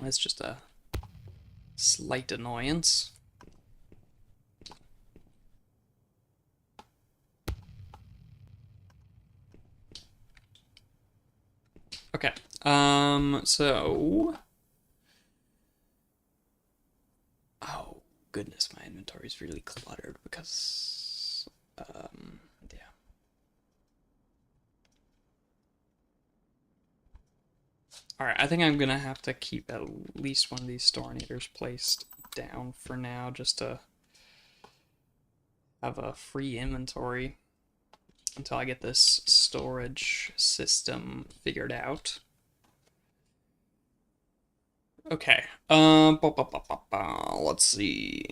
That's just a slight annoyance. Okay. So. Oh, goodness, my inventory is really cluttered because. Yeah. Alright, I think I'm gonna have to keep at least one of these storinators placed down for now just to have a free inventory until I get this storage system figured out. Okay. Let's see.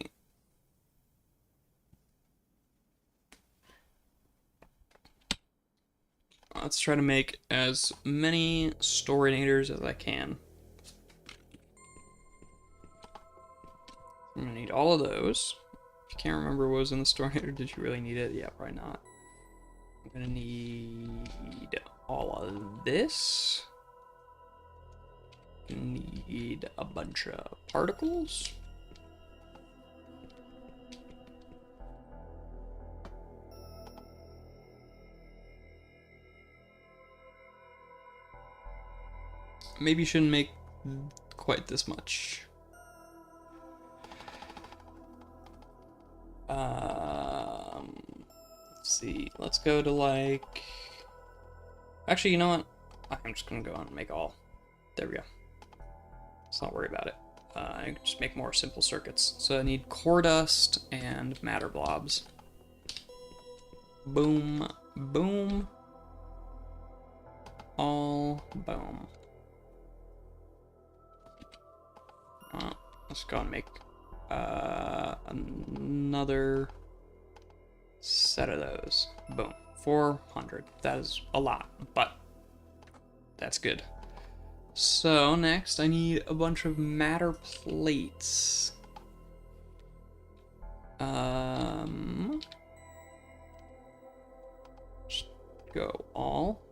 Let's try to make as many storinators as I can. I'm gonna need all of those. If you can't remember what was in the storinator, did you really need it? Yeah, probably not. I'm gonna need all of this. Need a bunch of particles. Maybe shouldn't make quite this much. Let's see. Let's go to like. Actually, you know what? I'm just gonna go on and make all. There we go. Let's not worry about it. I can just make more simple circuits. So I need core dust and matter blobs. Boom, boom. All boom. Let's go and make another set of those. Boom. 400. That is a lot, but that's good. So next I need a bunch of matter plates. Just go all.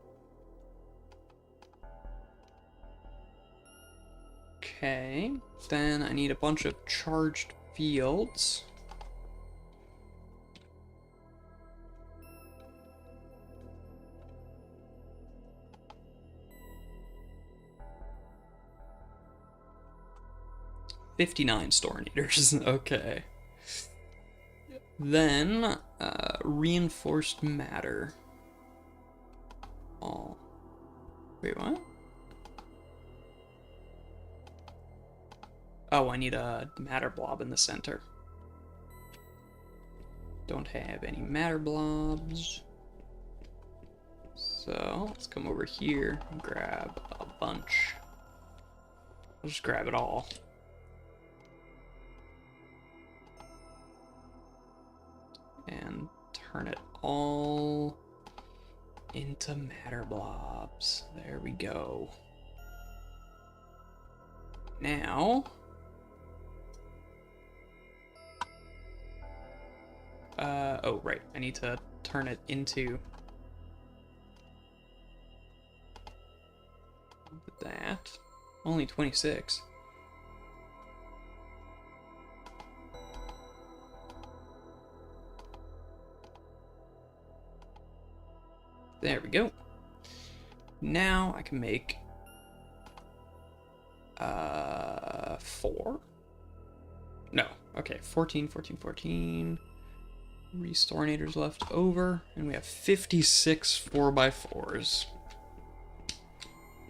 Okay, then I need a bunch of charged fields. $59 storinators. Okay. Then reinforced matter. Oh. Wait, what? Oh, I need a matter blob in the center. Don't have any matter blobs. So let's come over here and grab a bunch. I'll just grab it all. And turn it all into matter blobs. There we go. Now, oh right, I need to turn it into that. Only 26. There we go. Now I can make 4. No, okay, 14, 14, 14. 3 storinators left over, and we have 56 4x4s.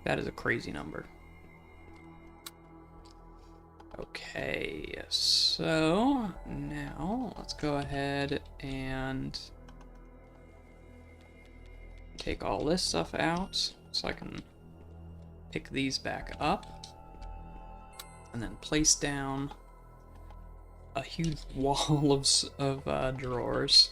That is a crazy number. Okay, so now let's go ahead and take all this stuff out so I can pick these back up and then place down a huge wall of drawers.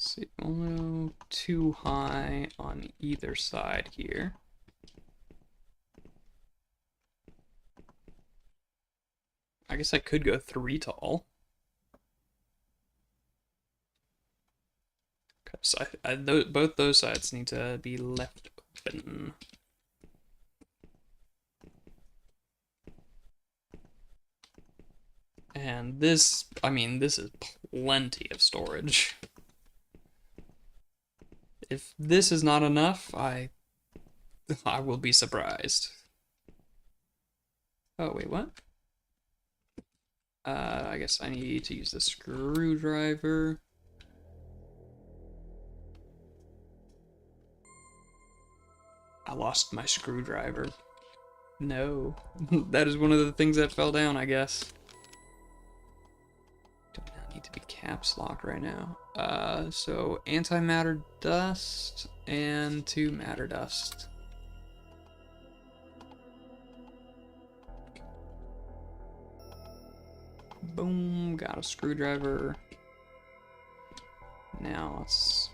Let's see, only too high on either side here. I guess I could go 3 tall. So both those sides need to be left open. And this, I mean, this is plenty of storage. If this is not enough, I will be surprised. Oh, wait, what? I guess I need to use the screwdriver. I lost my screwdriver. No. That is one of the things that fell down, I guess. Do not need to be caps locked right now. So antimatter dust and 2 matter dust. Boom, got a screwdriver. Now let's...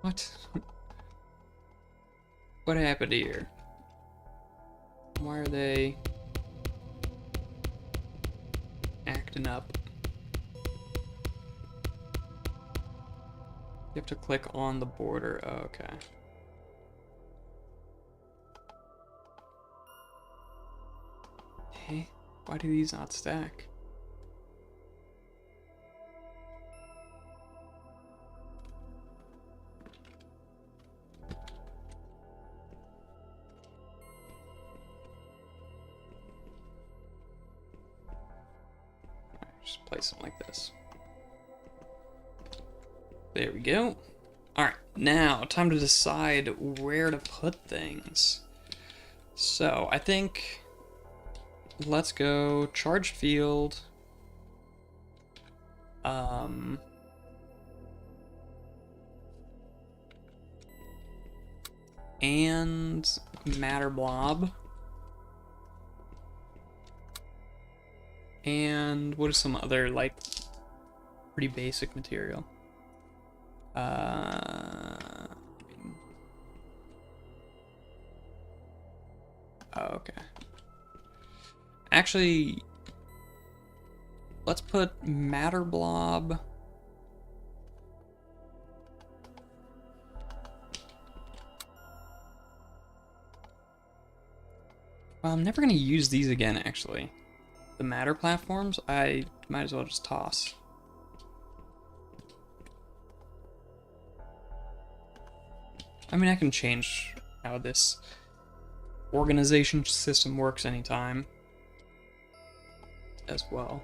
What? What happened here? Why are they acting up? You have to click on the border. Oh, okay. Hey, why do these not stack? Just place them like this. There we go. Alright, now time to decide where to put things. So, I think let's go charged field. And matter blob. And what is some other, like, pretty basic material? Oh, okay. Actually, let's put matter blob. Well, I'm never gonna use these again, actually. The matter platforms, I might as well just toss. I mean, I can change how this organization system works anytime as well.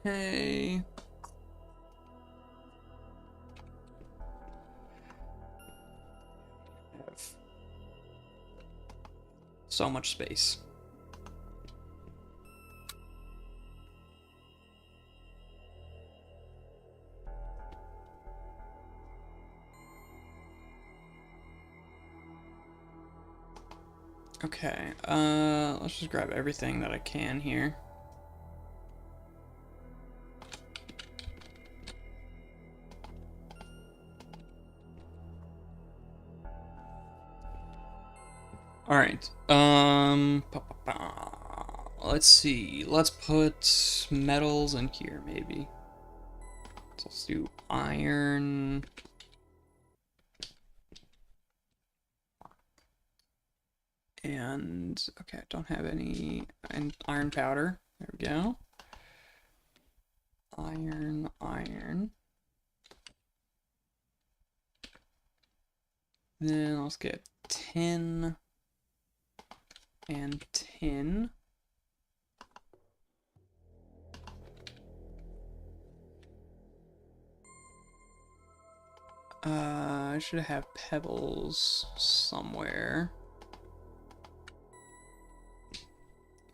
Okay. Have so much space. Okay, let's just grab everything that I can here. All right. Let's see. Let's put metals in here, maybe. So let's do iron. And okay, I don't have any iron powder. There we go. Iron. Then let's get tin and tin. I should have pebbles somewhere.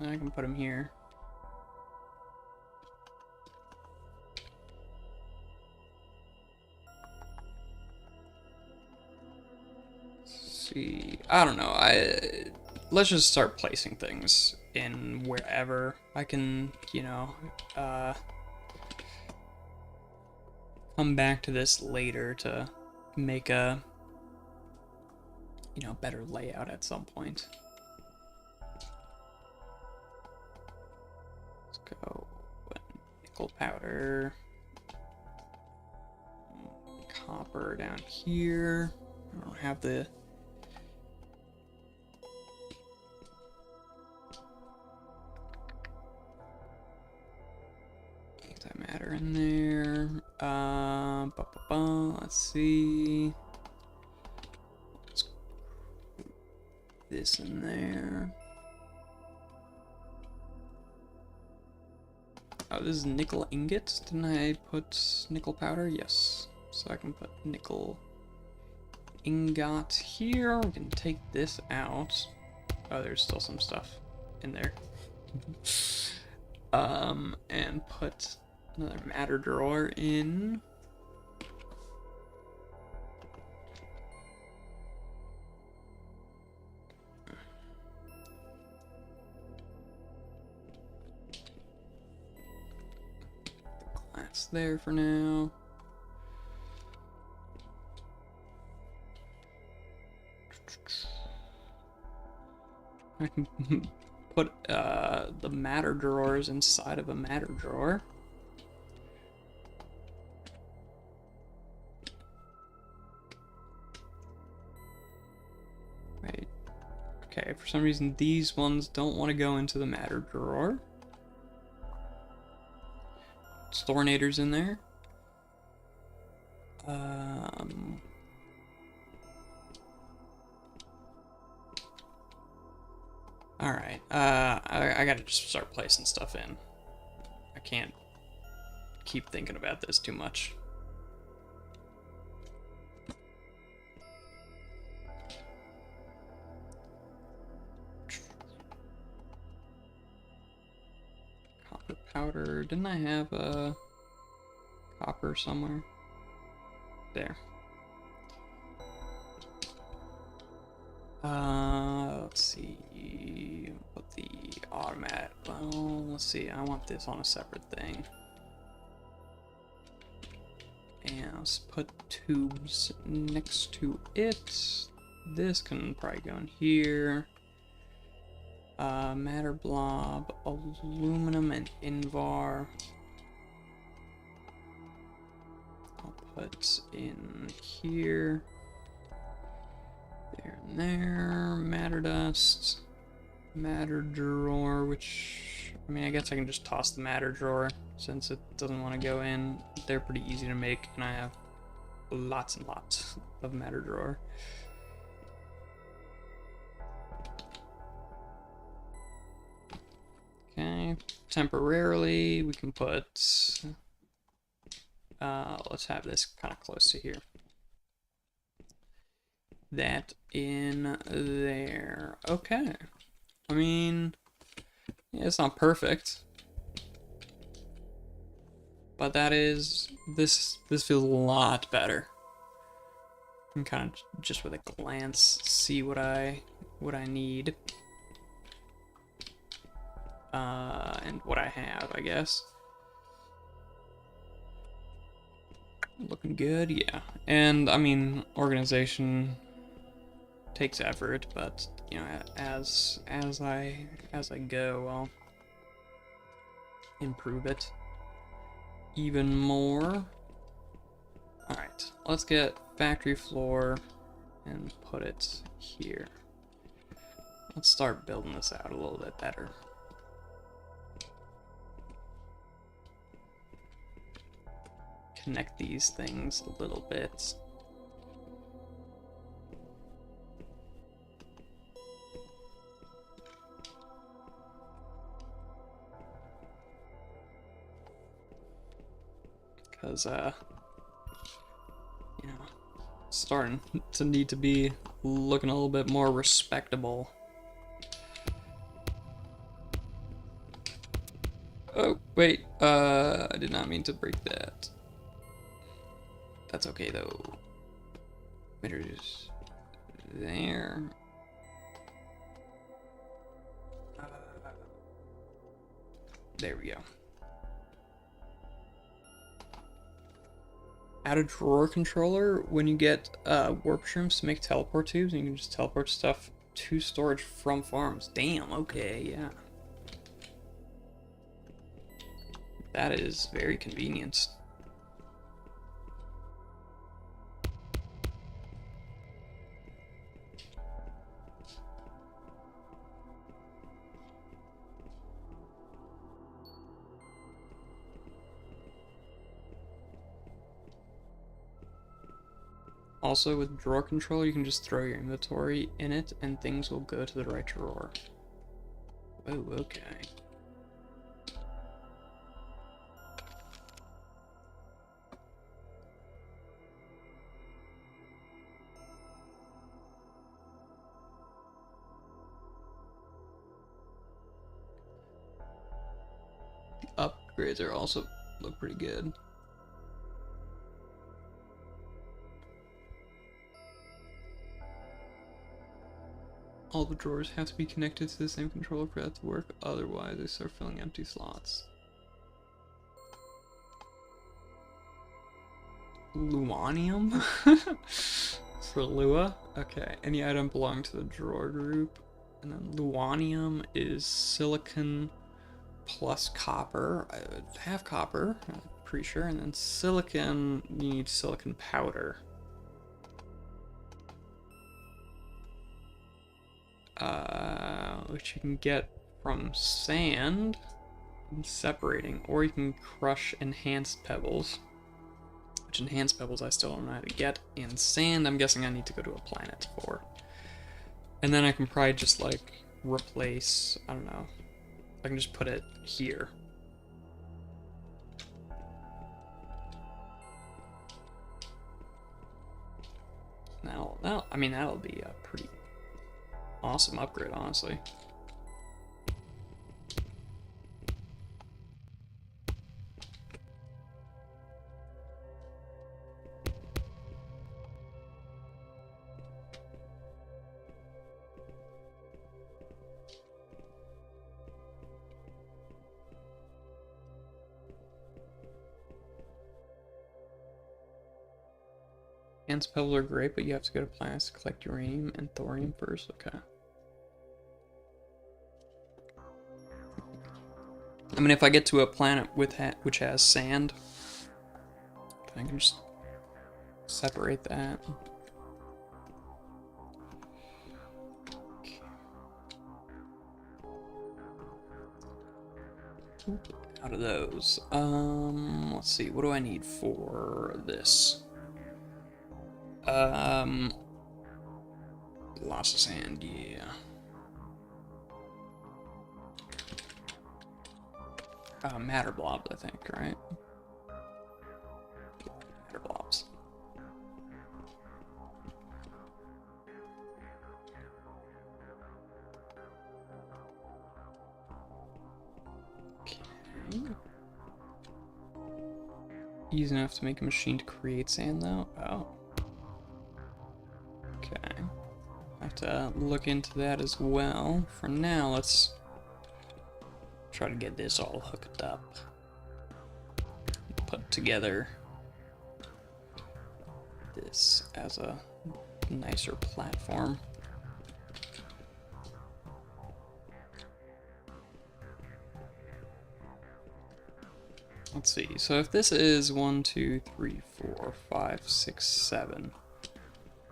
I can put them here. See, I don't know. Let's just start placing things in wherever I can, you know, come back to this later to make a, you know, better layout at some point. Let's go nickel powder, copper down here. I don't have the antimatter in there. Let's see. Let's put this in there. Oh, this is nickel ingot. Didn't I put nickel powder? Yes. So I can put nickel ingot here. We can take this out. Oh, there's still some stuff in there. And put another matter drawer in. The glass there for now. I can put the matter drawers inside of a matter drawer. Wait. Okay, for some reason these ones don't want to go into the matter drawer. Storinator's in there. Alright, I gotta just start placing stuff in. I can't keep thinking about this too much. Copper powder. Didn't I have a copper somewhere? There. Let's see. Put the automatic. Well, let's see. I want this on a separate thing. And let's put tubes next to it. This can probably go in here. Matter blob, aluminum, and invar. I'll put in here. There and there. Matter dust. Matter drawer, which, I mean, I guess I can just toss the matter drawer since it doesn't want to go in. They're pretty easy to make, and I have lots and lots of matter drawer. Okay, temporarily we can put, let's have this kind of close to here. That in there. Okay. I mean, yeah, it's not perfect. But that is, this feels a lot better. I can kind of just with a glance see what I need. And what I have, I guess. Looking good, yeah. And I mean, organization takes effort, but you know, as I go, I'll improve it even more. All right, let's get factory floor and put it here. Let's start building this out a little bit better. Connect these things a little bit. Because, you know, starting to need to be looking a little bit more respectable. Oh, wait, I did not mean to break that. That's okay though. Meters there. There we go. Add a drawer controller when you get warp shrooms to make teleport tubes, and you can just teleport stuff to storage from farms. Damn, okay, yeah. That is very convenient. Also, with drawer control, you can just throw your inventory in it, and things will go to the right drawer. Oh, okay. The upgrades are also look pretty good. All the drawers have to be connected to the same controller for that to work, otherwise they start filling empty slots. Luanium? For Lua? Okay, any item belonging to the drawer group. And then Luanium is silicon plus copper. I would have copper, I'm pretty sure. And then silicon, you need silicon powder. Which you can get from sand and separating, or you can crush enhanced pebbles. Which enhanced pebbles I still don't know how to get. And sand, I'm guessing I need to go to a planet for. And then I can probably just like replace, I don't know, I can just put it here. I mean, that'll be a pretty awesome upgrade, honestly. Ants pebbles are great, but you have to go to planets to collect uranium and thorium first. Okay. I mean, if I get to a planet with which has sand, I can just separate that. Okay. Out of those, let's see. What do I need for this? Lots of sand, yeah. Matter blobs, I think, right? Matter blobs. Okay. Easy enough to make a machine to create sand, though? Oh. Okay. I have to look into that as well. For now, let's try to get this all hooked up. Put together this as a nicer platform. Let's see, so if this is 1, 2, 3, 4, 5, 6, 7.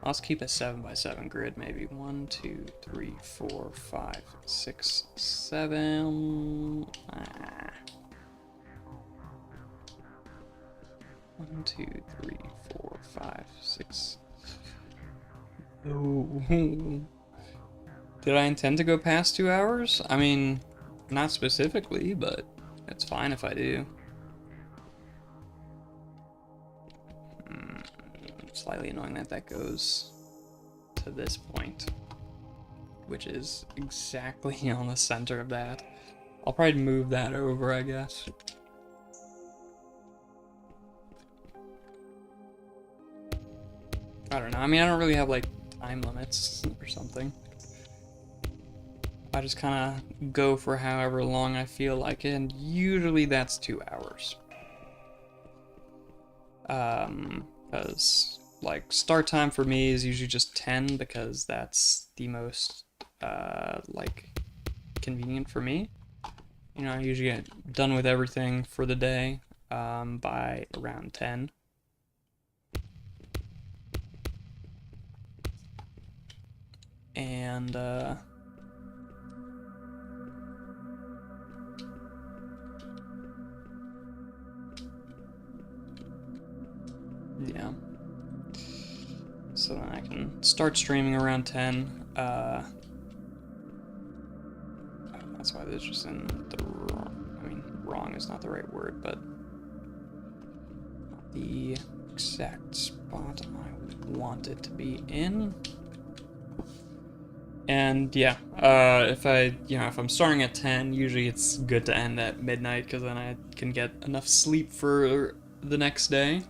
Let's keep a 7 by 7 grid, maybe. 1, 2, 3, 4, 5, 6, 7. 1, 2, 3, 4, 5, 6. Oh. Did I intend to go past 2 hours? I mean, not specifically, but it's fine if I do. Slightly annoying that that goes to this point, which is exactly on the center of that. I'll probably move that over, I guess. I don't know. I mean, I don't really have, like, time limits or something. I just kind of go for however long I feel like it, and usually that's 2 hours. Because, like, start time for me is usually just 10, because that's the most, like, convenient for me. You know, I usually get done with everything for the day, by around 10. And, yeah. So then I can start streaming around 10. That's why this is just in the wrong, I mean, wrong is not the right word, but not the exact spot I would want it to be in. And yeah, if I'm starting at 10, usually it's good to end at midnight, because then I can get enough sleep for the next day.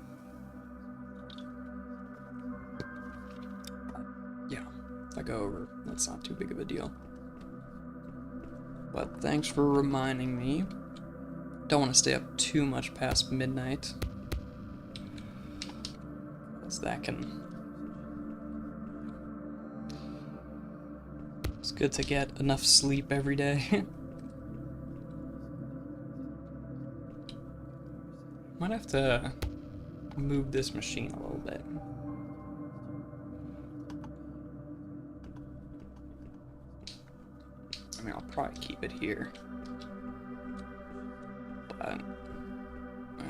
Yeah, if I go over, that's not too big of a deal. But thanks for reminding me. Don't want to stay up too much past midnight, because that can... It's good to get enough sleep every day. Might have to move this machine a little bit. I mean, I'll probably keep it here. But, well,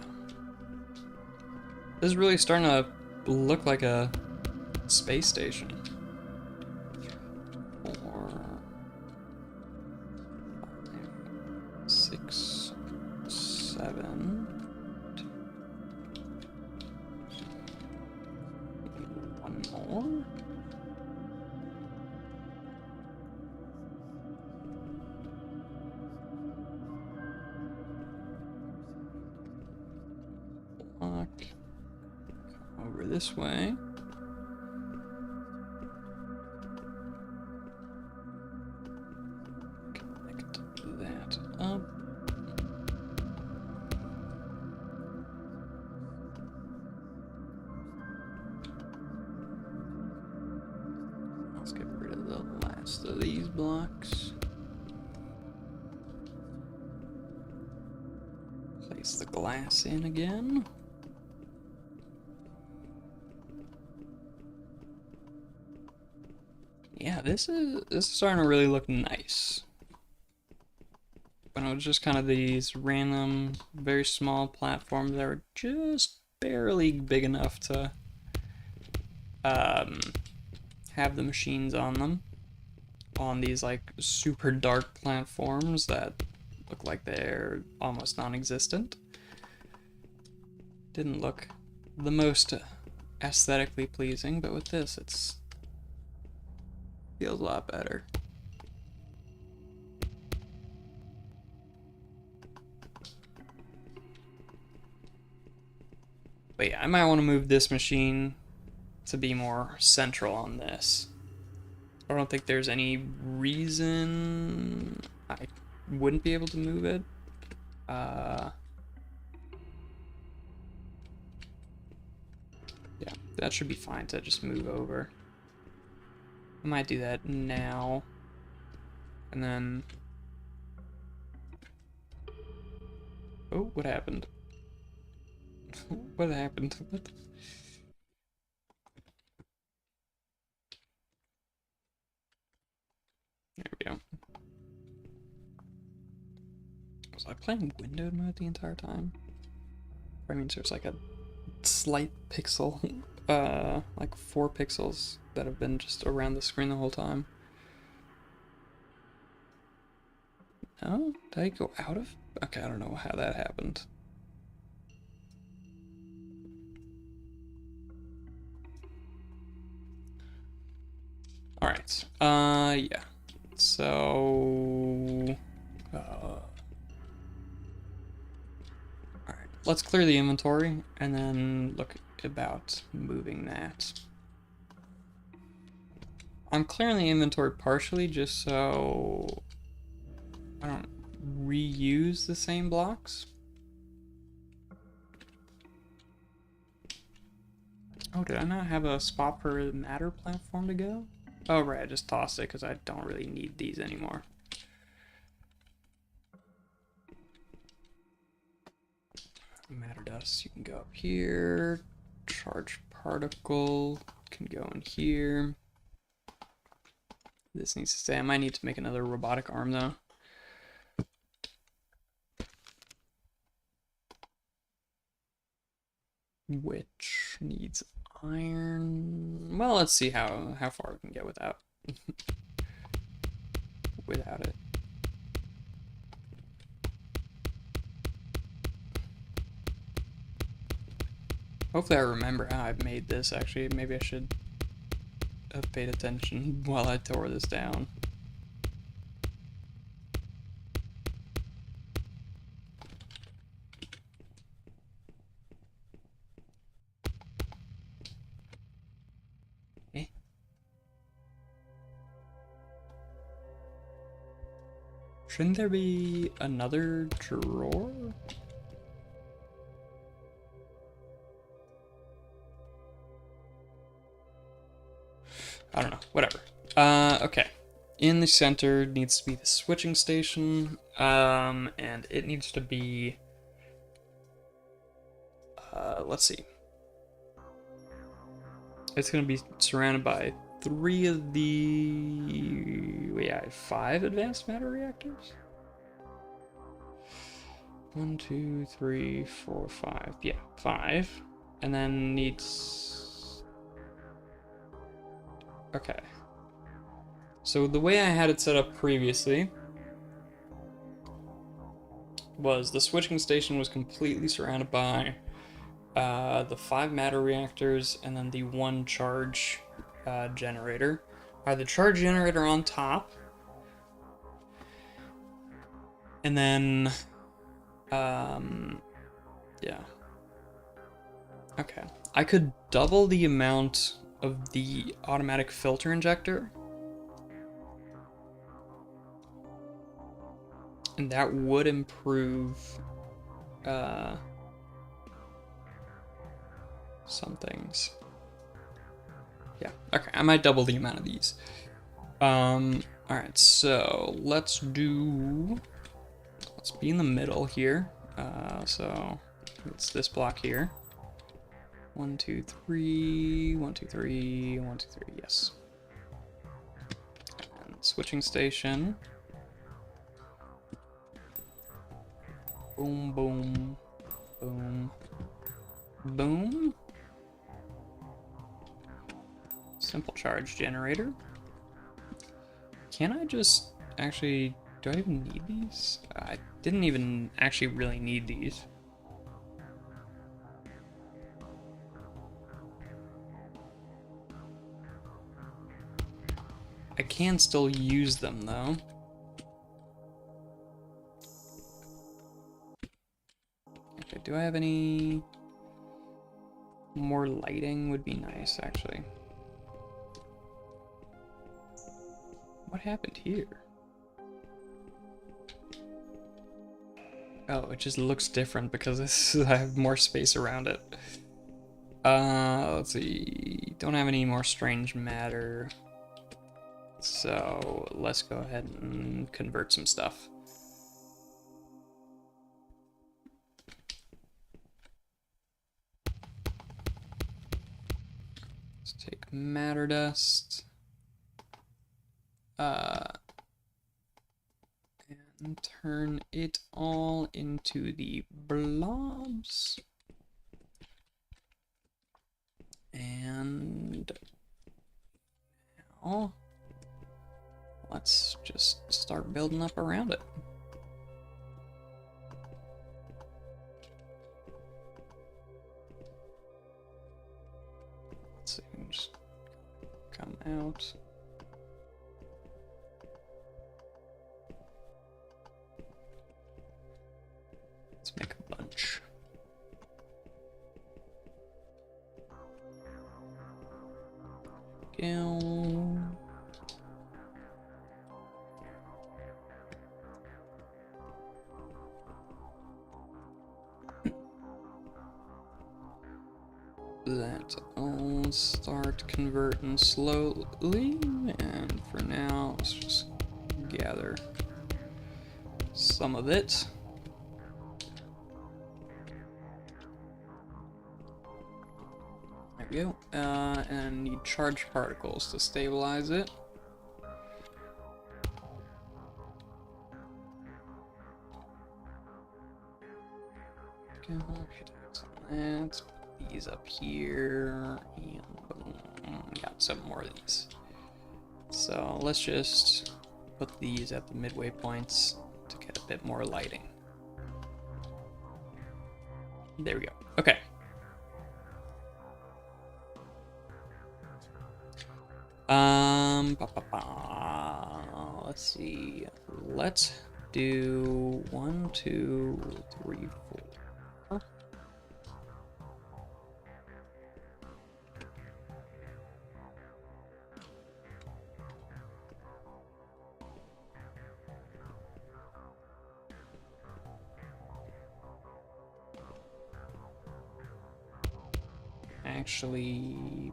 this is really starting to look like a space station. 4, 5, 6, 7. One more. Block. Over this way. Connect that up. Let's get rid of the last of these blocks. Place the glass in again. Yeah, this is starting to really look nice. But it was just kind of these random, very small platforms that were just barely big enough to have the machines on them. On these like super dark platforms that look like they're almost non-existent. Didn't look the most aesthetically pleasing, but with this it's feels a lot better. But yeah, I might want to move this machine to be more central on this. I don't think there's any reason I wouldn't be able to move it. Yeah, that should be fine to just move over. I might do that now. And then... Oh, what happened? What happened? What the... There we go. Was I playing windowed mode the entire time? That means there's like a slight pixel, like 4 pixels that have been just around the screen the whole time. No? Did I go out of? Okay, I don't know how that happened. Alright, yeah. So... Alright, let's clear the inventory, and then look about moving that. I'm clearing the inventory partially just so I don't reuse the same blocks. Oh, did I not have a spot for the matter platform to go? Oh, right, I just tossed it because I don't really need these anymore. Matter dust, you can go up here. Charged particle can go in here. This needs to stay. I might need to make another robotic arm though. Which needs iron. Well, let's see how far we can get without without it. Hopefully I remember how I made this. Actually, maybe I should have paid attention while I tore this down. Eh? Shouldn't there be another drawer? I don't know, whatever. Okay. In the center needs to be the switching station, and it needs to be, let's see. It's gonna be surrounded by 3 of the, wait, I have 5 advanced matter reactors? 1, 2, 3, 4, 5, yeah, 5. And then needs, okay. So the way I had it set up previously was the switching station was completely surrounded by the 5 matter reactors and then the 1 charge generator. I had the charge generator on top, and then yeah. Okay. I could double the amount of the automatic filter injector. And that would improve some things. Yeah, okay, I might double the amount of these. Alright, so let's be in the middle here. So it's this block here. 1, 2, 3, 1, 2, 3, 1, 2, 3, yes. And switching station. Boom, boom, boom, boom. Simple charge generator. Can I just actually, do I even need these? I didn't even actually really need these. I can still use them though. Okay, do I have any more lighting? Would be nice, actually. What happened here? Oh, it just looks different because I have more space around it. Let's see. Don't have any more strange matter. So let's go ahead and convert some stuff. Let's take matter dust. And turn it all into the blobs. And now let's just start building up around it. Let's see, just come out. go. That all start converting slowly, and for now, let's just gather some of it. There we go. And need charged particles to stabilize it. Go, that. These up here, and boom, got 7 more of these. So let's just put these at the midway points to get a bit more lighting. There we go. Okay. Let's see. Let's do 1, 2, 3, 4. Actually,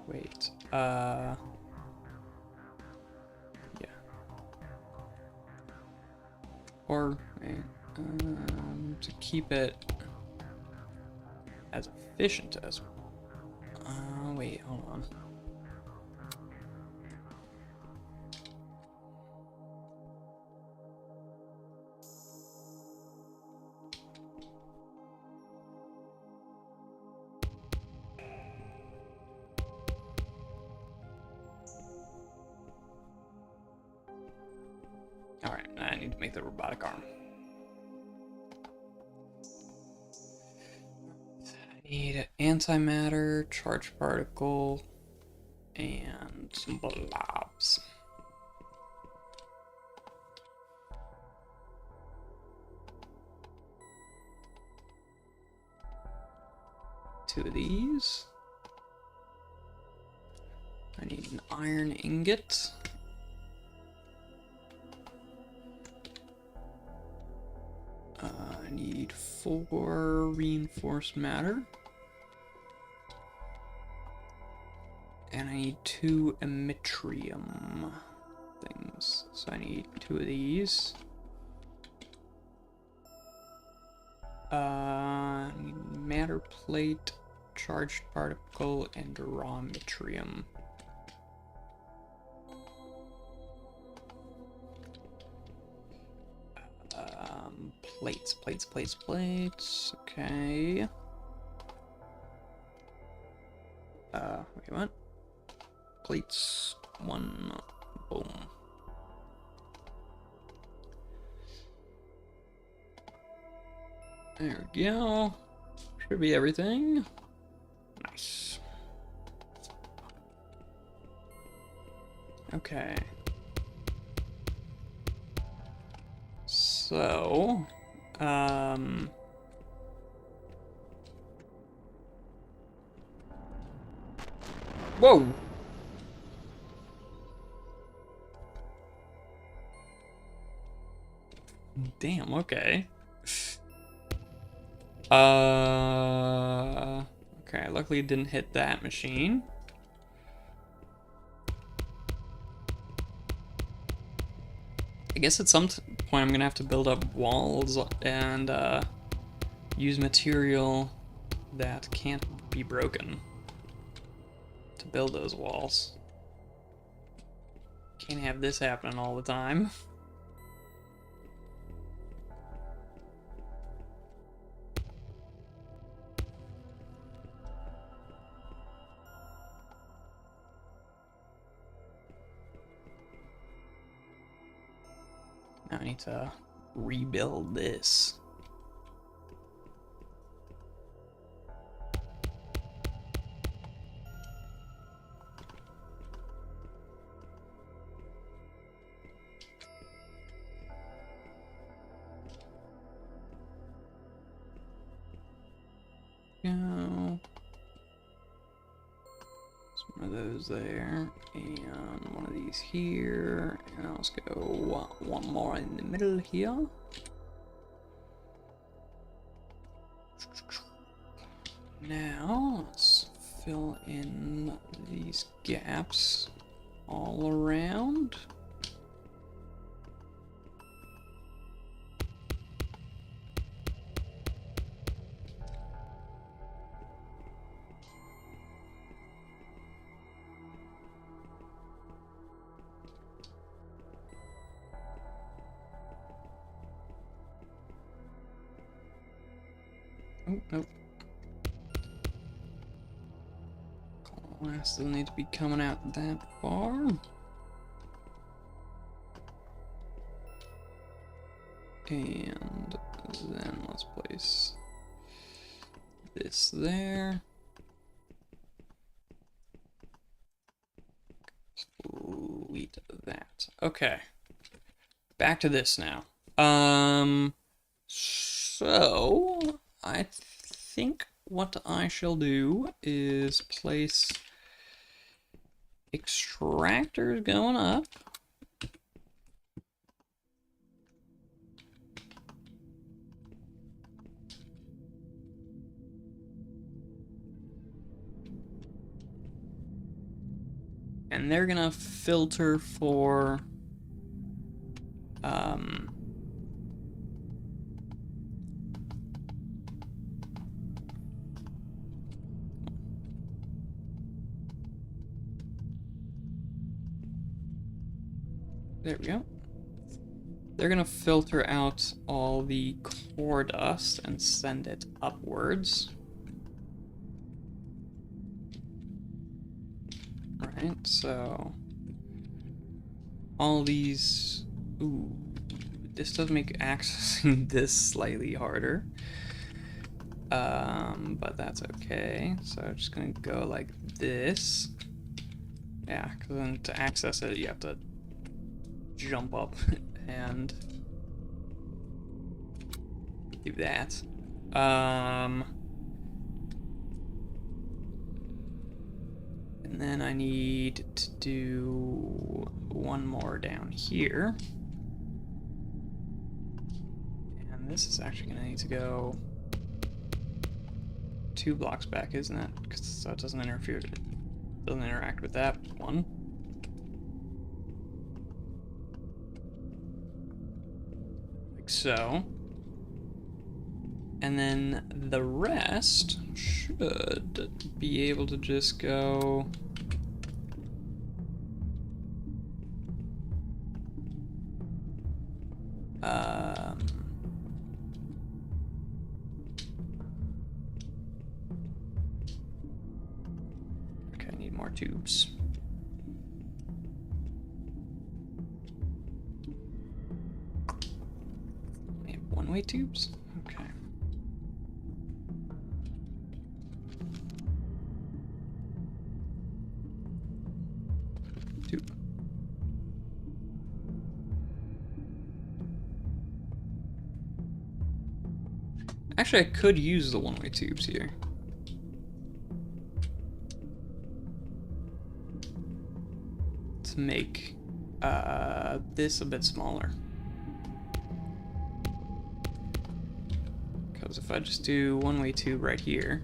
wait, yeah. Or, to keep it as efficient as, wait, hold on. Alright, I need to make the robotic arm. I need antimatter, charged particle, and some blobs. Two of these. I need an iron ingot. I need 4 reinforced matter. And I need 2 emitrium things. So I need 2 of these. I need matter plate, charged particle, and raw emitrium. Plates. Okay. Wait, what? Plates. 1. Boom. There we go. Should be everything. Nice. Okay. So, whoa! Damn, okay. Okay, luckily it didn't hit that machine. I guess at some point I'm gonna have to build up walls and use material that can't be broken to build those walls. Can't have this happening all the time. Now I need to rebuild this. Go. Some One of those there, and one of these here, and let's go one more in the middle here. Now, let's fill in these gaps all around. Oh, nope. I still need to be coming out that far. And then let's place this there. Delete that. Okay. Back to this now. So I think what I shall do is place extractors going up. And they're gonna filter for there we go. They're gonna filter out all the core dust and send it upwards. Right, so all these, ooh, this does make accessing this slightly harder. But that's okay. So I'm just gonna go like this. Yeah, because then to access it, you have to jump up and do that. And then I need to do one more down here. And this is actually gonna need to go 2 blocks back, isn't it? So it doesn't interfere, doesn't interact with that one. Like so. And then the rest should be able to just go okay, I need more tubes. We have one-way tubes? Okay. Tube. Actually, I could use the one-way tubes here. To make this a bit smaller. Because if I just do one-way tube right here,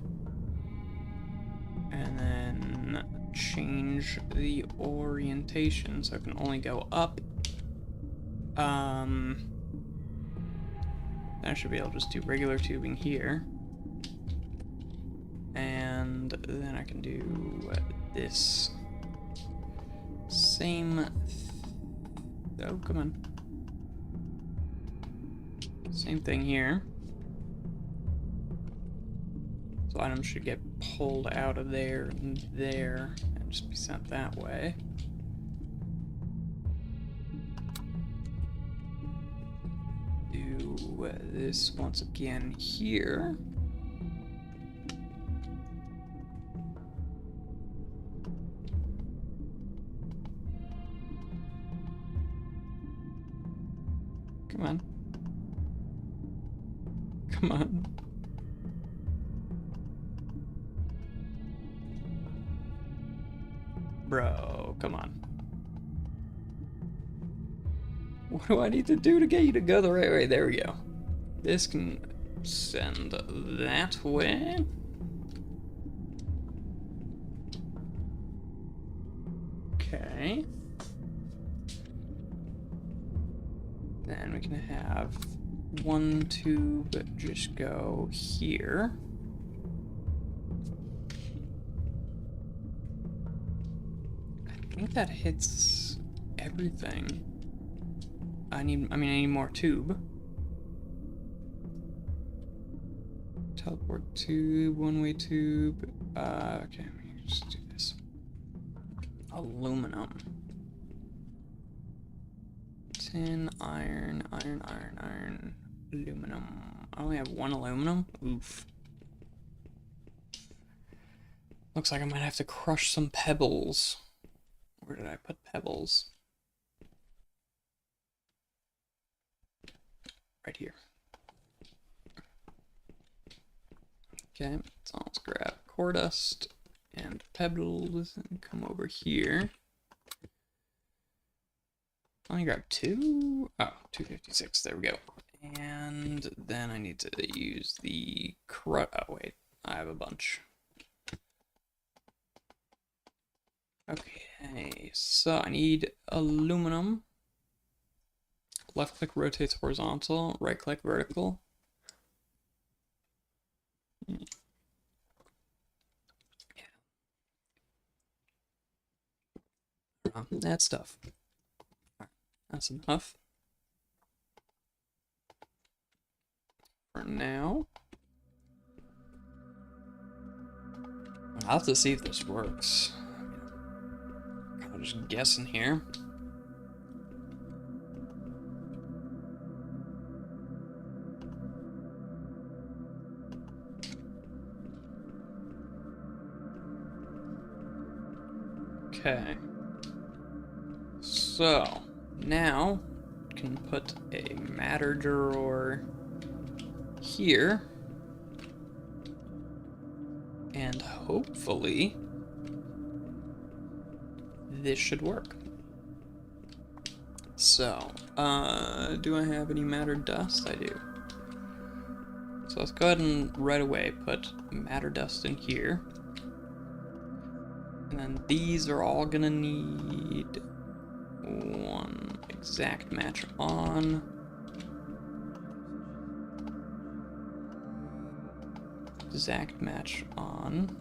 and then change the orientation so I can only go up, then I should be able to just do regular tubing here. And then I can do this same, oh, come on. Same thing here. So items should get pulled out of there and there and just be sent that way. Do this once again here. Come on. Come on. Bro, come on. What do I need to do to get you to go the right way? There we go. This can send that way. Okay. Then we can have one tube just go here. I think that hits everything. I need more tube. Teleport tube, one-way tube. Okay, let me just do this. Aluminum. Tin, iron, aluminum. I only have one aluminum? Oof. Looks like I might have to crush some pebbles. Where did I put pebbles? Right here. Okay, so let's grab core dust and pebbles and come over here. I only grab two. Oh, 256. There we go. And then I need to use the oh wait, I have a bunch. Okay, so I need aluminum. Left click rotates horizontal, right click vertical. Yeah. That stuff. That's enough. For now. I'll have to see if this works. I'm just guessing here. Okay. So, now can put a matter drawer here. And hopefully this should work. So, do I have any matter dust? I do. So let's go ahead and right away put matter dust in here. And then these are all gonna need one exact match on. Exact match on.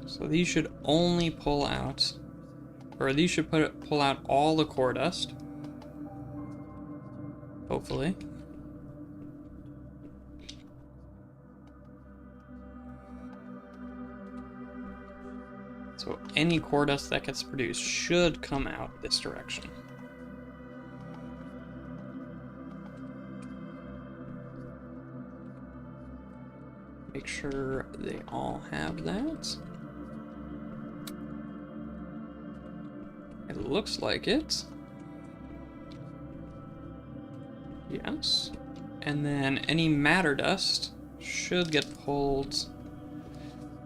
So these should only pull out, or these should pull out all the core dust. Hopefully. So any core dust that gets produced should come out this direction. Make sure they all have that. It looks like it. Yes. And then any matter dust should get pulled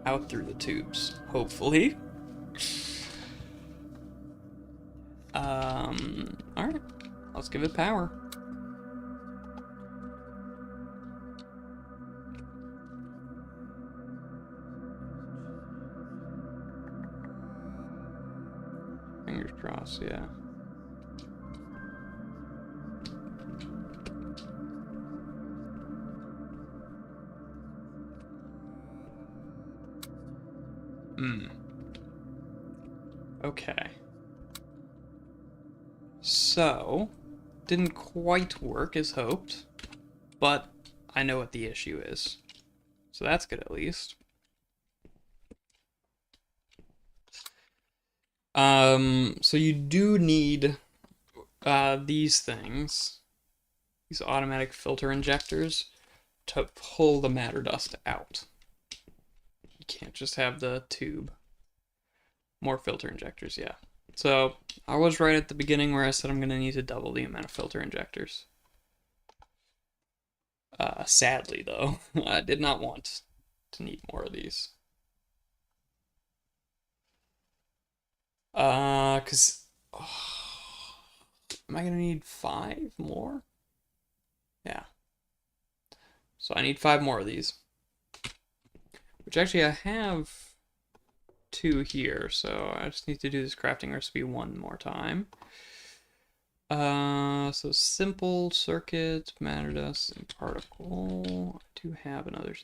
out through the tubes, hopefully. Alright, let's give it power. Fingers crossed, yeah. Okay. So, didn't quite work as hoped, but I know what the issue is. So that's good at least. So you do need these things, these automatic filter injectors, to pull the matter dust out. You can't just have the tube. More filter injectors, yeah. So I was right at the beginning where I said I'm gonna need to double the amount of filter injectors. Sadly though, I did not want to need more of these. Cause am I gonna need 5 more? Yeah. So I need 5 more of these. Which actually I have 2 here, so I just need to do this crafting recipe one more time. So simple circuit, matter dust, and particle. I do have another.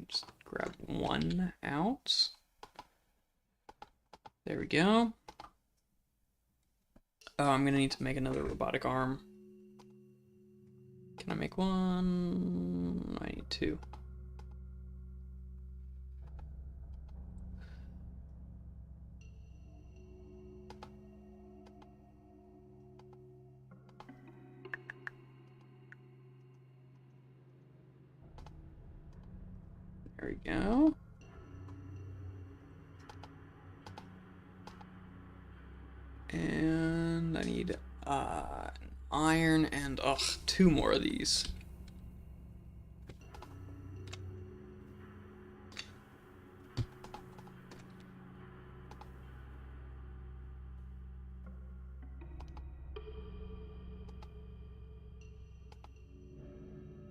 Just grab one out. There we go. Oh, I'm gonna need to make another robotic arm. Can I make one? I need 2. There we go. And I need an iron and 2 more of these.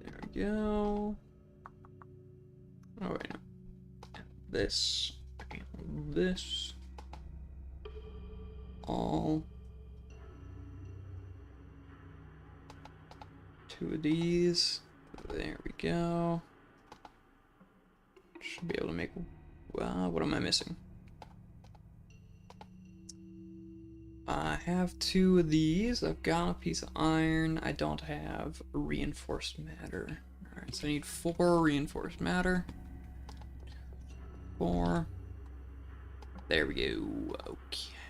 There we go. Oh wait, no. This and this. All 2 of these. There we go. Should be able to make. What am I missing? I have 2 of these. I've got a piece of iron. I don't have reinforced matter. Alright, so I need 4 reinforced matter. 4. There we go.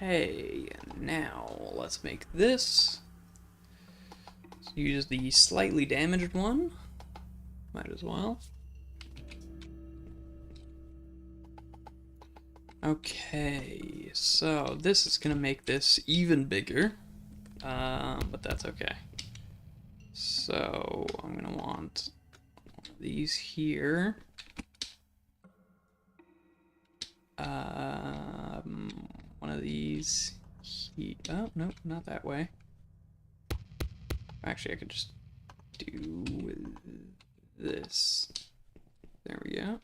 Okay, and now let's make this. Let's use the slightly damaged one. Might as well. Okay, so this is gonna make this even bigger, but that's okay. So I'm gonna want one of these here. One of these here. Oh, no, not that way. Actually, I could just do this. There we go.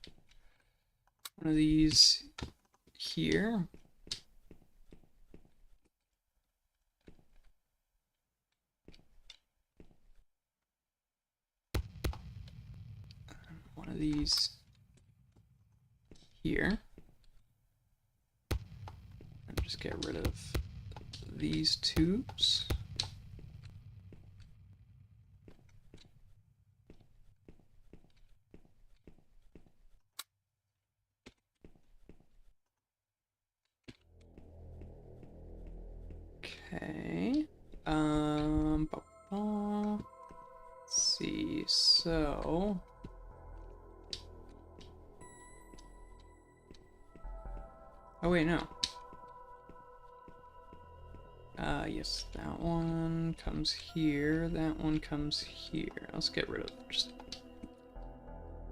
One of these here. One of these here. And just get rid of these tubes. Okay. Let's see. So. Oh wait, no. Yes, that one comes here. That one comes here. Let's get rid of just.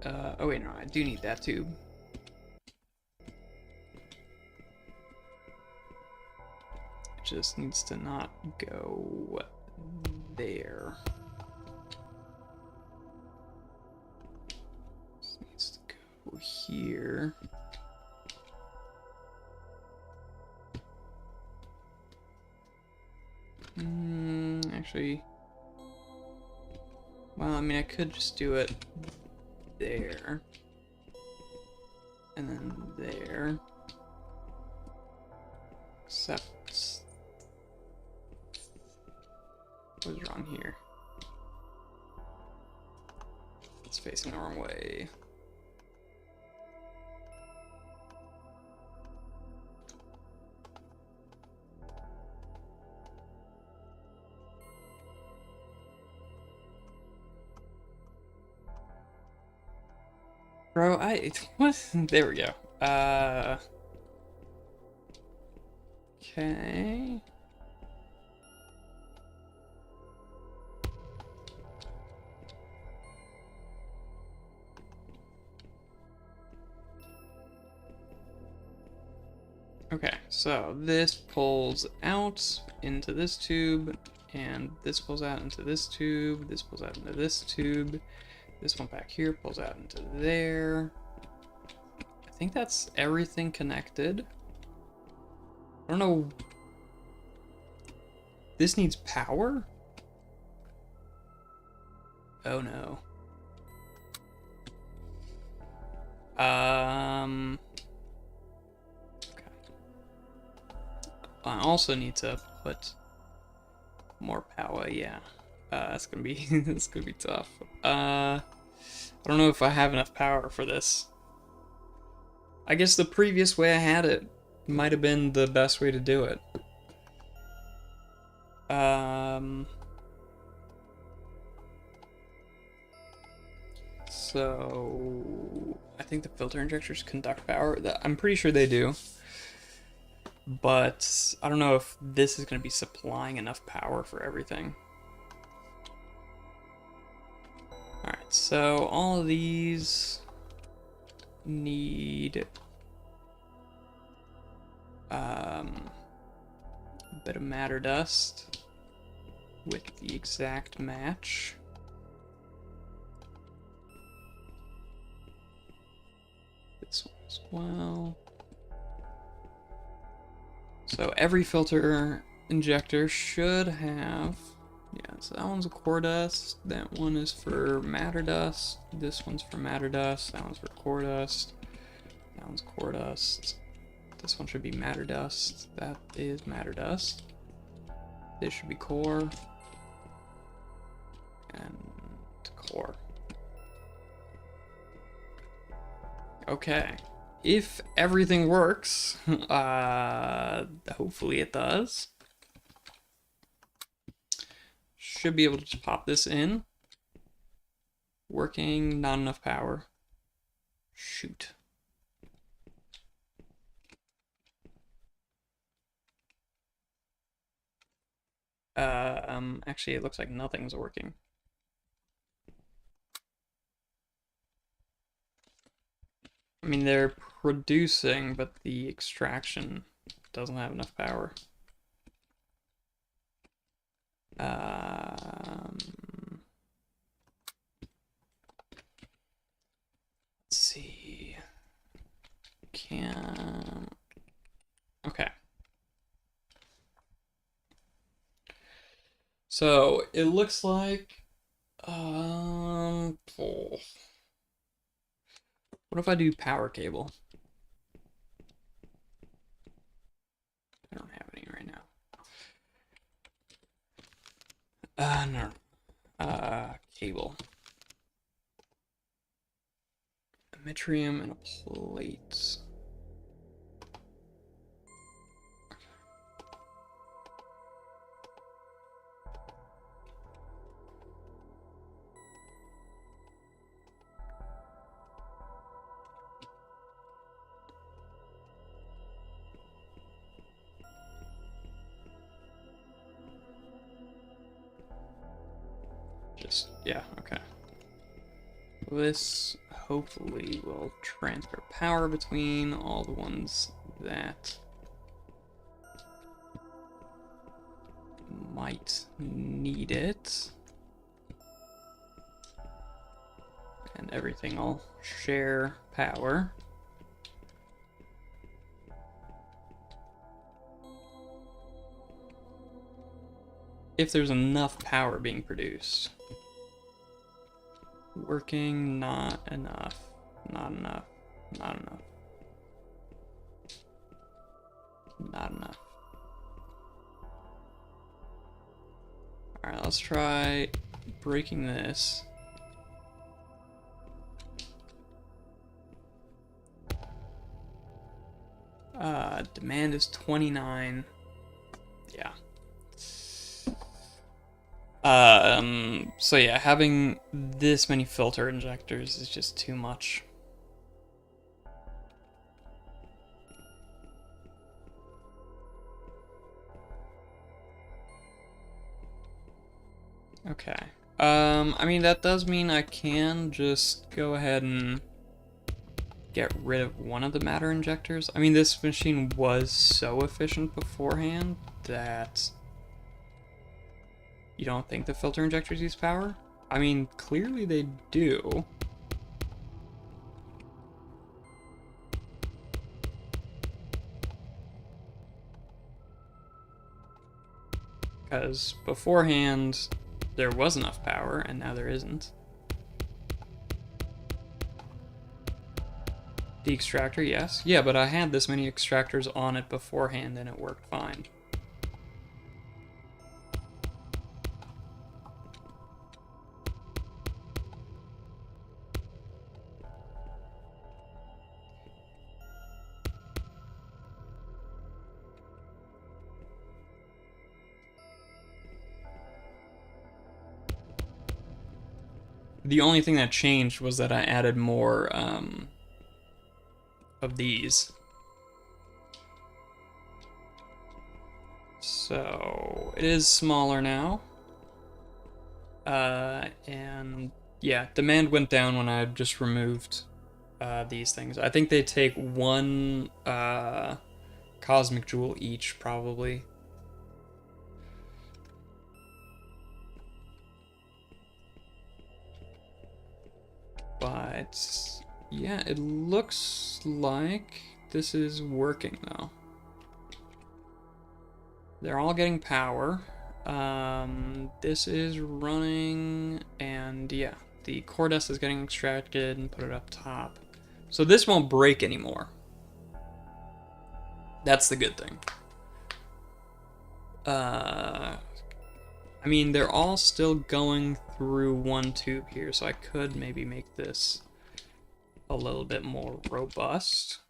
Oh wait, no, I do need that tube. It just needs to not go there. This needs to go here. Actually, well, I mean, I could just do it there. And then there. Except, what's wrong here? It's facing the wrong way. Bro, what? There we go. Okay. Okay, so this pulls out into this tube, and this pulls out into this tube, this pulls out into this tube, this one back here pulls out into there. I think that's everything connected. I don't know. This needs power? Oh no. Okay. I also need to put more power, yeah. That's gonna be that's gonna be tough. I don't know if I have enough power for this. I guess the previous way I had it might have been the best way to do it. So I think the filter injectors conduct power. I'm pretty sure they do. But I don't know if this is going to be supplying enough power for everything. Alright, so all of these need a bit of matter dust with the exact match. This one as well. So every filter injector should have, yeah, so that one's a core dust, that one is for matter dust, this one's for matter dust, that one's for core dust, that one's core dust, this one should be matter dust, that is matter dust, this should be core, and core. Okay. If everything works, hopefully it does, should be able to just pop this in. Working, not enough power. Shoot. Actually it looks like nothing's working. I mean, they're producing, but the extraction doesn't have enough power. Let's see. Okay. So it looks like, what if I do power cable? I don't have any right now. No. Cable. Metrium and a plate. Yeah, okay. This hopefully will transfer power between all the ones that might need it. And everything will share power. If there's enough power being produced. Working, not enough. Not enough. Not enough. Not enough. Alright, let's try breaking this. Demand is 29. Yeah. So yeah, having this many filter injectors is just too much. Okay. I mean, that does mean I can just go ahead and get rid of one of the matter injectors. I mean, this machine was so efficient beforehand that you don't think the filter injectors use power? I mean, clearly they do. Because beforehand, there was enough power, and now there isn't. The extractor, yes. Yeah, but I had this many extractors on it beforehand, and it worked fine. The only thing that changed was that I added more of these. So it is smaller now. And yeah, demand went down when I just removed these things. I think they take one cosmic jewel each, probably. But yeah, it looks like this is working though. They're all getting power. This is running, and yeah, the core dust is getting extracted and put it up top. So this won't break anymore. That's the good thing. I mean, they're all still going through one tube here, so I could maybe make this a little bit more robust,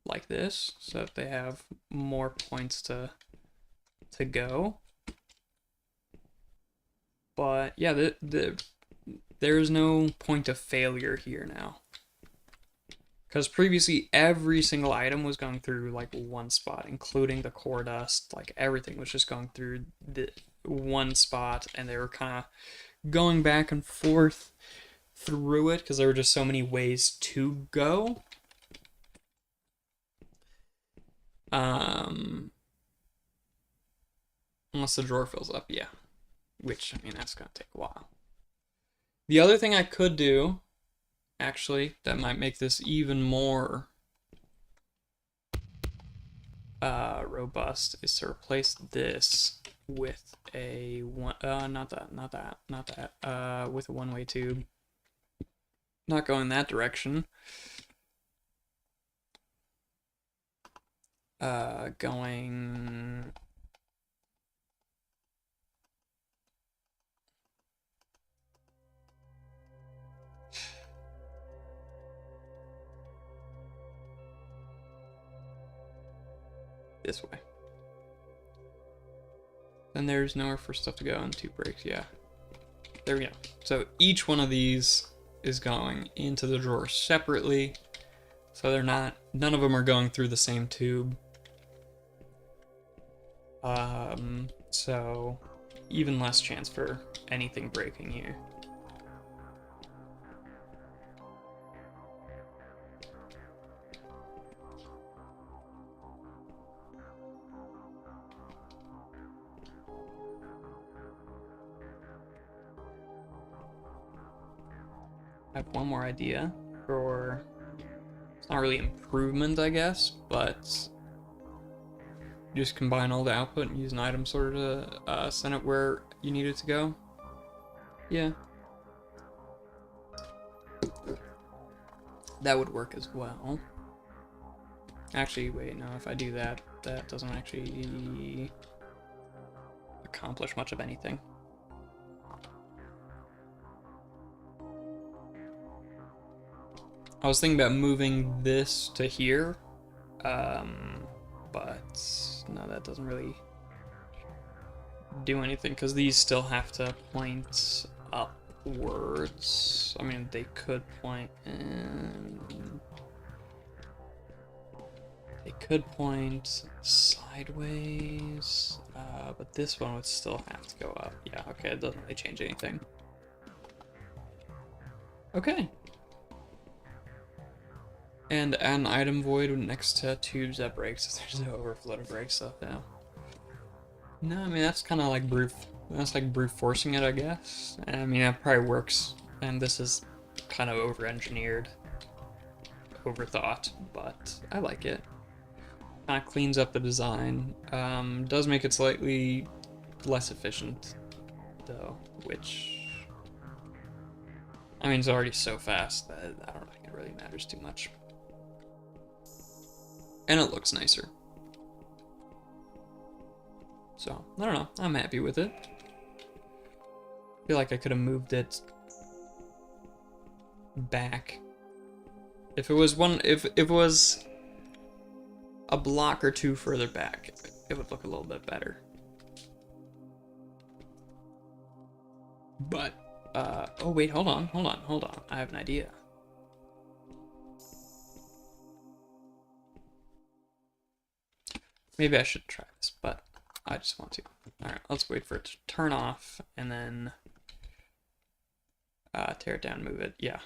like this, so that they have more points to go. But yeah, there's no point of failure here now. Because previously, every single item was going through like one spot, including the core dust. Like everything was just going through the one spot, and they were kind of going back and forth through it because there were just so many ways to go. Unless the drawer fills up, yeah. Which, I mean, that's gonna take a while. The other thing I could do, actually, that might make this even more robust, is to replace this with a with a one-way tube. Not going that direction. Going this way. Then there's nowhere for stuff to go and two breaks, yeah. There we go. So each one of these is going into the drawer separately. So they're not, none of them are going through the same tube. So even less chance for anything breaking here. I have one more idea for, it's not really improvement, I guess, but just combine all the output and use an item sorter to send it where you need it to go. Yeah. That would work as well. Actually, wait, no, if I do that, that doesn't actually accomplish much of anything. I was thinking about moving this to here, but no, that doesn't really do anything because these still have to point upwards. I mean, they could point in... They could point sideways, but this one would still have to go up. Yeah, okay, it doesn't really change anything. Okay. And add an item void next to tubes that breaks. So there's no overflow to break stuff now. No, I mean that's kind of like brute. That's like brute forcing it, I guess. And I mean that probably works. And this is kind of over-engineered, overthought, but I like it. Kind of cleans up the design. Does make it slightly less efficient, though, which I mean it's already so fast that I don't think it really matters too much. And it looks nicer. So, I don't know. I'm happy with it. I feel like I could have moved it back. If it was if it was a block or two further back, it would look a little bit better. But, oh wait, hold on. I have an idea. Maybe I should try this, but I just want to. Alright, let's wait for it to turn off, and then tear it down, move it. Yeah.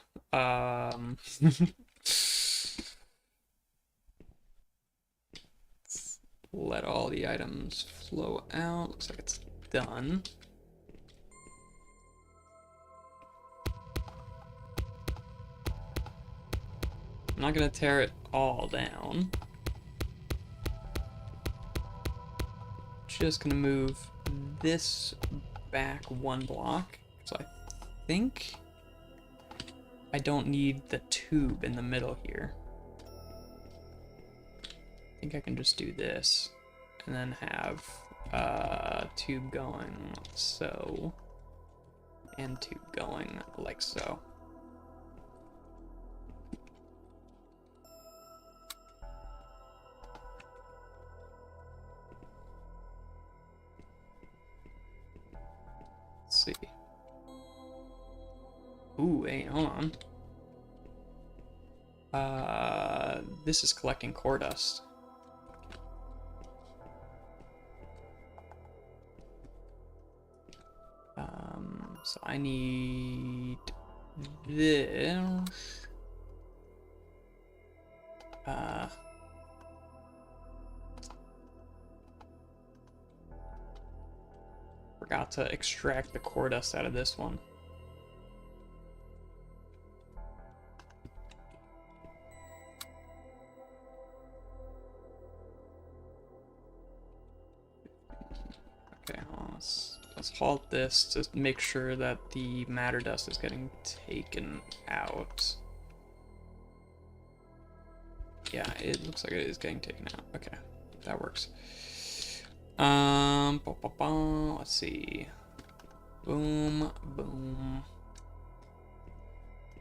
Let all the items flow out. Looks like it's done. I'm not gonna tear it all down. Just gonna move this back one block. So I think I don't need the tube in the middle here. I think I can just do this and then have tube going so, and tube going like so. Let's see. Ooh, wait, hold on. This is collecting core dust. So I need this. Forgot to extract the core dust out of this one. Okay, let's halt this to make sure that the matter dust is getting taken out. Yeah, it looks like it is getting taken out. Okay, that works. Let's see. Boom, boom,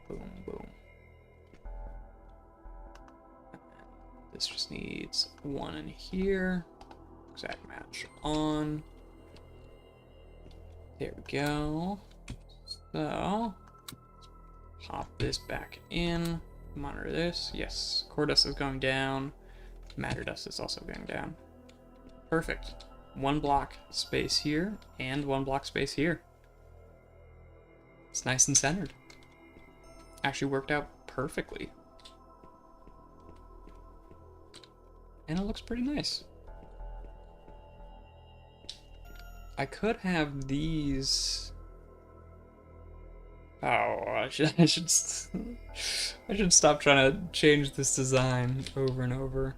boom, boom. This just needs one in here. Exact match on. There we go. So, pop this back in. Monitor this. Yes, core dust is going down. Matter dust is also going down. Perfect. One block space here and one block space here. It's nice and centered. Actually worked out perfectly. And it looks pretty nice. I could have these. Oh, I should stop trying to change this design over and over.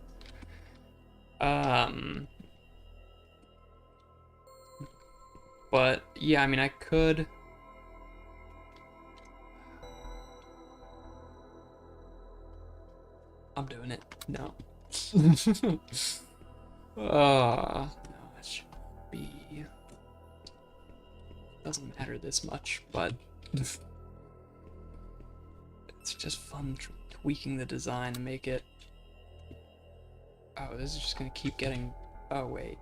But yeah, I mean, I could. I'm doing it. No. No, it should be. Doesn't matter this much, but it's just fun tweaking the design to make it. Oh, this is just gonna keep getting. Oh wait.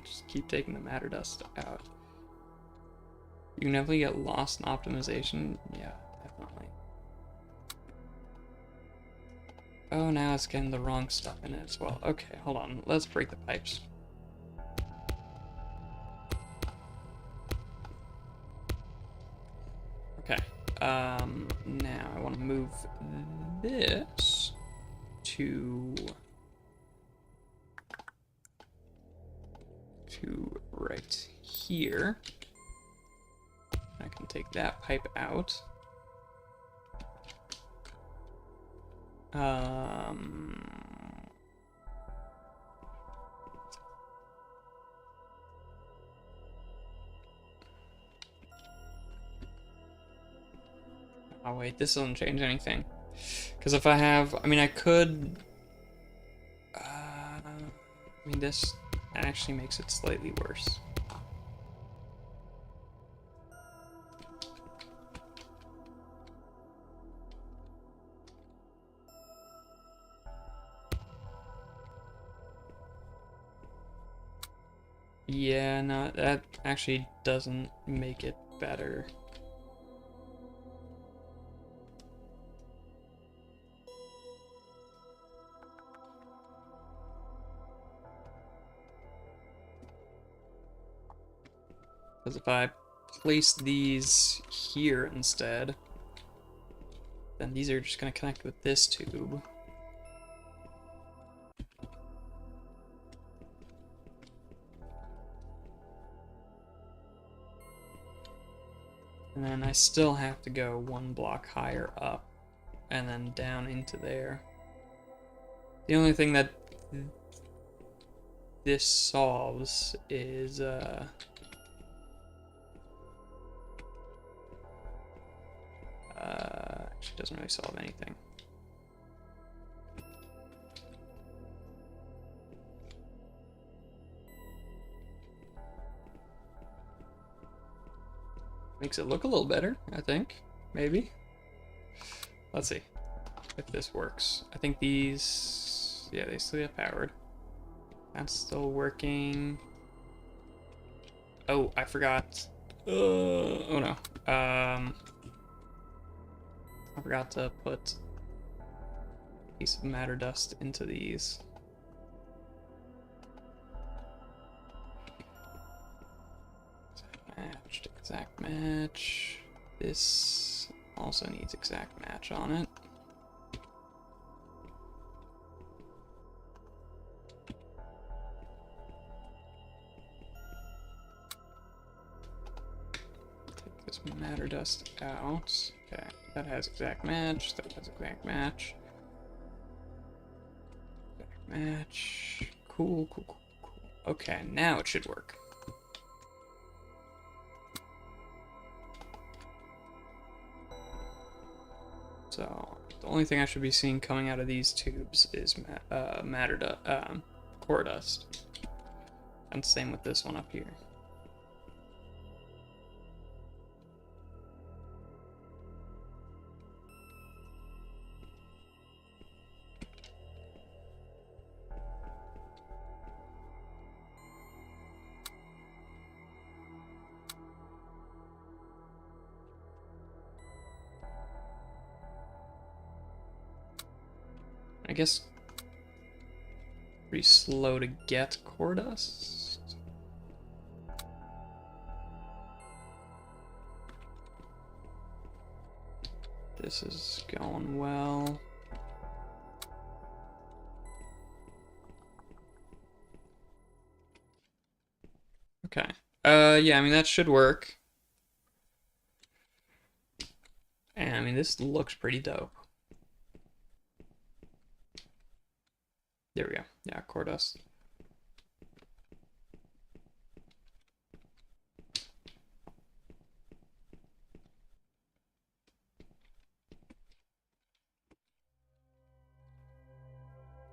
Just keep taking the matter dust out. You can definitely get lost in optimization. Yeah, definitely. Oh, now it's getting the wrong stuff in it as well. Okay, hold on. Let's break the pipes. Okay. Now I want to move this to right here. I can take that pipe out. Oh wait, this doesn't change anything. Because if I have, I mean, I could, I mean, this actually makes it slightly worse. Yeah, no, that actually doesn't make it better. Because if I place these here instead, then these are just going to connect with this tube. And then I still have to go one block higher up and then down into there. The only thing that this solves is actually doesn't really solve anything. Makes it look a little better, I think. Maybe. Let's see if this works. I think these, yeah, they still get powered. That's still working. Oh, I forgot. Oh no. I forgot to put a piece of matter dust into these. Matched, exact match. This also needs exact match on it. Take this matter dust out. Okay, that has exact match. That has exact match. Exact match. Cool, cool, cool, cool. Okay, now it should work. So the only thing I should be seeing coming out of these tubes is core dust, and same with this one up here. I guess pretty slow to get core dust. This is going well. Okay. Yeah, I mean, that should work. And I mean, this looks pretty dope. There we go. Yeah, core dust.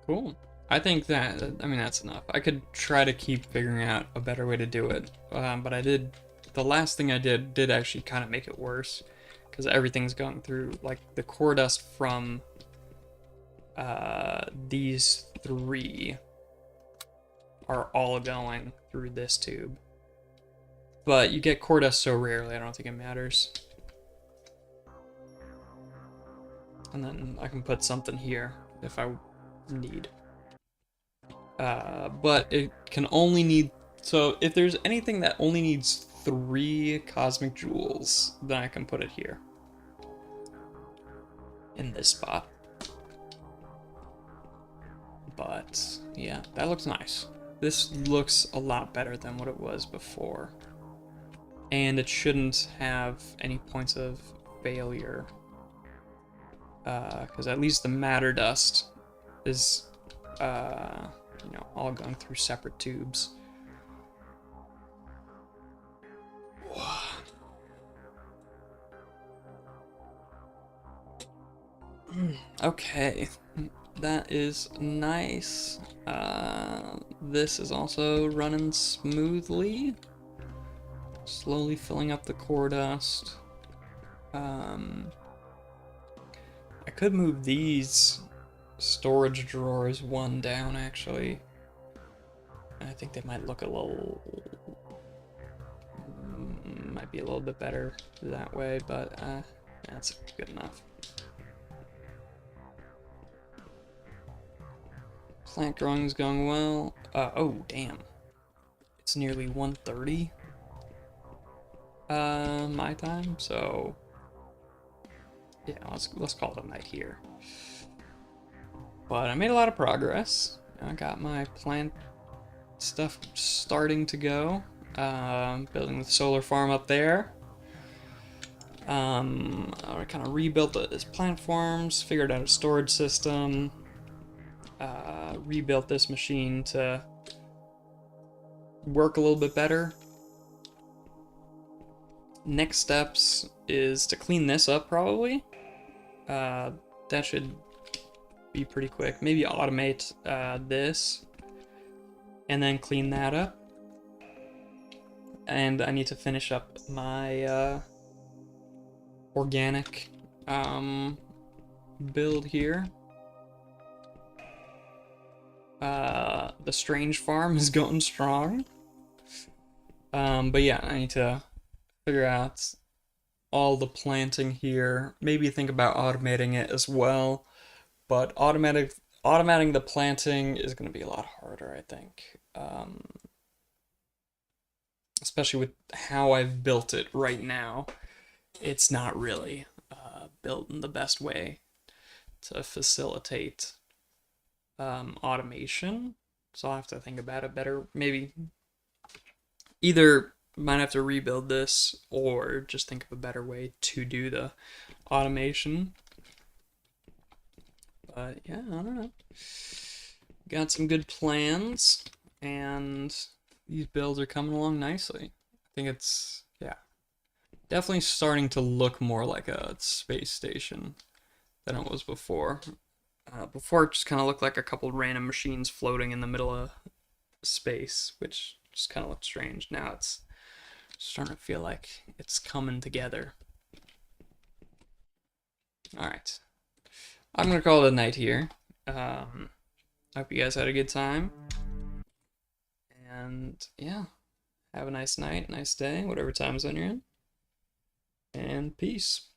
Cool. I think that, I mean, that's enough. I could try to keep figuring out a better way to do it, but the last thing I did actually kind of make it worse, because everything's going through, like, the core dust from these three are all going through this tube. But you get core dust so rarely, I don't think it matters. And then I can put something here if I need. But it can only need, so if there's anything that only needs 3 cosmic jewels, then I can put it here. in this spot. But yeah, that looks nice. This looks a lot better than what it was before. And it shouldn't have any points of failure. Because at least the matter dust is, you know, all going through separate tubes. Okay, that is nice. This is also running smoothly. Slowly filling up the core dust. I could move these storage drawers one down, actually. I think they might look a little... might be a little bit better that way, but that's good enough. Plant growing is going well. Oh, damn. It's nearly 1:30 my time, so yeah, let's call it a night here. But I made a lot of progress. I got my plant stuff starting to go. Building the solar farm up there. I kind of rebuilt his plant farms, figured out a storage system, rebuilt this machine to work a little bit better. Next steps is to clean this up, probably. That should be pretty quick. Maybe automate this and then clean that up. And I need to finish up my organic build here. The strange farm is going strong. But yeah, I need to figure out all the planting here. Maybe think about automating it as well. But automating the planting is going to be a lot harder, I think. Especially with how I've built it right now. It's not really built in the best way to facilitate automation. So I'll have to think about it better. Maybe either might have to rebuild this or just think of a better way to do the automation. But yeah, I don't know. Got some good plans, and these builds are coming along nicely. I think it's, yeah, definitely starting to look more like a space station than it was before. Before it just kind of looked like a couple random machines floating in the middle of space, which just kind of looked strange. Now it's starting to feel like it's coming together. Alright. I'm going to call it a night here. Hope you guys had a good time. And yeah, have a nice night, nice day, whatever time zone you're in. And peace.